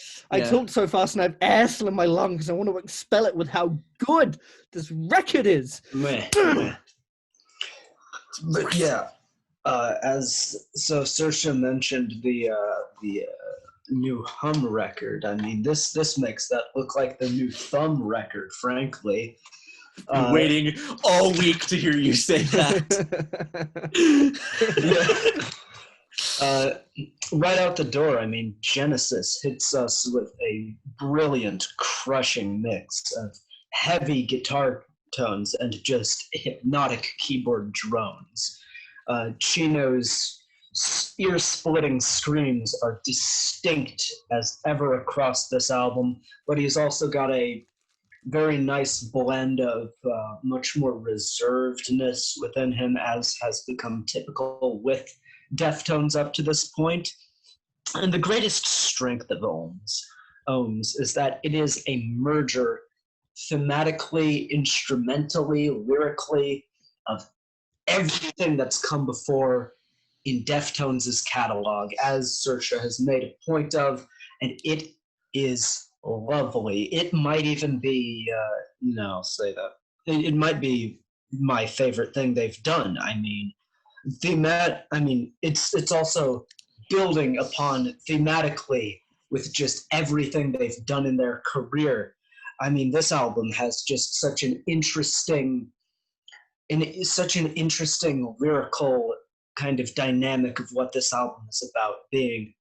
talk so fast and I have air still in my lungs. I want to expel it with how good this record is. But yeah, as Saoirse mentioned the new Hum record. I mean, this makes that look like the new Thumb record, frankly. Been waiting all week to hear you say that. Right out the door, I mean, Genesis hits us with a brilliant, crushing mix of heavy guitar tones and just hypnotic keyboard drones. Chino's ear-splitting screams are distinct as ever across this album, but he's also got a very nice blend of much more reservedness within him, as has become typical with Deftones up to this point. And the greatest strength of Ohms is that it is a merger thematically, instrumentally, lyrically of everything that's come before in Deftones' catalog, as Saoirse has made a point of, and it is lovely. It might even be, I'll say that. It might be my favorite thing they've done. I mean, it's also building upon thematically with just everything they've done in their career. I mean, this album has just such an interesting lyrical kind of dynamic of what this album is about, being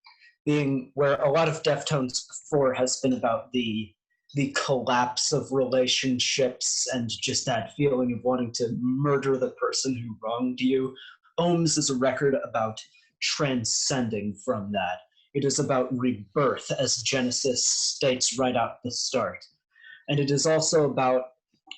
where a lot of Deftones before has been about the the collapse of relationships and just that feeling of wanting to murder the person who wronged you. Ohms is a record about transcending from that. It is about rebirth, as Genesis states right out the start. And it is also about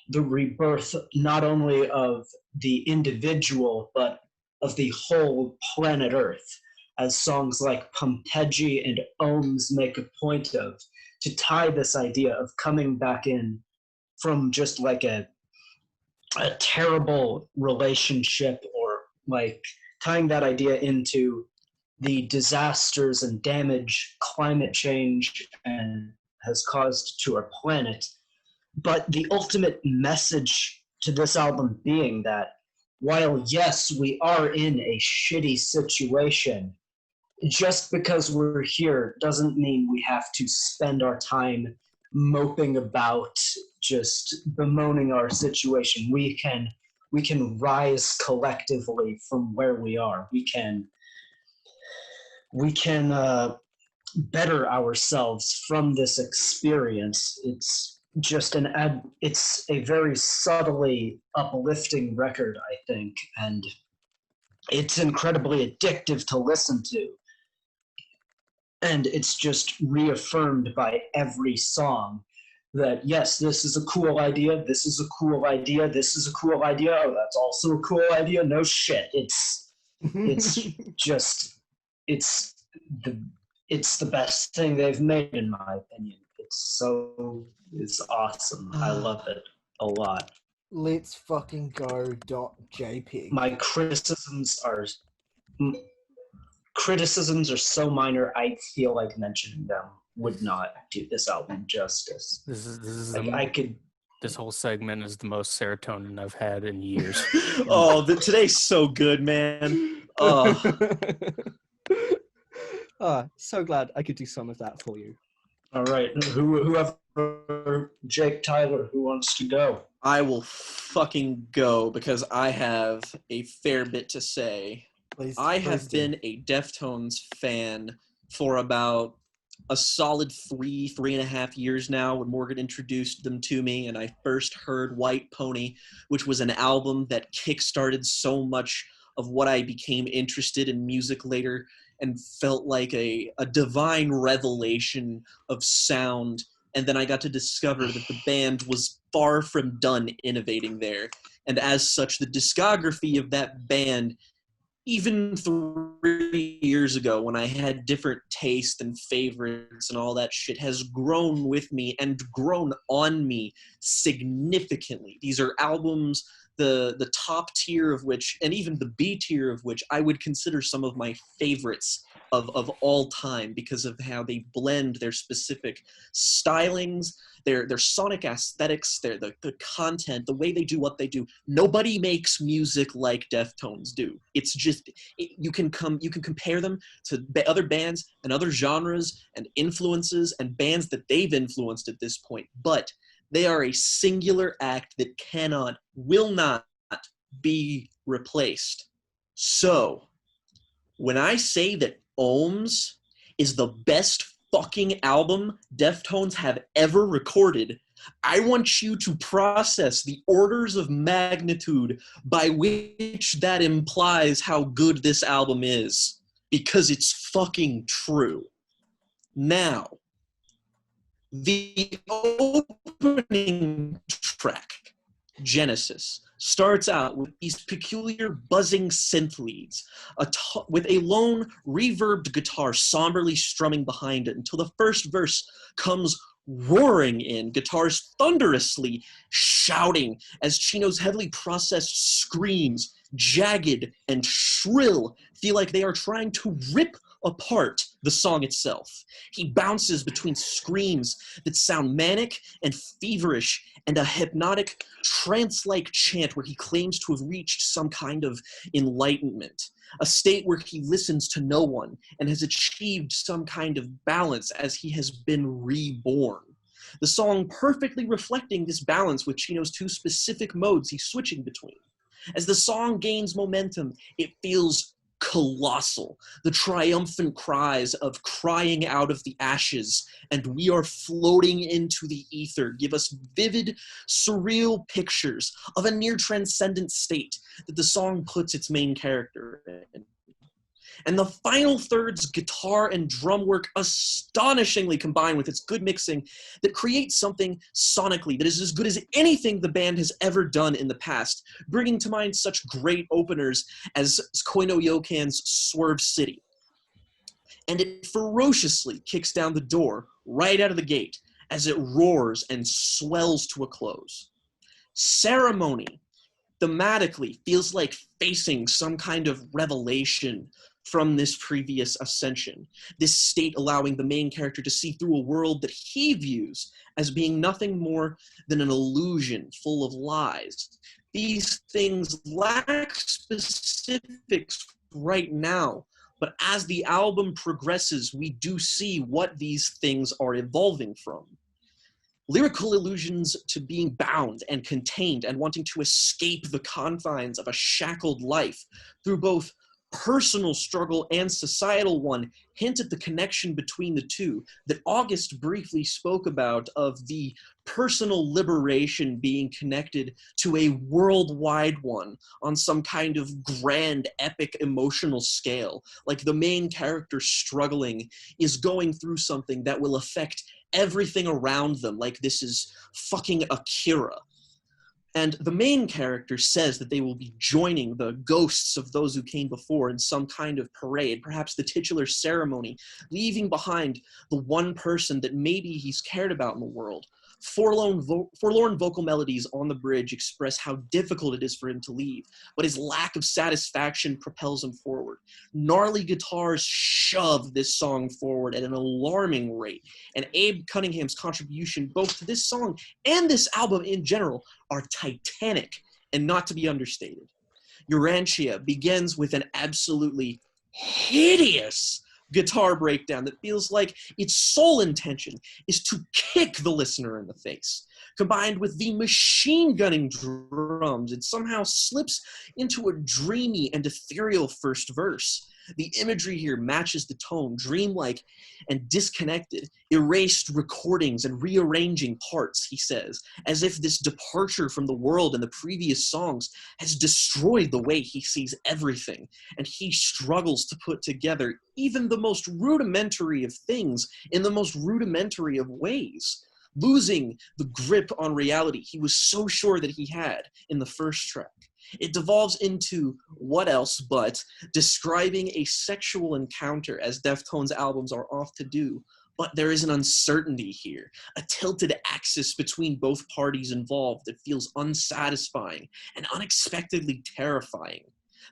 the rebirth not only of the individual, but of the whole planet Earth, as songs like Pompeji and Ohms make a point of, to tie this idea of coming back in from just like a terrible relationship, or like tying that idea into the disasters and damage climate change and has caused to our planet. But the ultimate message to this album being that while, yes, we are in a shitty situation, just because we're here doesn't mean we have to spend our time moping about, just bemoaning our situation. We can rise collectively from where we are. We can better ourselves from this experience. It's just it's a very subtly uplifting record, I think, and it's incredibly addictive to listen to. And it's just reaffirmed by every song that, yes, this is a cool idea, this is a cool idea, this is a cool idea, oh, that's also a cool idea. No shit. It's just, it's the best thing they've made, in my opinion. It's awesome. I love it a lot. Let's fucking go. .jpg. My criticisms are so minor, I feel like mentioning them would not do this album justice. This is Like, this whole segment is the most serotonin I've had in years. Oh, today's so good, man. Oh. So glad I could do some of that for you. All right, whoever, Jake, Tyler, who wants to go? I will fucking go because I have a fair bit to say. I have been a Deftones fan for about a solid 3.5 years now when Morgan introduced them to me, and I first heard White Pony, which was an album that kickstarted so much of what I became interested in music later, and felt like a divine revelation of sound. And then I got to discover that the band was far from done innovating there. And as such, the discography of that band, even 3 years ago when I had different tastes and favorites and all that shit, has grown with me and grown on me significantly. These are albums, the top tier of which, and even the B tier of which, I would consider some of my favorites of all time because of how they blend their specific stylings, their sonic aesthetics, the content, the way they do what they do. Nobody makes music like Deftones do. It's just, you can compare them to other bands and other genres and influences and bands that they've influenced at this point, but they are a singular act that will not be replaced. So, when I say that Ohms is the best fucking album Deftones have ever recorded, I want you to process the orders of magnitude by which that implies how good this album is, because it's fucking true. Now, the opening track, Genesis, starts out with these peculiar buzzing synth leads, with a lone reverbed guitar somberly strumming behind it until the first verse comes roaring in, guitars thunderously shouting as Chino's heavily processed screams, jagged and shrill, feel like they are trying to rip apart the song itself. He bounces between screams that sound manic and feverish and a hypnotic, trance-like chant where he claims to have reached some kind of enlightenment, a state where he listens to no one and has achieved some kind of balance as he has been reborn. The song perfectly reflecting this balance with Chino's two specific modes he's switching between. As the song gains momentum, it feels colossal. The triumphant cries of crying out of the ashes, and we are floating into the ether, give us vivid, surreal pictures of a near transcendent state that the song puts its main character in. And the final third's guitar and drum work astonishingly combine with its good mixing that creates something sonically that is as good as anything the band has ever done in the past, bringing to mind such great openers as Koino Yokan's Swerve City. And it ferociously kicks down the door right out of the gate as it roars and swells to a close. Ceremony thematically feels like facing some kind of revelation from this previous ascension, this state allowing the main character to see through a world that he views as being nothing more than an illusion full of lies. These things lack specifics right now, but as the album progresses, we do see what these things are evolving from. Lyrical allusions to being bound and contained and wanting to escape the confines of a shackled life through both personal struggle and societal one hint at the connection between the two that August briefly spoke about, of the personal liberation being connected to a worldwide one on some kind of grand epic emotional scale. Like the main character struggling is going through something that will affect everything around them, like this is fucking Akira. And the main character says that they will be joining the ghosts of those who came before in some kind of parade, perhaps the titular ceremony, leaving behind the one person that maybe he's cared about in the world. Forlorn vocal melodies on the bridge express how difficult it is for him to leave, but his lack of satisfaction propels him forward. Gnarly guitars shove this song forward at an alarming rate, and Abe Cunningham's contribution both to this song and this album in general are titanic and not to be understated. Urantia begins with an absolutely hideous guitar breakdown that feels like its sole intention is to kick the listener in the face. Combined with the machine gunning drums, it somehow slips into a dreamy and ethereal first verse. The imagery here matches the tone, dreamlike and disconnected, erased recordings and rearranging parts, he says, as if this departure from the world and the previous songs has destroyed the way he sees everything, and he struggles to put together even the most rudimentary of things in the most rudimentary of ways, losing the grip on reality he was so sure that he had in the first track. It devolves into what else but describing a sexual encounter, as Deftones albums are oft to do, but there is an uncertainty here, a tilted axis between both parties involved that feels unsatisfying and unexpectedly terrifying.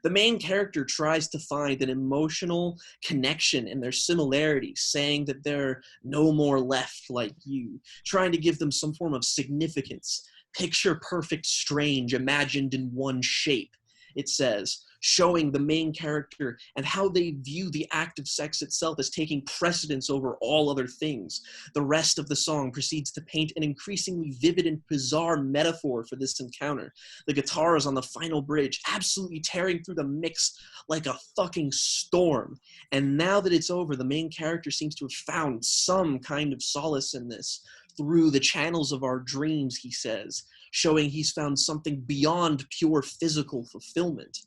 The main character tries to find an emotional connection in their similarities, saying that they're no more left like you, trying to give them some form of significance. Picture perfect strange imagined in one shape, it says, showing the main character and how they view the act of sex itself as taking precedence over all other things. The rest of the song proceeds to paint an increasingly vivid and bizarre metaphor for this encounter. The guitars on the final bridge absolutely tearing through the mix like a fucking storm. And now that it's over, the main character seems to have found some kind of solace in this. Through the channels of our dreams, he says, showing he's found something beyond pure physical fulfillment.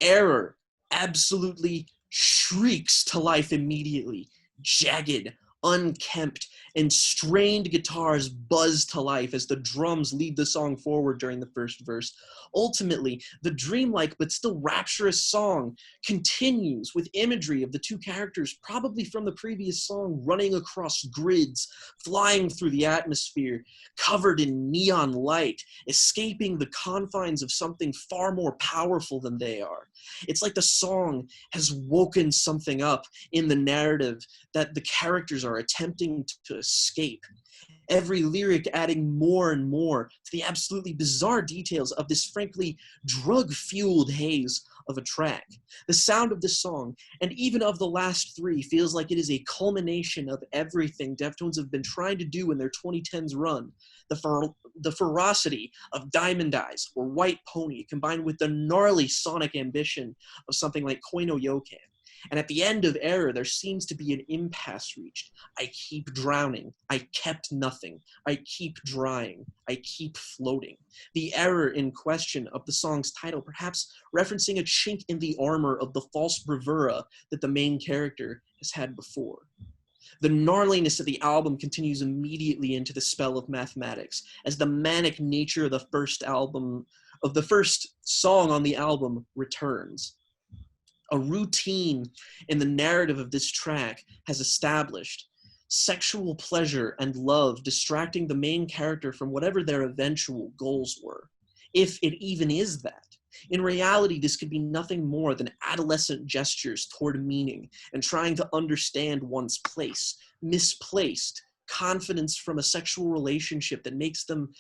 Error absolutely shrieks to life immediately. Jagged, unkempt, and strained guitars buzz to life as the drums lead the song forward during the first verse. Ultimately, the dreamlike but still rapturous song continues with imagery of the two characters, probably from the previous song, running across grids, flying through the atmosphere, covered in neon light, escaping the confines of something far more powerful than they are. It's like the song has woken something up in the narrative that the characters are attempting to escape. Every lyric adding more and more to the absolutely bizarre details of this frankly drug-fueled haze of a track. The sound of this song, and even of the last three, feels like it is a culmination of everything Deftones have been trying to do in their 2010s run. The ferocity of Diamond Eyes or White Pony combined with the gnarly sonic ambition of something like Koino Yokan. And at the end of Error, there seems to be an impasse reached. I keep drowning. I kept nothing. I keep drying. I keep floating. The error in question of the song's title, perhaps referencing a chink in the armor of the false bravura that the main character has had before. The gnarliness of the album continues immediately into the spell of mathematics, as the manic nature of the first song on the album returns. A routine in the narrative of this track has established sexual pleasure and love distracting the main character from whatever their eventual goals were, if it even is that. In reality, this could be nothing more than adolescent gestures toward meaning and trying to understand one's place, misplaced confidence from a sexual relationship that makes them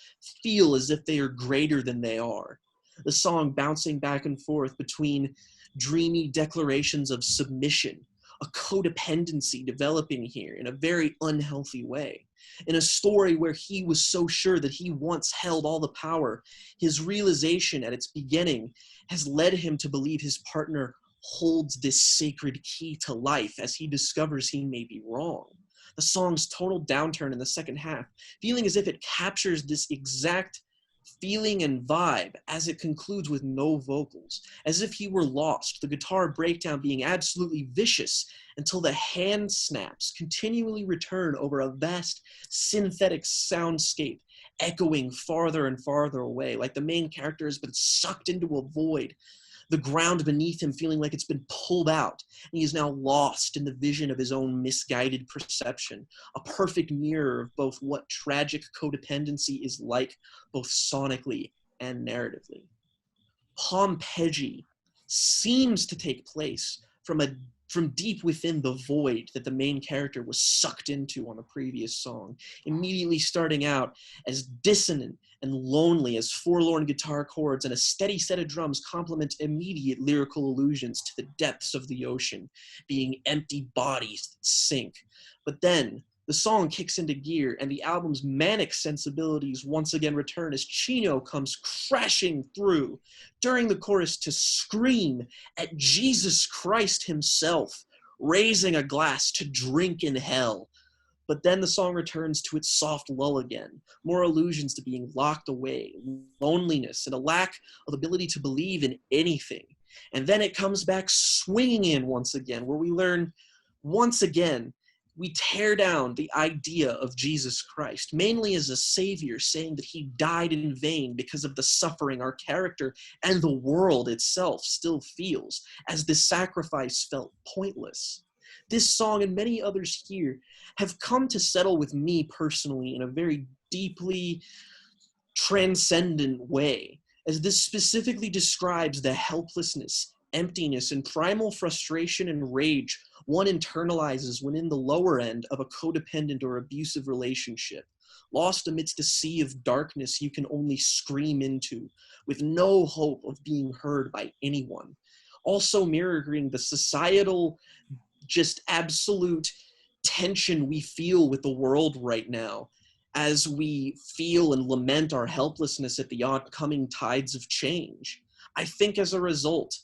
feel as if they are greater than they are. The song bouncing back and forth between dreamy declarations of submission, a codependency developing here in a very unhealthy way. In a story where he was so sure that he once held all the power, his realization at its beginning has led him to believe his partner holds this sacred key to life as he discovers he may be wrong. The song's tonal downturn in the second half, feeling as if it captures this exact feeling and vibe as it concludes with no vocals, as if he were lost, the guitar breakdown being absolutely vicious until the hand snaps continually return over a vast synthetic soundscape, echoing farther and farther away, like the main character has been sucked into a void, the ground beneath him feeling like it's been pulled out, and he is now lost in the vision of his own misguided perception, a perfect mirror of both what tragic codependency is like, both sonically and narratively. Pompeii seems to take place from deep within the void that the main character was sucked into on the previous song, immediately starting out as dissonant and lonely as forlorn guitar chords and a steady set of drums complement immediate lyrical allusions to the depths of the ocean, being empty bodies that sink. But then the song kicks into gear and the album's manic sensibilities once again return as Chino comes crashing through during the chorus to scream at Jesus Christ himself, raising a glass to drink in hell. But then the song returns to its soft lull again, more allusions to being locked away, loneliness, and a lack of ability to believe in anything. And then it comes back swinging in once again, where we learn once again we tear down the idea of Jesus Christ, mainly as a savior, saying that he died in vain because of the suffering our character and the world itself still feels, as this sacrifice felt pointless. This song and many others here have come to settle with me personally in a very deeply transcendent way, as this specifically describes the helplessness, emptiness, and primal frustration and rage one internalizes when in the lower end of a codependent or abusive relationship, lost amidst a sea of darkness you can only scream into, with no hope of being heard by anyone. Also mirroring the societal, just absolute tension we feel with the world right now, as we feel and lament our helplessness at the oncoming tides of change. I think as a result,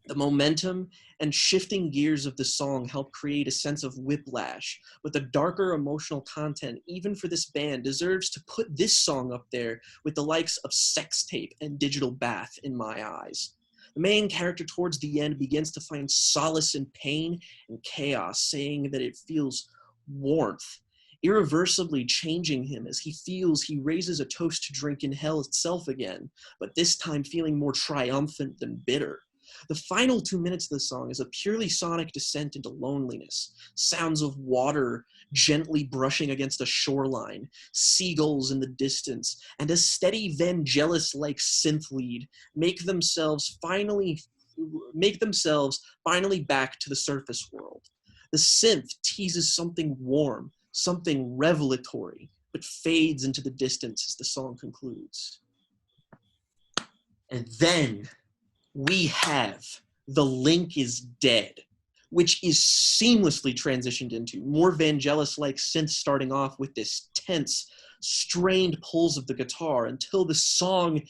the momentum and shifting gears of the song help create a sense of whiplash, but the darker emotional content, even for this band, deserves to put this song up there with the likes of Sex Tape and Digital Bath in my eyes. The main character towards the end begins to find solace in pain and chaos, saying that it feels warmth, irreversibly changing him as he feels he raises a toast to drink in hell itself again, but this time feeling more triumphant than bitter. The final 2 minutes of the song is a purely sonic descent into loneliness. Sounds of water gently brushing against a shoreline, seagulls in the distance, and a steady Vangelis-like synth lead make themselves finally back to the surface world. The synth teases something warm, something revelatory, but fades into the distance as the song concludes. And then we have The Link is Dead, which is seamlessly transitioned into more Vangelis-like synth, starting off with this tense, strained pulls of the guitar until the song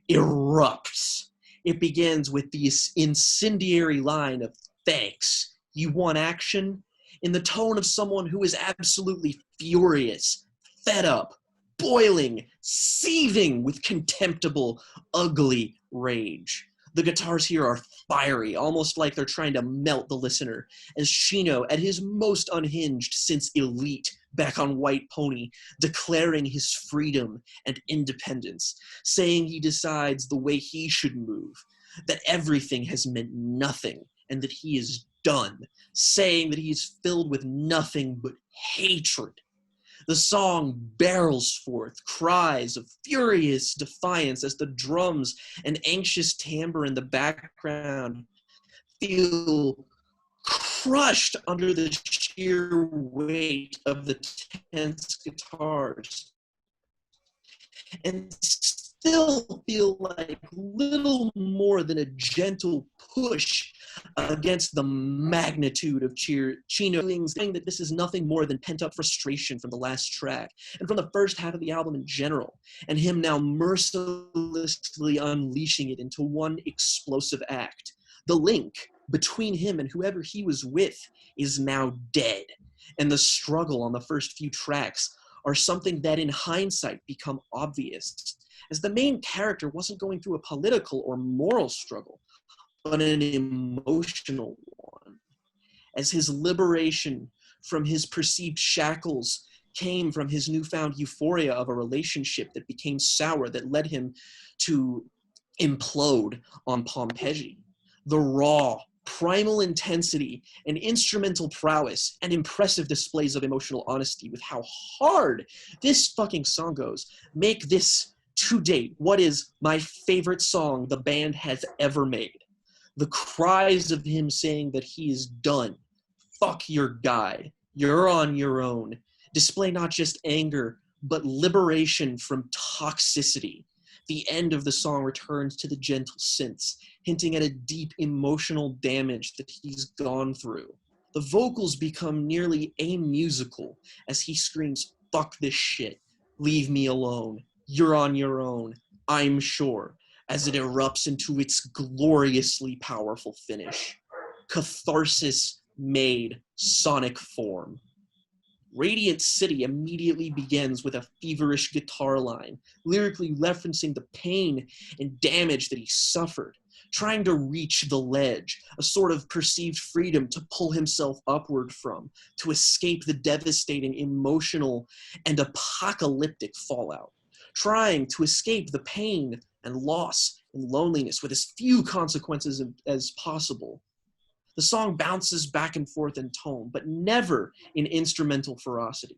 erupts. It begins with this incendiary line of "Thanks, you want action?" in the tone of someone who is absolutely furious, fed up, boiling, seething with contemptible, ugly rage. The guitars here are fiery, almost like they're trying to melt the listener, as Chino, at his most unhinged since Elite, back on White Pony, declaring his freedom and independence, saying he decides the way he should move, that everything has meant nothing, and that he is done, saying that he is filled with nothing but hatred. The song barrels forth cries of furious defiance as the drums and anxious timbre in the background feel crushed under the sheer weight of the tense guitars, and still feel like little more than a gentle push against the magnitude of Chino, saying that this is nothing more than pent-up frustration from the last track and from the first half of the album in general, and him now mercilessly unleashing it into one explosive act. The link between him and whoever he was with is now dead, and the struggle on the first few tracks are something that in hindsight become obvious, as the main character wasn't going through a political or moral struggle, but an emotional one, as his liberation from his perceived shackles came from his newfound euphoria of a relationship that became sour, that led him to implode on Pompeii. The raw, primal intensity and instrumental prowess and impressive displays of emotional honesty with how hard this fucking song goes make this, to date, what is my favorite song the band has ever made. The cries of him saying that he is done, fuck your guide, you're on your own, display not just anger, but liberation from toxicity. The end of the song returns to the gentle synths, hinting at a deep emotional damage that he's gone through. The vocals become nearly amusical as he screams, fuck this shit, leave me alone, you're on your own, I'm sure, as it erupts into its gloriously powerful finish. Catharsis made sonic form. Radiant City immediately begins with a feverish guitar line, lyrically referencing the pain and damage that he suffered, trying to reach the ledge, a sort of perceived freedom to pull himself upward from, to escape the devastating emotional and apocalyptic fallout, trying to escape the pain and loss and loneliness with as few consequences as possible. The song bounces back and forth in tone, but never in instrumental ferocity.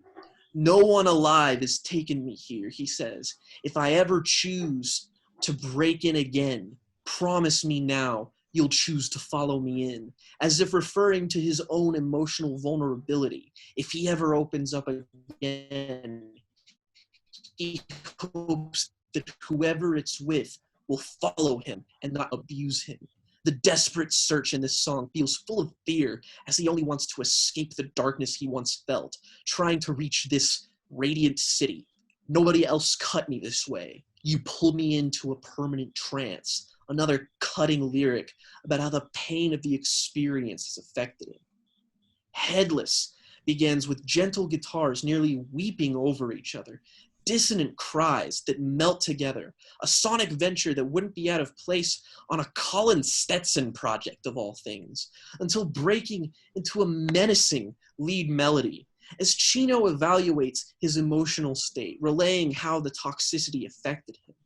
No one alive has taken me here, he says. If I ever choose to break in again, promise me now you'll choose to follow me in, as if referring to his own emotional vulnerability. If he ever opens up again, he hopes that whoever it's with will follow him and not abuse him. The desperate search in this song feels full of fear, as he only wants to escape the darkness he once felt, trying to reach this radiant city. Nobody else cut me this way. You pulled me into a permanent trance. Another cutting lyric about how the pain of the experience has affected him. Headless begins with gentle guitars nearly weeping over each other, dissonant cries that melt together, a sonic venture that wouldn't be out of place on a Colin Stetson project of all things, until breaking into a menacing lead melody as Chino evaluates his emotional state, relaying how the toxicity affected him.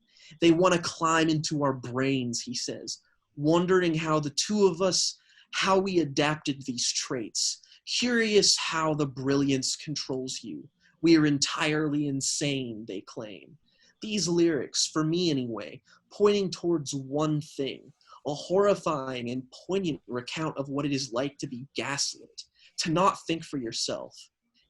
They want to climb into our brains, he says, wondering how the two of us, how we adapted these traits, curious how the brilliance controls you. We are entirely insane, they claim. These lyrics, for me anyway, pointing towards one thing, a horrifying and poignant recount of what it is like to be gaslit, to not think for yourself.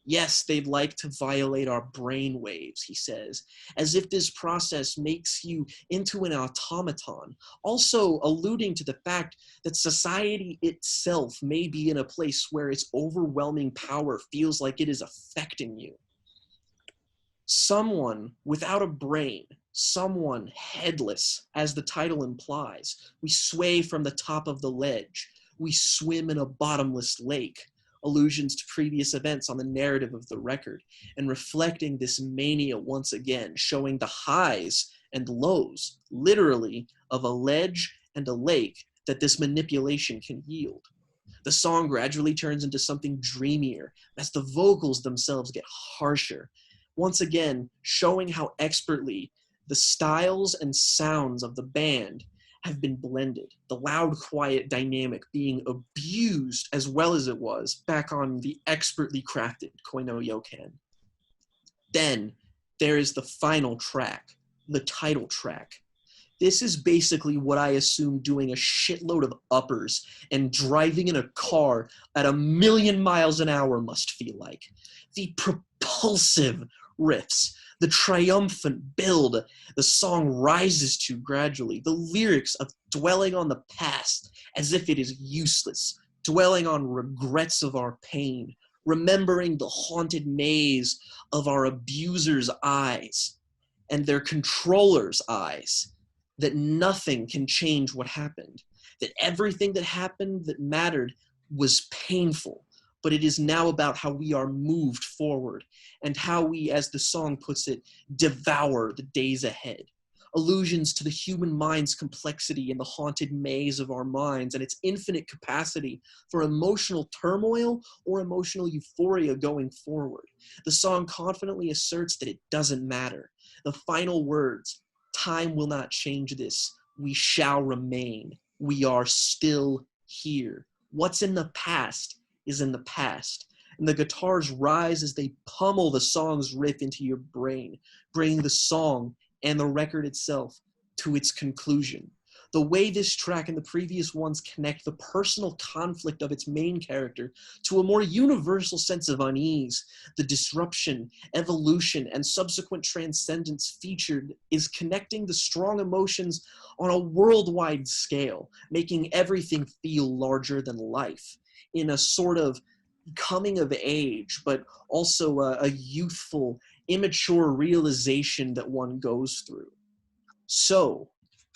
Yes, they'd like to violate our brain waves, he says, as if this process makes you into an automaton, also alluding to the fact that society itself may be in a place where its overwhelming power feels like it is affecting you. Someone without a brain, someone headless, as the title implies. We sway from the top of the ledge. We swim in a bottomless lake. Allusions to previous events on the narrative of the record, and reflecting this mania once again, showing the highs and lows, literally, of a ledge and a lake that this manipulation can yield. The song gradually turns into something dreamier as the vocals themselves get harsher, once again showing how expertly the styles and sounds of the band have been blended, the loud, quiet dynamic being abused as well as it was back on the expertly crafted Koi no Yokan. Then there is the final track, the title track. This is basically what I assume doing a shitload of uppers and driving in a car at 1,000,000 miles an hour must feel like. The propulsive riffs, the triumphant build the song rises to gradually, the lyrics of dwelling on the past as if it is useless, dwelling on regrets of our pain, remembering the haunted maze of our abusers' eyes and their controllers' eyes, that nothing can change what happened, that everything that happened that mattered was painful, but it is now about how we are moved forward and how we, as the song puts it, devour the days ahead. Allusions to the human mind's complexity and the haunted maze of our minds and its infinite capacity for emotional turmoil or emotional euphoria going forward. The song confidently asserts that it doesn't matter. The final words, time will not change this. We shall remain. We are still here. What's in the past is in the past, and the guitars rise as they pummel the song's riff into your brain, bringing the song and the record itself to its conclusion. The way this track and the previous ones connect the personal conflict of its main character to a more universal sense of unease, the disruption, evolution, and subsequent transcendence featured is connecting the strong emotions on a worldwide scale, making everything feel larger than life in a sort of coming of age, but also a youthful, immature realization that one goes through. So,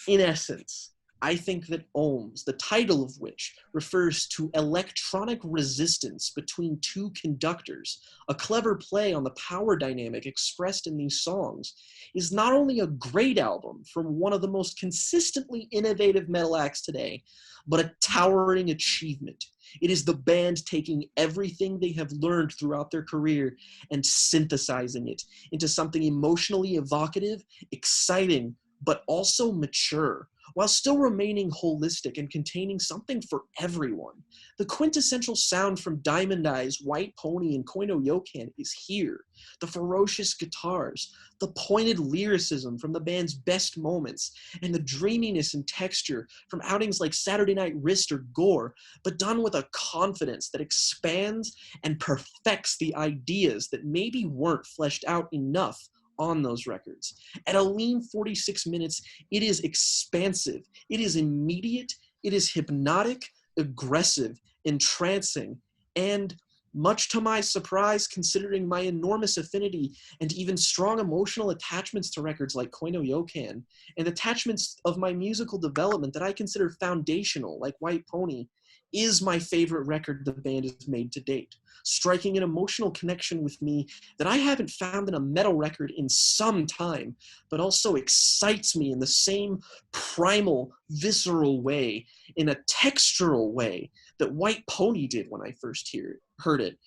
in essence, I think that Ohms, the title of which refers to electronic resistance between two conductors, a clever play on the power dynamic expressed in these songs, is not only a great album from one of the most consistently innovative metal acts today, but a towering achievement. It is the band taking everything they have learned throughout their career and synthesizing it into something emotionally evocative, exciting, but also mature, while still remaining holistic and containing something for everyone. The quintessential sound from Diamond Eyes, White Pony, and Koi no Yokan is here. The ferocious guitars, the pointed lyricism from the band's best moments, and the dreaminess and texture from outings like Saturday Night Wrist or Gore, but done with a confidence that expands and perfects the ideas that maybe weren't fleshed out enough on those records. At a lean 46 minutes, it is expansive, it is immediate, it is hypnotic, aggressive, entrancing, and much to my surprise, considering my enormous affinity and even strong emotional attachments to records like Koi no Yokan, and attachments of my musical development that I consider foundational, like White Pony, is my favorite record the band has made to date, striking an emotional connection with me that I haven't found in a metal record in some time, but also excites me in the same primal, visceral way, in a textural way that White Pony did when I first heard it,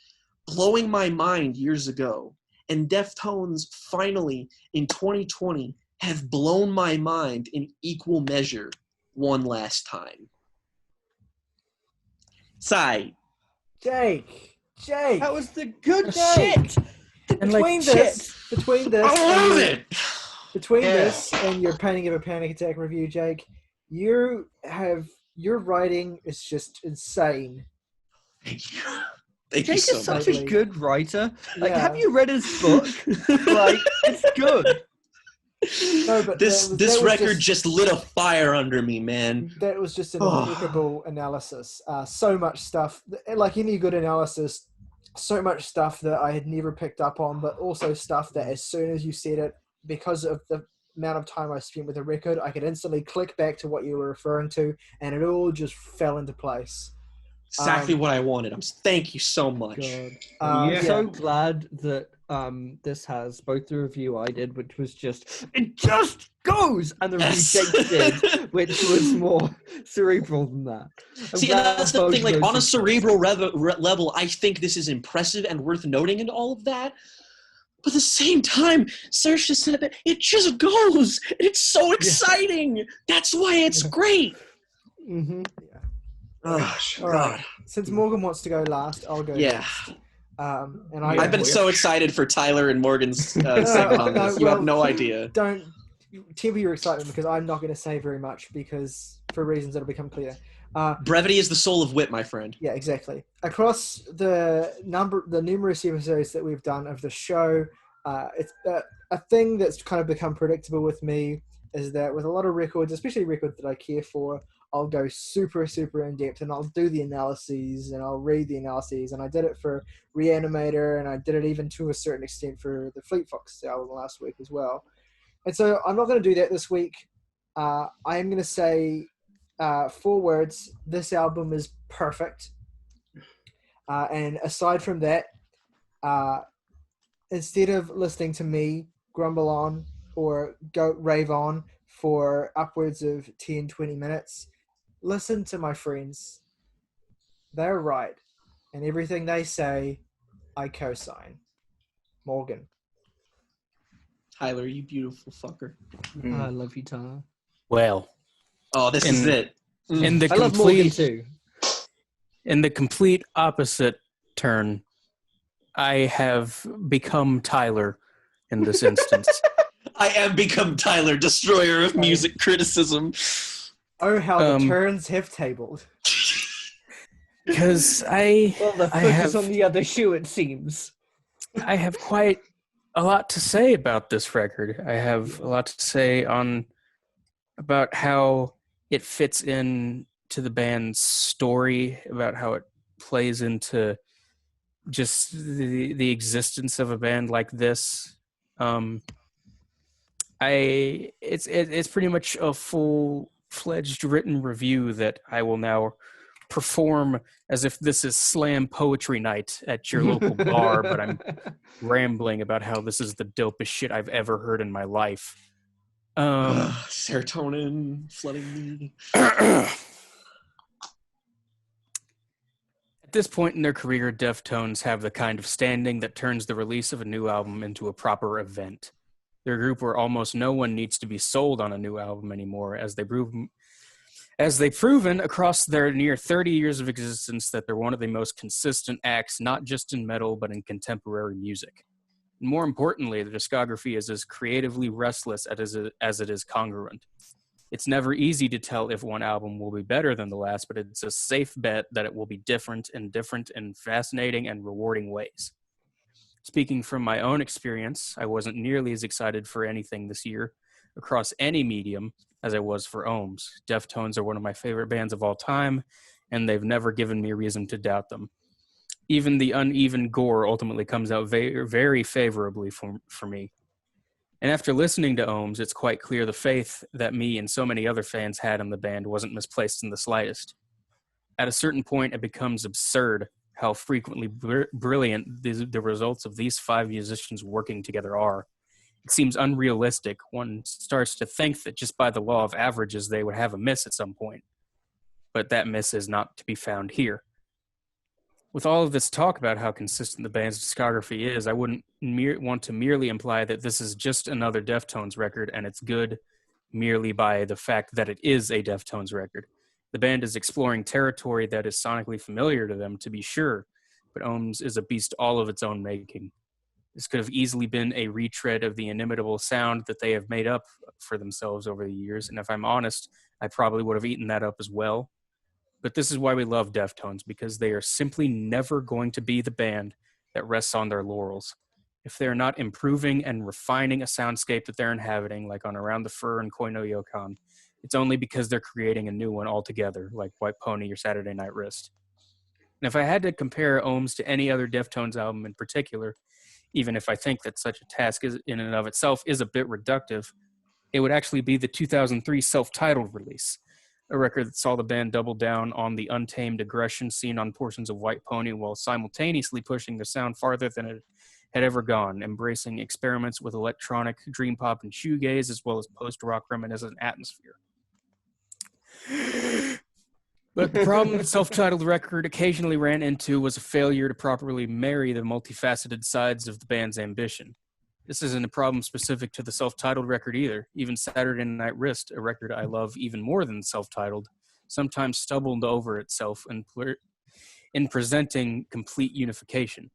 blowing my mind years ago. And Deftones finally, in 2020, have blown my mind in equal measure one last time. Sai. Jake. That was the good Jake. shit. And between this, I love it. Between Yeah. this and your Painting of a Panic Attack review, Jake, your writing is just insane. Thank you. Thank you Jake so is much. such a good writer. Like, Yeah. have you read his book? Like, it's good. No, but This that was record just lit a fire under me, man. That was just an Oh. impeccable analysis. So much stuff, like any good analysis, so much stuff that I had never picked up on, but also stuff that as soon as you said it, because of the amount of time I spent with the record, I could instantly click back to what you were referring to, and it all just fell into place. Exactly what I wanted. Thank you so much. God. Yeah. I'm so glad that this has both the review I did, which was just, it just goes, and the Yes. review Jake did, which was more cerebral than that. I'm See, and glad that's the both thing. of Like, those on a exist. cerebral level, I think this is impressive and worth noting and all of that. But at the same time, Saoirse just said that it just goes. It's so exciting. That's why it's great. Mm-hmm. Oh, All God. right. Since Morgan wants to go last, I'll go Yeah. next. And Yeah. I've been so excited for Tyler and Morgan's segment on this. You have no idea. Don't temper your excitement because I'm not going to say very much because for reasons that'll become clear. Brevity is the soul of wit, my friend. Yeah, exactly. Across the numerous episodes that we've done of the show, it's a thing that's kind of become predictable with me is that with a lot of records, especially records that I care for, I'll go super, super in depth and I'll do the analyses and I'll read the analyses. And I did it for Reanimator and I did it even to a certain extent for the Fleet Fox album last week as well. And so I'm not going to do that this week. I am going to say 4 words. This album is perfect. And aside from that, instead of listening to me grumble on or go rave on for upwards of 10, 20 minutes, listen to my friends. They're right. And everything they say, I co-sign. Morgan. Tyler, you beautiful fucker. I love you, Tyler. Well, Oh, this is it. in the I love Morgan complete too. in the complete opposite turn, I have become Tyler in this instance. I am become Tyler, destroyer of music criticism. Oh, how the turns have tabled. Because Well, the I foot have is on the other shoe, it seems. I have quite a lot to say about this record. I have a lot to say about how it fits in to the band's story, about how it plays into just the existence of a band like this. It's pretty much a full-fledged written review that I will now perform as if this is slam poetry night at your local bar, but I'm rambling about how this is the dopest shit I've ever heard in my life. Serotonin flooding me. At this point in their career, Deftones have the kind of standing that turns the release of a new album into a proper event. They're a group where almost no one needs to be sold on a new album anymore, as they've proven across their near 30 years of existence that they're one of the most consistent acts, not just in metal, but in contemporary music. And more importantly, the discography is as creatively restless as it is congruent. It's never easy to tell if one album will be better than the last, but it's a safe bet that it will be different in fascinating and rewarding ways. Speaking from my own experience, I wasn't nearly as excited for anything this year across any medium as I was for Ohms. Deftones are one of my favorite bands of all time, and they've never given me a reason to doubt them. Even the uneven gore ultimately comes out very favorably for me. And after listening to Ohms, it's quite clear the faith that me and so many other fans had in the band wasn't misplaced in the slightest. At a certain point, it becomes absurd how frequently brilliant the results of these 5 musicians working together are. It seems unrealistic. One starts to think that just by the law of averages, they would have a miss at some point. But that miss is not to be found here. With all of this talk about how consistent the band's discography is, I wouldn't want to merely imply that this is just another Deftones record and it's good merely by the fact that it is a Deftones record. The band is exploring territory that is sonically familiar to them, to be sure, but Ohms is a beast all of its own making. This could have easily been a retread of the inimitable sound that they have made up for themselves over the years, and if I'm honest, I probably would have eaten that up as well. But this is why we love Deftones, because they are simply never going to be the band that rests on their laurels. If they're not improving and refining a soundscape that they're inhabiting, like on Around the Fur and Koi no Yokan, it's only because they're creating a new one altogether, like White Pony or Saturday Night Wrist. And if I had to compare Ohms to any other Deftones album in particular, even if I think that such a task is, in and of itself is a bit reductive, it would actually be the 2003 self-titled release, a record that saw the band double down on the untamed aggression seen on portions of White Pony while simultaneously pushing the sound farther than it had ever gone, embracing experiments with electronic, dream pop, and shoegaze, as well as post-rock reminiscent atmosphere. But the problem the self-titled record occasionally ran into was a failure to properly marry the multifaceted sides of the band's ambition. This isn't a problem specific to the self-titled record either. Even Saturday Night Wrist, a record I love even more than self-titled, sometimes stumbled over itself in presenting complete unification.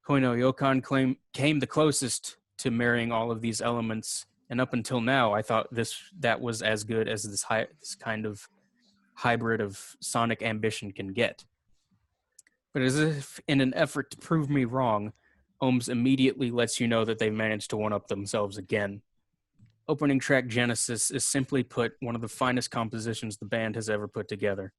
Koi no Yokan came the closest to marrying all of these elements, and up until now, I thought that was as good as this kind of hybrid of sonic ambition can get. But as if in an effort to prove me wrong, Ohms immediately lets you know that they've managed to one-up themselves again. Opening track Genesis is, simply put, one of the finest compositions the band has ever put together.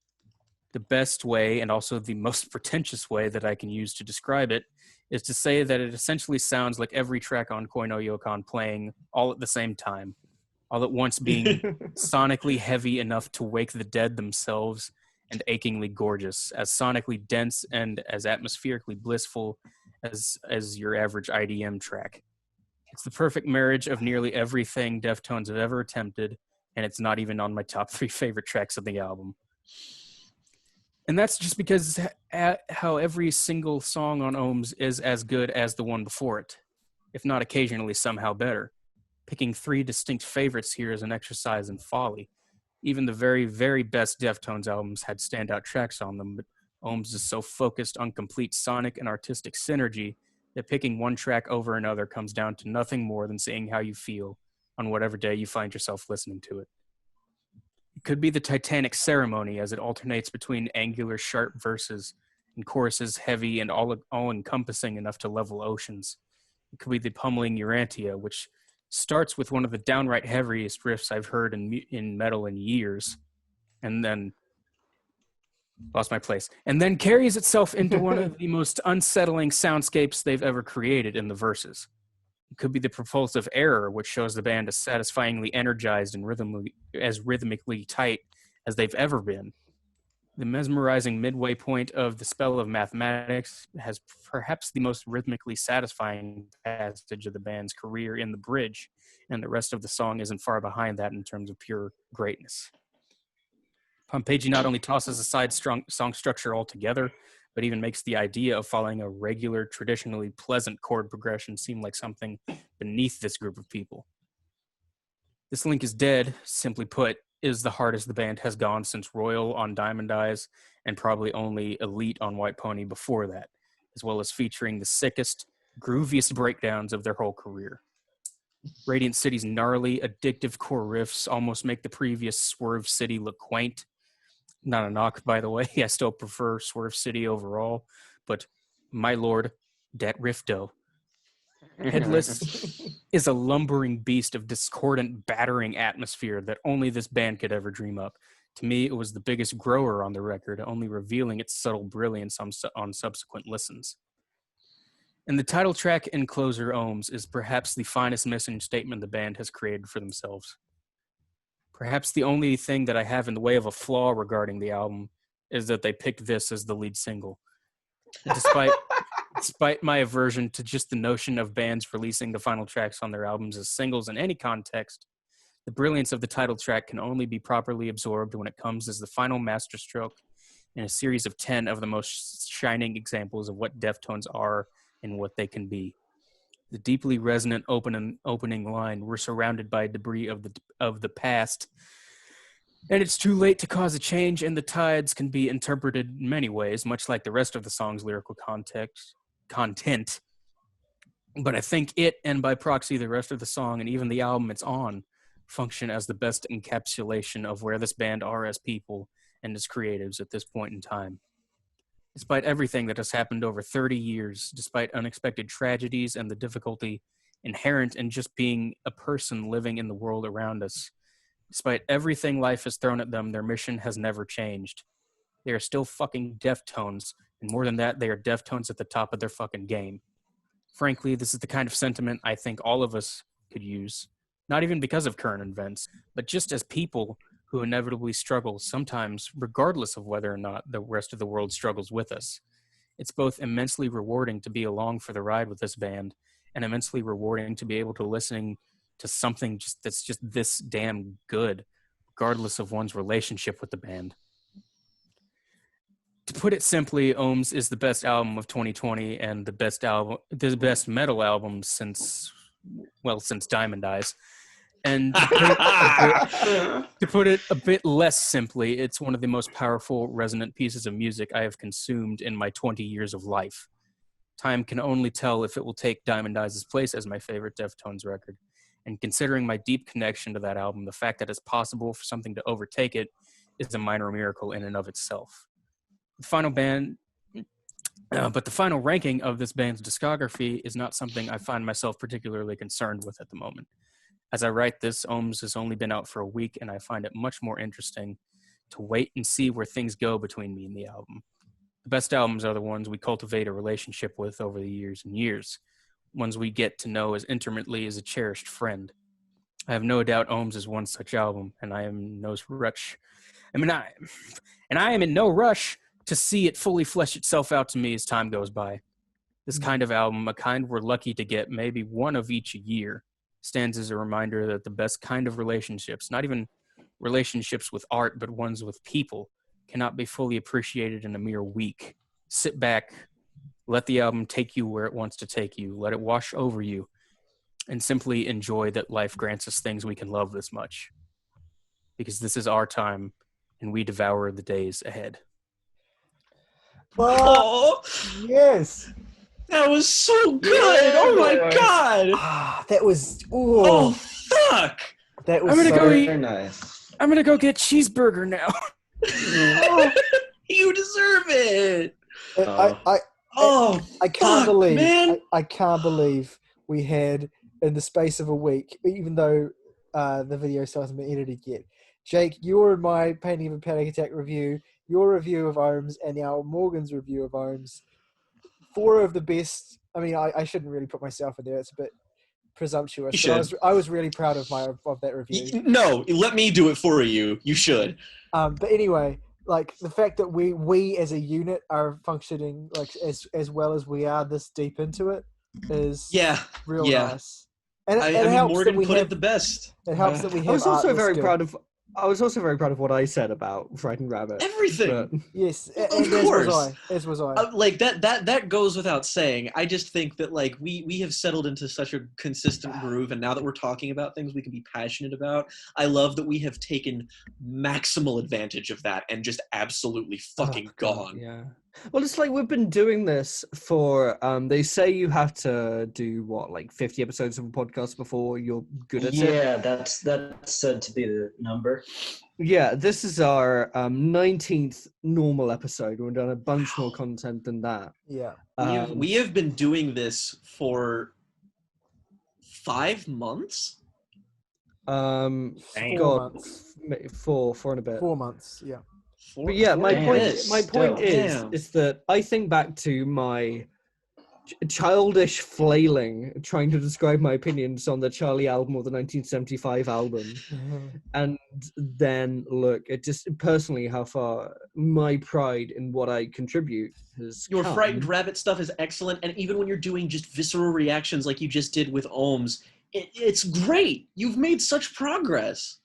The best way, and also the most pretentious way that I can use to describe it, is to say that it essentially sounds like every track on Koi no Yokan playing all at the same time, all at once being sonically heavy enough to wake the dead themselves and achingly gorgeous, as sonically dense and as atmospherically blissful as your average IDM track. It's the perfect marriage of nearly everything Deftones have ever attempted, and it's not even on my top 3 favorite tracks of the album. And that's just because how every single song on Ohms is as good as the one before it, if not occasionally somehow better. Picking 3 distinct favorites here is an exercise in folly. Even the very, very best Deftones albums had standout tracks on them, but Ohms is so focused on complete sonic and artistic synergy that picking one track over another comes down to nothing more than seeing how you feel on whatever day you find yourself listening to it. It could be the Titanic Ceremony, as it alternates between angular, sharp verses and choruses heavy and all-encompassing enough to level oceans. It could be the pummeling Urantia, which starts with one of the downright heaviest riffs I've heard in metal in years, and then lost my place, and then carries itself into one of the most unsettling soundscapes they've ever created in the verses. It could be the propulsive Error, which shows the band as satisfyingly energized and rhythmically tight as they've ever been. The mesmerizing midway point of The Spell of Mathematics has perhaps the most rhythmically satisfying passage of the band's career in the bridge, and the rest of the song isn't far behind that in terms of pure greatness. Pompeii not only tosses aside song structure altogether, but even makes the idea of following a regular, traditionally pleasant chord progression seem like something beneath this group of people. This Link is Dead, simply put, is the hardest the band has gone since Royal on Diamond Eyes, and probably only Elite on White Pony before that, as well as featuring the sickest, grooviest breakdowns of their whole career. Radiant City's gnarly, addictive core riffs almost make the previous Swerve City look quaint. Not a knock, by the way. I still prefer Swerve City overall, but my lord, dat riff though. Headless is a lumbering beast of discordant, battering atmosphere that only this band could ever dream up. To me, it was the biggest grower on the record, only revealing its subtle brilliance on subsequent listens. And the title track and closer, Ohms, is perhaps the finest mission statement the band has created for themselves. Perhaps the only thing that I have in the way of a flaw regarding the album is that they picked this as the lead single. Despite my aversion to just the notion of bands releasing the final tracks on their albums as singles in any context, the brilliance of the title track can only be properly absorbed when it comes as the final masterstroke in a series of 10 of the most shining examples of what Deftones are and what they can be. The deeply resonant opening line, "We're surrounded by debris of the past, and it's too late to cause a change, and the tides," can be interpreted in many ways, much like the rest of the song's lyrical content. But I think it, and by proxy the rest of the song and even the album it's on, function as the best encapsulation of where this band are as people and as creatives at this point in time. Despite everything that has happened over 30 years, despite unexpected tragedies and the difficulty inherent in just being a person living in the world around us, despite everything life has thrown at them, their mission has never changed. They are still fucking Deftones, and more than that, they are Deftones at the top of their fucking game. Frankly, this is the kind of sentiment I think all of us could use, not even because of current events, but just as people who inevitably struggle, sometimes regardless of whether or not the rest of the world struggles with us. It's both immensely rewarding to be along for the ride with this band, and immensely rewarding to be able to listen to something that's just this damn good, regardless of one's relationship with the band. To put it simply, Ohms is the best album of 2020 and the best metal album since Diamond Eyes. And to put it a bit less simply, it's one of the most powerful, resonant pieces of music I have consumed in my 20 years of life. Time can only tell if it will take Diamond Eyes' place as my favorite Deftones record. And considering my deep connection to that album, the fact that it's possible for something to overtake it is a minor miracle in and of itself. But the final ranking of this band's discography is not something I find myself particularly concerned with at the moment. As I write this, Ohms has only been out for a week, and I find it much more interesting to wait and see where things go between me and the album. The best albums are the ones we cultivate a relationship with over the years and years, ones we get to know as intimately as a cherished friend. I have no doubt Ohms is one such album, and I am in no rush. I am in no rush to see it fully flesh itself out to me as time goes by. This kind of album, a kind we're lucky to get maybe one of each a year, stands as a reminder that the best kind of relationships, not even relationships with art, but ones with people, cannot be fully appreciated in a mere week. Sit back, let the album take you where it wants to take you, let it wash over you, and simply enjoy that life grants us things we can love this much. Because this is our time, and we devour the days ahead. Oh, Yes. that was so good! Yeah, Oh my boy. god! That was. Oh fuck! That was. I'm gonna so, go eat. Very nice. I'm gonna go get cheeseburger now. You deserve it! I can't believe. man! I can't believe we had in the space of a week, even though the video still hasn't been edited yet. Jake, your and my Painting of a Panic Attack review, your review of Ohms, and now Morgan's review of Ohms. 4 of the best. I mean, I shouldn't really put myself in there. It's a bit presumptuous. You should. I was really proud of that review. No, let me do it for you. You should. But anyway, like the fact that we as a unit are functioning like as well as we are this deep into it is real nice. And it I mean, helps Morgan that we put have, it the best. It helps that we have. I was also very skill. proud of. I was also very proud of what I said about Frightened Rabbit. Everything. But, Yes, Of and course. as was I. Like that goes without saying. I just think that like we have settled into such a consistent groove, and now that we're talking about things we can be passionate about, I love that we have taken maximal advantage of that and just absolutely fucking gone. yeah. Well, it's like we've been doing this for. They say you have to do what, like 50 episodes of a podcast before you're good at it. Yeah, that's said to be the number. Yeah, this is our 19th normal episode. We've done a bunch more content than that. Yeah. We have been doing this for 5 months. 4 God, months. 4 and a bit. 4 months. Yeah. But yeah, my point Damn. is that I think back to my childish flailing trying to describe my opinions on the Charlie album or the 1975 album, and then look at just personally how far my pride in what I contribute has Your come. Frightened Rabbit stuff is excellent, and even when you're doing just visceral reactions like you just did with Ohms, it's great. You've made such progress.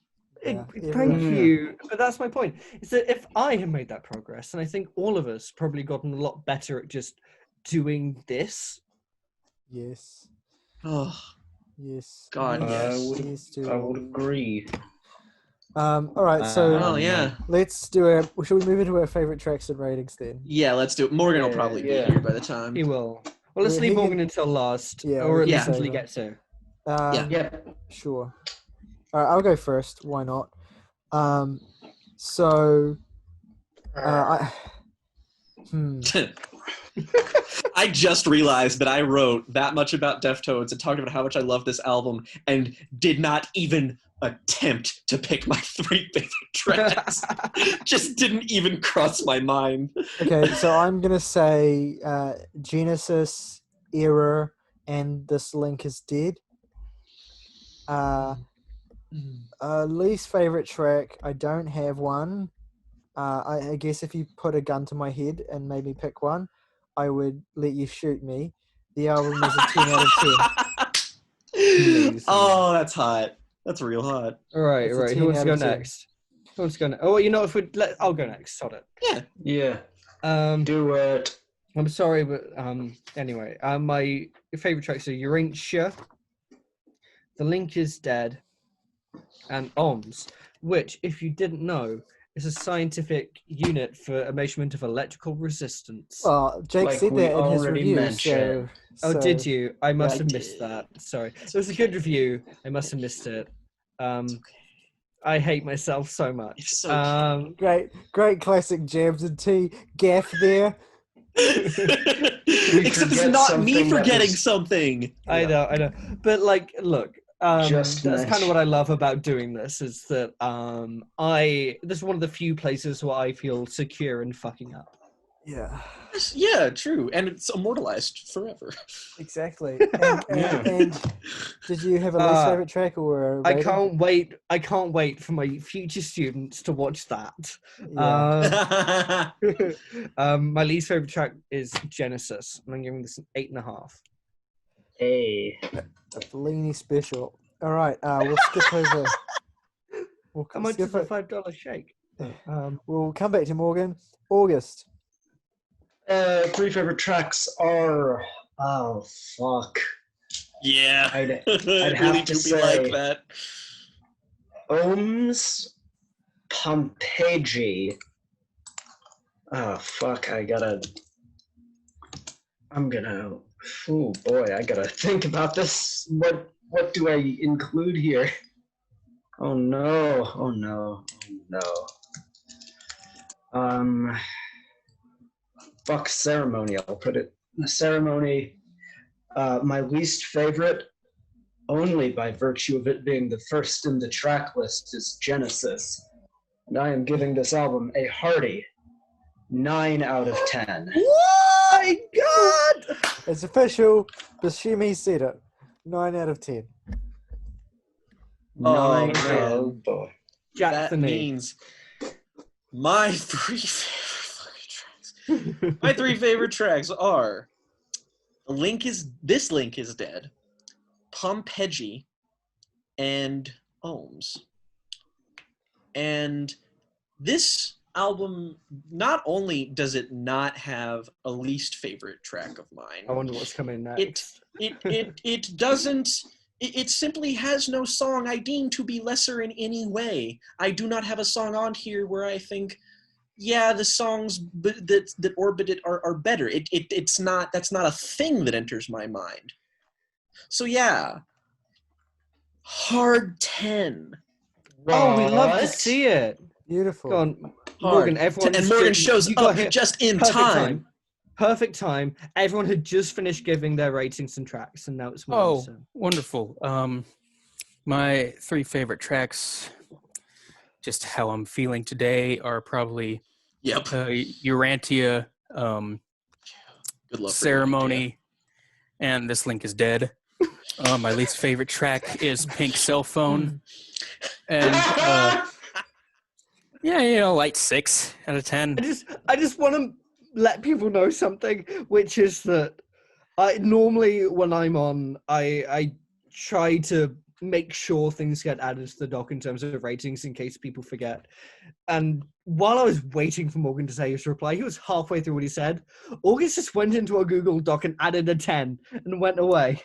Thank you. But that's my point. Is that if I have made that progress, and I think all of us probably gotten a lot better at just doing this. Yes. Oh, Yes. God, yes. I would agree. All right. So oh yeah. let's do shall we move into our favorite tracks and ratings then? Yeah, let's do it. Morgan will probably be here by the time. He will. Well, let's Yeah, leave he Morgan can- until last, Yeah, or at we least can until he say gets here. Yeah. Sure. All right, I'll go first. Why not? So I just realized that I wrote that much about Deftones and talked about how much I love this album and did not even attempt to pick my 3 favorite tracks. Just didn't even cross my mind. Okay, so I'm gonna say Genesis, Error, and This Link is Dead. Least favorite track, I don't have one. I guess if you put a gun to my head and made me pick one, I would let you shoot me. The album is a 10 out of 10. Amazing. Oh, that's hot. That's real hot. All right, It's a right. 10 Who wants to out go of 10. next? Who wants to go next? Oh, you know, if we I'll go next. Sod it. Yeah. Do it. I'm sorry, but anyway, my favorite tracks are "You Ain't Sure," "The Link Is Dead," and "Ohms," which, if you didn't know, is a scientific unit for a measurement of electrical resistance. Well, Jake Like said we that in his already review. mentioned. So, Oh, did you? I must yeah, have I missed did. that. Sorry. It was a good review. I must have missed it. I hate myself so much. It's so Great classic jabs and tea gaff there. Except it's forget not me something that forgetting was- something. I know. But like, look, Just that's kind mention- of what I love about doing this is that this is one of the few places where I feel secure in fucking up. Yeah, Yeah, true. And it's immortalized forever. exactly. And did you have a least favorite track or a I rating? can't wait for my future students to watch that. Yeah. My least favorite track is Genesis, and I'm giving this an 8.5. Hey. A Fellini special. All right, we'll skip over. How much is a $5 shake? We'll come back to Morgan. August. 3 favorite tracks are. Oh, fuck. Yeah. I'd It have really to do be say- like that. Ohms, Pompeii. Oh, fuck. Oh, boy, I gotta think about this. What do I include here? Oh, no. Oh, no. Oh, no. Fuck Ceremony. I'll put it. The Ceremony, my least favorite, only by virtue of it being the first in the track list, is Genesis. And I am giving this album a hearty 9 out of 10. My God! It's official. Bashimi said it. 9 out of 10. Oh, 9 man. oh boy. Jack That the knee. means my 3 favorite fucking tracks. My 3 favorite tracks are This Link is Dead, Pompeii, and Ohms. And this album, not only does it not have a least favorite track of mine, I wonder what's coming next. it doesn't. It simply has no song I deem to be lesser in any way. I do not have a song on here where I think, yeah, the songs that orbit it are better. It's not. That's not a thing that enters my mind. So yeah, hard 10. Oh, we love to What? see it. Beautiful. Go on, Hard. Morgan. Everyone, And Morgan shows you got up here. just in Perfect time. Perfect time. Everyone had just finished giving their ratings and tracks, and now it's mine. Oh, So. wonderful. My 3 favorite tracks, just how I'm feeling today, are probably Yep. Urantia, Good luck. Ceremony, and This Link is Dead. My least favorite track is Pink Cell Phone. And like 6 out of 10. I just want to let people know something, which is that I normally when I'm on, I try to make sure things get added to the doc in terms of ratings in case people forget. And while I was waiting for Morgan to say his reply, he was halfway through what he said. August just went into our Google Doc and added a 10 and went away.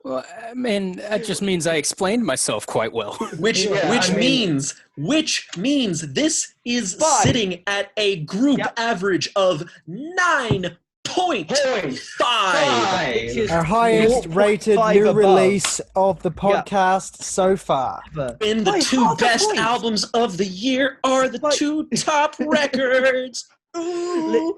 Well, I mean, that just means I explained myself quite well. Which means this is But- sitting at a group Yep. average of 9 0.5. Five. Our highest rated 0.5 new above. release of the podcast so far. And the By two half a best point. albums of the year are the By- two top records. Ooh.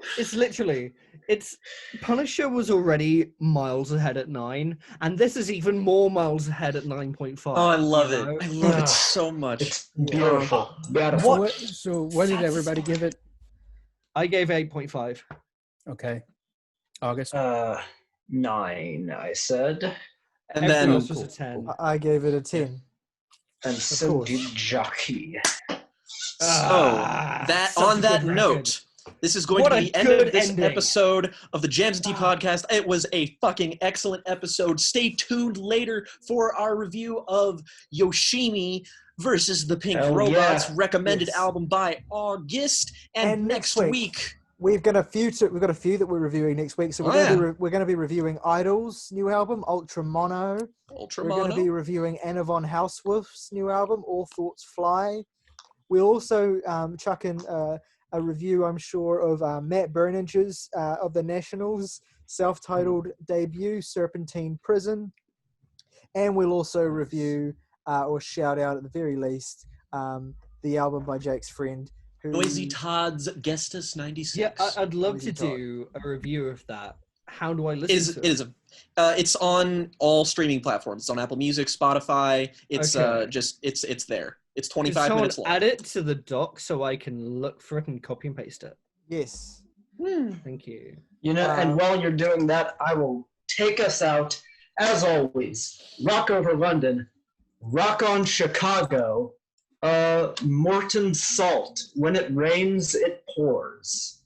It's Punisher was already miles ahead at 9, and this is even more miles ahead at 9.5. Oh, I love you it. know? I love it so much. It's beautiful. Beautiful. So what did everybody give it? I gave 8.5. Okay. August? 9, I said. And Everyone then else was a 10. I gave it a 10. And so course. did Jockey. that such on a that good record. note, this is going What to a be the end good of this ending. episode of the Jams and Tea podcast. It was a fucking excellent episode. Stay tuned later for our review of Yoshimi versus the Pink Hell Robots, yeah. recommended Yes. album by August. And next week, We've got a few that we're reviewing next week. So we're going to be reviewing Idol's new album, Ultra Mono. Ultra We're going to Mono. be reviewing Anna von Housewolf's new album, All Thoughts Fly. We'll also chuck in a review, I'm sure, of Matt Berninger's of the Nationals' self-titled debut, Serpentine Prison. And we'll also review, or shout out at the very least, the album by Jake's friend. Noisy Todd's Gestus 96. Yeah, I'd love Noisy to Todd. do a review of that. How do I listen to it? It's on all streaming platforms. It's on Apple Music, Spotify. It's Okay. it's there. It's Can 25 someone minutes long. add it to the doc so I can look for it and copy and paste it? Yes. Thank you. You know, and while you're doing that, I will take us out, as always. Rock over London. Rock on Chicago. Morton Salt. When it rains, it pours.